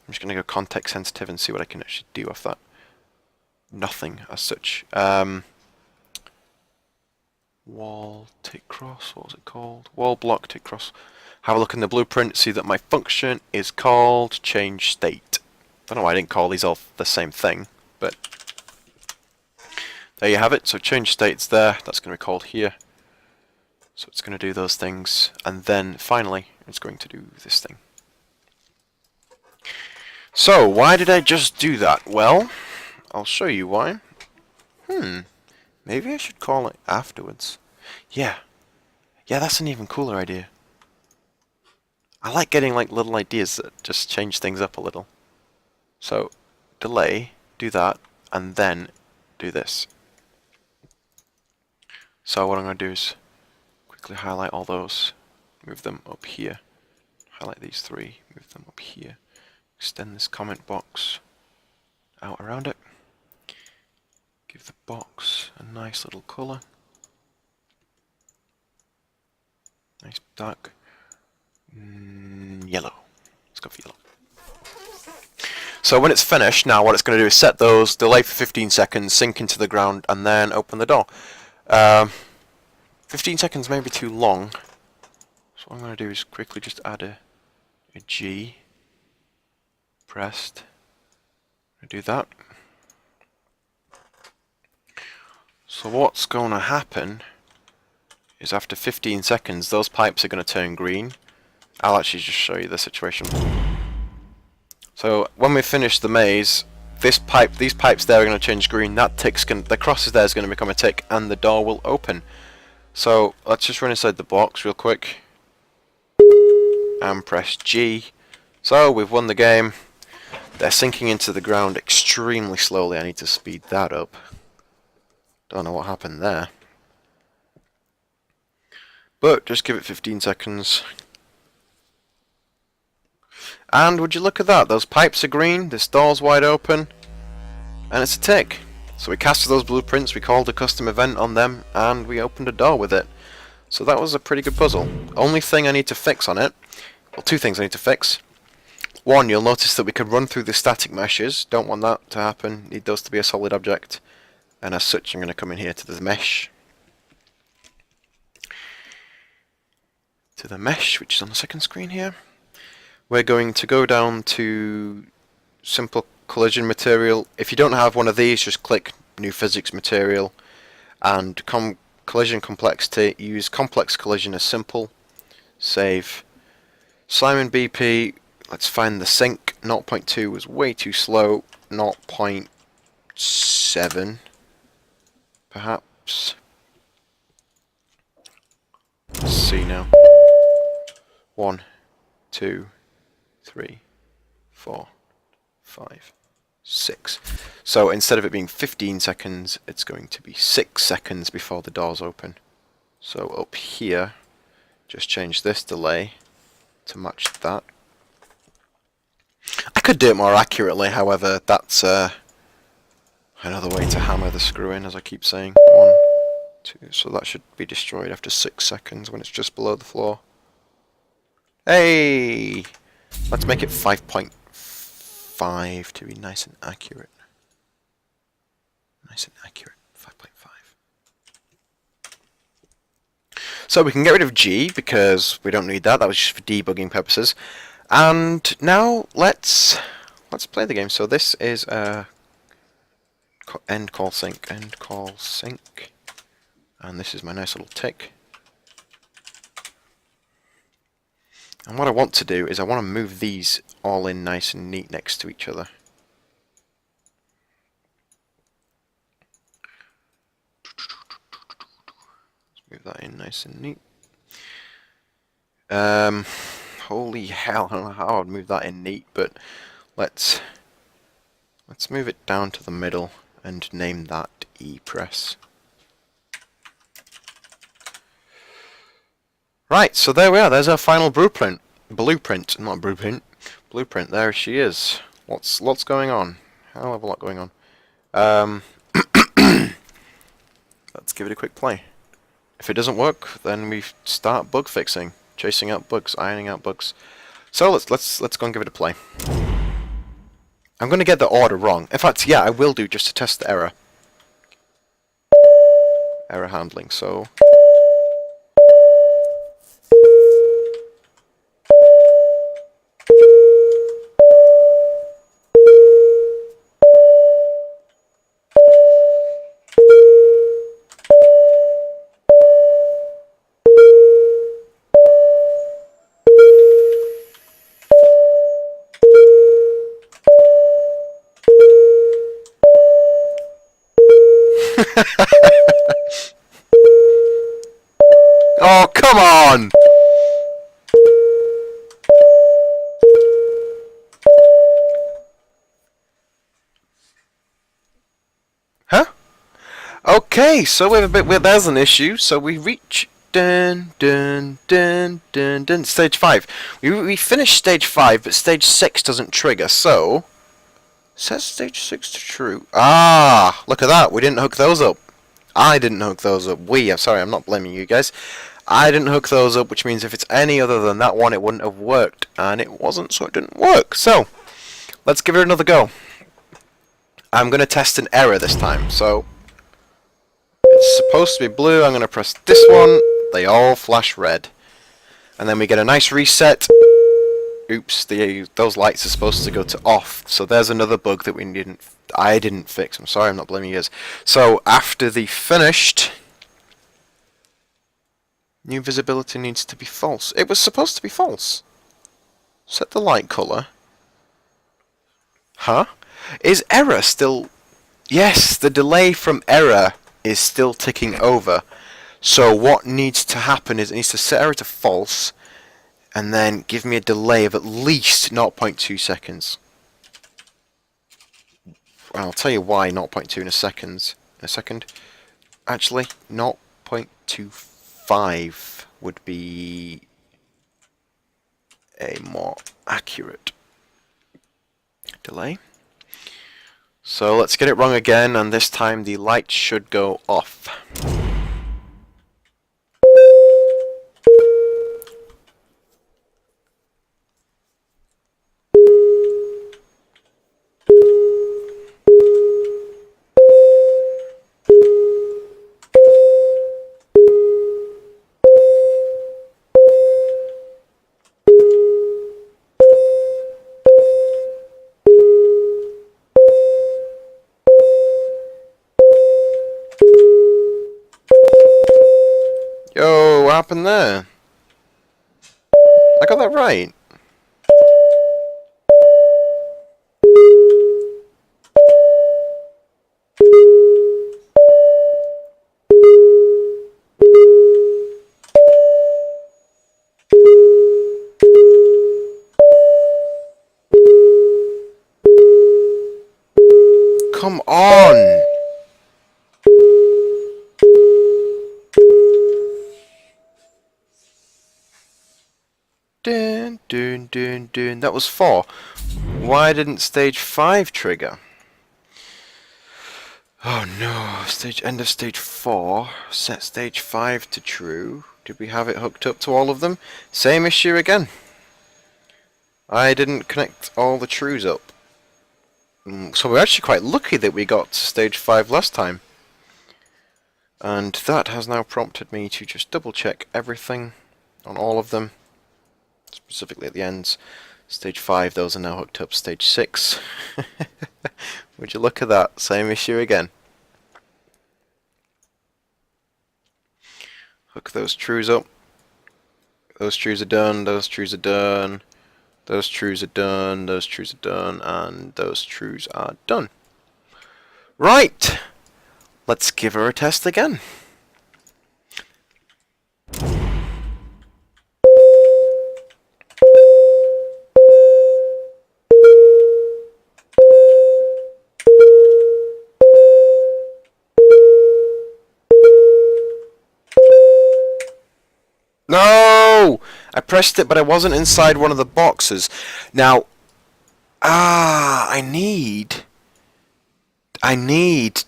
I'm just going to go context sensitive and see what I can actually do off that. Nothing as such. Wall tick cross, what was it called? Wall block tick cross. Have a look in the blueprint, see that my function is called change state. Don't know why I didn't call these all the same thing, but there you have it. So change state's there, that's going to be called here. So it's going to do those things, and then finally it's going to do this thing. So why did I just do that? Well, I'll show you why. Maybe I should call it afterwards. Yeah, that's an even cooler idea. I like getting like little ideas that just change things up a little. So delay, do that, and then do this. So what I'm going to do is quickly highlight all those, move them up here. Highlight these three, move them up here. Extend this comment box out around it. Give the box a nice little colour. Nice dark yellow. Let's go for yellow. So when it's finished, now what it's going to do is set those, delay for 15 seconds, sink into the ground, and then open the door. 15 seconds may be too long. So what I'm going to do is quickly just add a G. Pressed. Do that. So what's going to happen is after 15 seconds, those pipes are going to turn green. I'll actually just show you the situation. So when we finish the maze, these pipes there are going to change green. That the crosses there is going to become a tick, and the door will open. So let's just run inside the box real quick and press G. So we've won the game. They're sinking into the ground extremely slowly. I need to speed that up. Don't know what happened there. But just give it 15 seconds. And would you look at that? Those pipes are green, this door's wide open, and it's a tick. So we casted those blueprints, we called a custom event on them, and we opened a door with it. So that was a pretty good puzzle. Only thing I need to fix on it, well, two things I need to fix. One, you'll notice that we can run through the static meshes. Don't want that to happen. Need those to be a solid object. And as such, I'm going to come in here to the mesh. To the mesh, which is on the second screen here. We're going to go down to simple collision material. If you don't have one of these, just click new physics material. And collision complexity, use complex collision as simple. Save. Simon BP. Let's find the sink. 0.2 was way too slow. 0.7 perhaps. Let's see now. 1, 2, 3, 4, 5, 6. So instead of it being 15 seconds, it's going to be 6 seconds before the doors open. So up here, just change this delay to match that. I could do it more accurately, however, that's another way to hammer the screw in, as I keep saying. 1, 2, so that should be destroyed after 6 seconds when it's just below the floor. Hey! Let's make it 5.5 to be nice and accurate. Nice and accurate. 5.5. So we can get rid of G, because we don't need that. That was just for debugging purposes. And now let's play the game. So this is end call sync, and this is my nice little tick. And what I want to do is I want to move these all in nice and neat next to each other. Let's move that in nice and neat. Holy hell, I don't know how I'd move that in neat, but let's move it down to the middle and name that E-press. Right, so there we are. There's our final blueprint. Not blueprint. Blueprint. There she is. Lots going on. Hell of a lot going on. Let's give it a quick play. If it doesn't work, then we start bug fixing, chasing out bugs, ironing out bugs. So let's go and give it a play. I'm going to get the order wrong. In fact, yeah, I will do, just to test the error. Error handling. So. Oh, come on! Huh? Okay, so we have there's an issue. So we reach stage 5. We finished stage 5, but stage 6 doesn't trigger. So it says stage 6 to true. Ah, look at that. We didn't hook those up. I didn't hook those up. I'm sorry, I'm not blaming you guys. I didn't hook those up, which means if it's any other than that one, it wouldn't have worked. And it wasn't, so it didn't work. So let's give it another go. I'm going to test an error this time. So it's supposed to be blue. I'm going to press this one. They all flash red. And then we get a nice reset. Oops, those lights are supposed to go to off. So there's another bug that I didn't fix. I'm sorry, I'm not blaming you guys. So after the finished, new visibility needs to be false. It was supposed to be false. Set the light color. Huh? Is error still... Yes, the delay from error is still ticking over. So what needs to happen is it needs to set error to false, and then give me a delay of at least 0.2 seconds. I'll tell you why 0.2 in a second. Actually, 0.25 would be a more accurate delay. So let's get it wrong again, and this time the light should go off. Yo, what happened there? I got that right. Come on! Dun, dun, dun, dun. That was 4. Why didn't stage 5 trigger? Oh no, end of stage 4. Set stage 5 to true. Did we have it hooked up to all of them? Same issue again. I didn't connect all the trues up. So we're actually quite lucky that we got to stage 5 last time. And that has now prompted me to just double check everything on all of them. Specifically at the ends. Stage 5, those are now hooked up. Stage 6. Would you look at that? Same issue again. Hook those trues up. Those trues are done, those trues are done. Those trues are done, those trues are done, and those trues are done. Right! Let's give her a test again. No! I pressed it, but I wasn't inside one of the boxes. Now, I need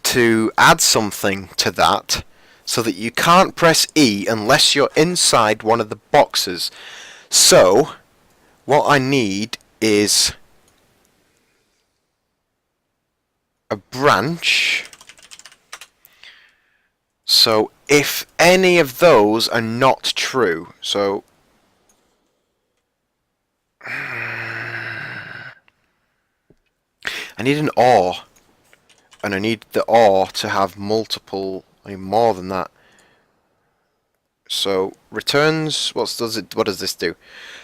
to add something to that so that you can't press E unless you're inside one of the boxes. So, what I need is a branch. So, if any of those are not true, so I need an OR, and I need the OR to have multiple, I mean more than that. So returns, what does this do?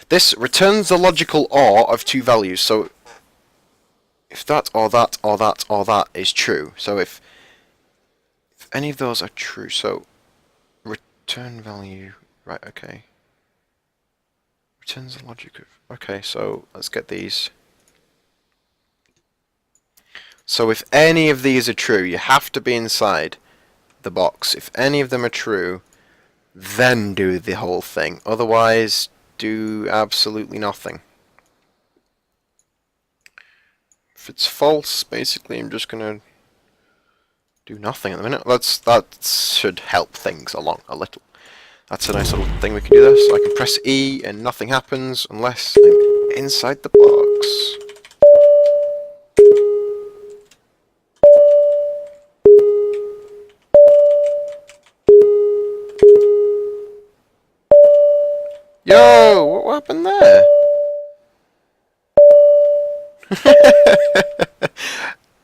This returns the logical OR of 2 values. So if that or that or that or that is true, so if any of those are true, so return value, right? Okay. Returns the logic of, okay, so let's get these. So if any of these are true, you have to be inside the box. If any of them are true, then do the whole thing. Otherwise, do absolutely nothing. If it's false, basically I'm just gonna do nothing at the minute. That should help things along a little. That's a nice little thing we can do there. So I can press E and nothing happens unless I'm inside the box. Yo, what happened there?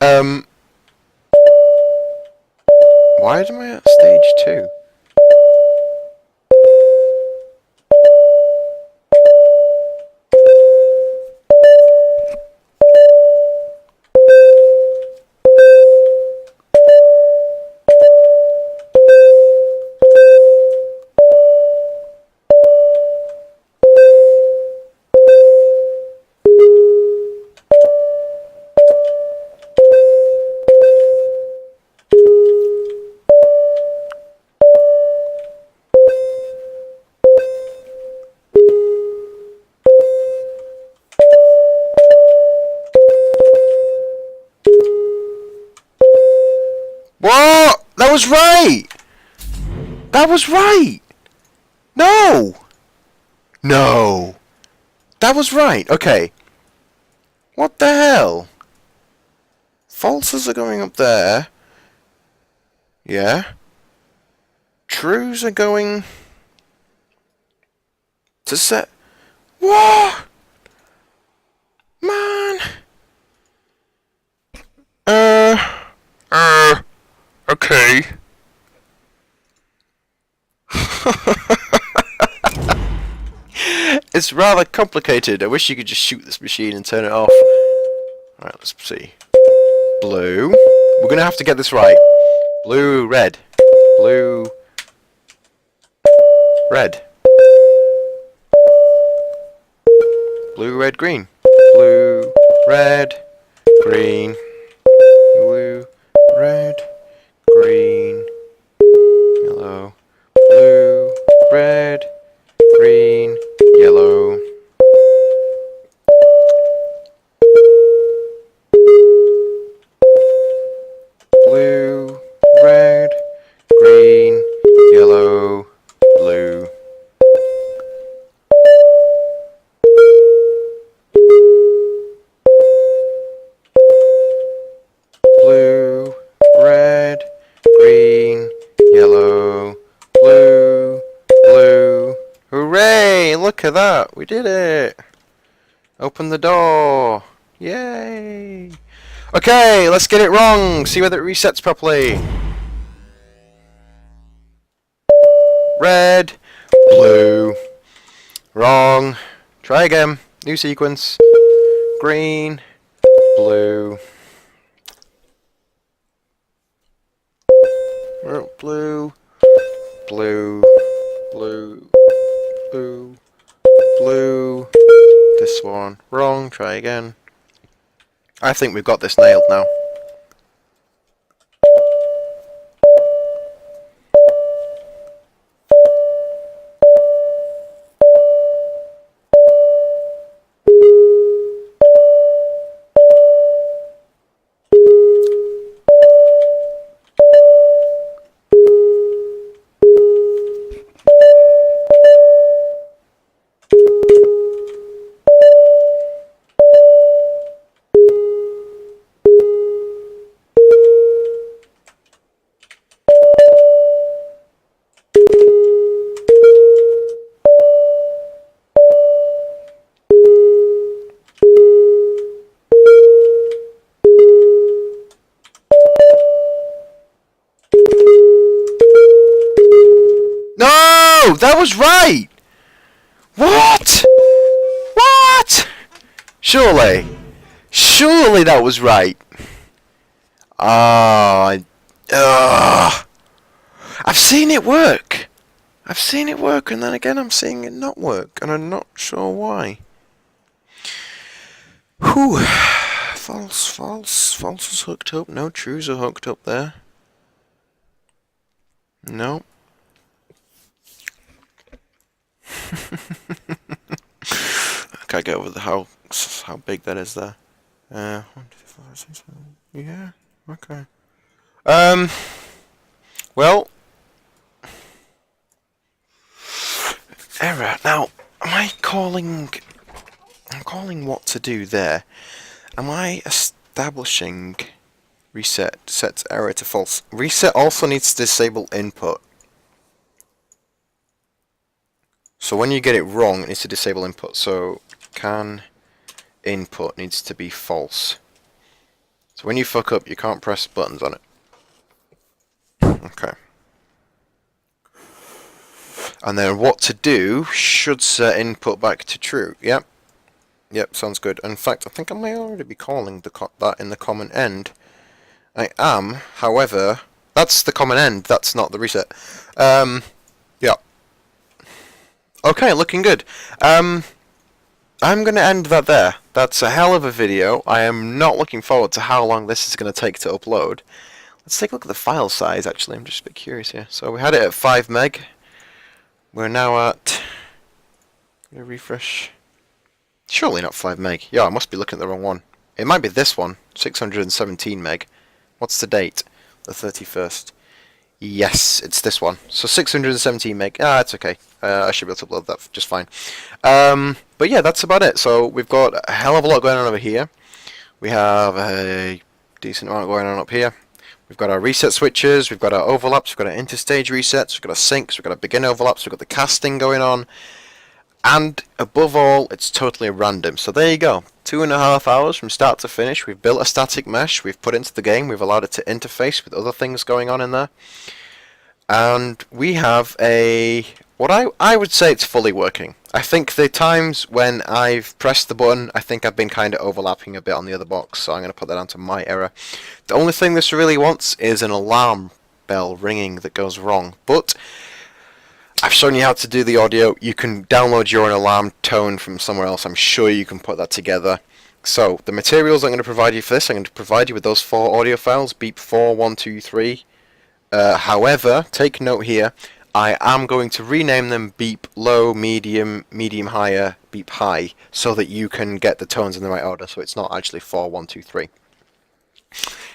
um, why am I at stage 2? What? That was right! That was right! No! No! That was right, okay. What the hell? Falses are going up there. Yeah. Trues are going to set. What? Man. Okay. It's rather complicated. I wish you could just shoot this machine and turn it off. Alright, let's see. Blue. We're gonna have to get this right. Blue, red. Blue. Red. Blue, red, green. Blue, red, green. Blue, red, green, yellow. Blue, red, green, yellow. Blue, red, green, yellow, blue. Blue, red, green, yellow, blue, blue. Hooray! Look at that! We did it! Open the door! Yay! Okay, let's get it wrong! See whether it resets properly. Red, blue. Wrong. Try again. New sequence. Green, blue. Blue, blue, blue, blue, blue. This one. Wrong. Try again. I think we've got this nailed now. No! That was right! What? What? Surely. Surely that was right. Ah. I've seen it work. I've seen it work, and then again I'm seeing it not work, and I'm not sure why. Whew. False, false. False is hooked up. No trues are hooked up there. No. I can't get over how big that is there. 1, 2, 3, 4, 6, 7. Yeah. Okay. Well. Error. Now, am I calling? I'm calling what to do there. Am I establishing reset sets error to false? Reset also needs to disable input. So when you get it wrong, it needs to disable input. So can input needs to be false. So when you fuck up, you can't press buttons on it. Okay. And then what to do should set input back to true. Yep. Yep, sounds good. In fact, I think I may already be calling that in the common end. I am, however, that's the common end, that's not the reset. Yeah. Okay, looking good. I'm going to end that there. That's a hell of a video. I am not looking forward to how long this is going to take to upload. Let's take a look at the file size, actually. I'm just a bit curious here. So we had it at 5 meg. We're now at... refresh. Surely not 5 meg. Yeah, I must be looking at the wrong one. It might be this one, 617 meg. What's the date? The 31st. Yes, it's this one. So 617 meg. Ah, it's okay. I should be able to upload that just fine. But yeah, that's about it. So we've got a hell of a lot going on over here. We have a decent amount going on up here. We've got our reset switches, we've got our overlaps, we've got our interstage resets, we've got our syncs, we've got our begin overlaps, we've got the casting going on. And above all, it's totally random. So there you go. 2.5 hours from start to finish. We've built a static mesh. We've put it into the game. We've allowed it to interface with other things going on in there. And we have what I would say it's fully working. I think the times when I've pressed the button, I think I've been kind of overlapping a bit on the other box. So I'm going to put that onto my error. The only thing this really wants is an alarm bell ringing that goes wrong. But I've shown you how to do the audio. You can download your own alarm tone from somewhere else. I'm sure you can put that together. So the materials I'm going to provide you for this, I'm going to provide you with those 4 audio files, beep 4, 1, 2, 3. However, take note here, I am going to rename them beep low, medium, medium higher, beep high, so that you can get the tones in the right order. So it's not actually 4, 1, 2, 3.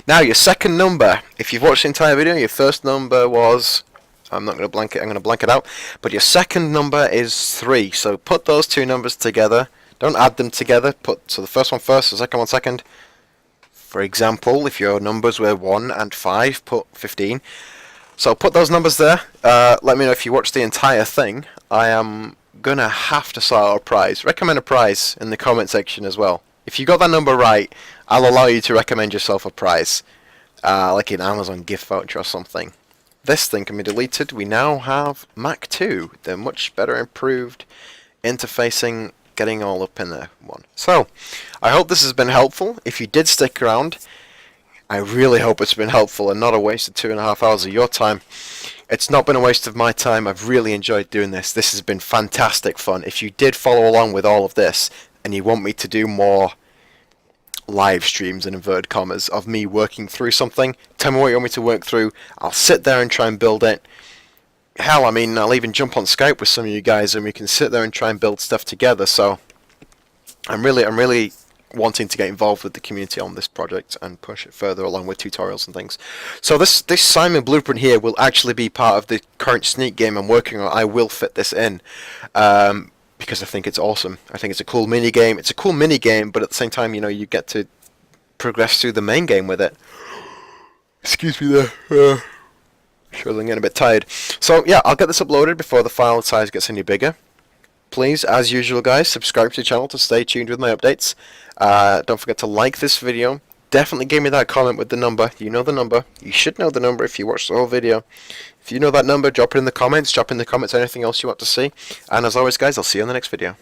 Now your second number, if you've watched the entire video, your first number was... I'm not going to blank it, I'm going to blank it out. But your second number is 3. So put those two numbers together. Don't add them together. So the first one first, the second one second. For example, if your numbers were 1 and 5, put 15. So put those numbers there. Let me know if you watched the entire thing. I am going to have to sort out a prize. Recommend a prize in the comment section as well. If you got that number right, I'll allow you to recommend yourself a prize. Like an Amazon gift voucher or something. This thing can be deleted. We now have Mac 2, the much better improved interfacing, getting all up in there one. So, I hope this has been helpful. If you did stick around, I really hope it's been helpful and not a waste of 2.5 hours of your time. It's not been a waste of my time. I've really enjoyed doing this. This has been fantastic fun. If you did follow along with all of this and you want me to do more live streams in inverted commas of me working through something, tell me what you want me to work through. I'll sit there and try and build it. Hell, I mean, I'll even jump on Skype with some of you guys and we can sit there and try and build stuff together. So I'm really wanting to get involved with the community on this project and push it further along with tutorials and things. So this Simon blueprint here will actually be part of the current sneak game I'm working on. I will fit this in. Because I think it's awesome. I think it's a cool mini game. It's a cool mini game, but at the same time, you know, you get to progress through the main game with it. Excuse me there. Sure, I'm getting a bit tired. So yeah, I'll get this uploaded before the file size gets any bigger. Please, as usual, guys, subscribe to the channel to stay tuned with my updates. Don't forget to like this video. Definitely give me that comment with the number. You know the number. You should know the number if you watched the whole video. If you know that number, drop it in the comments. Drop in the comments anything else you want to see. And as always, guys, I'll see you in the next video.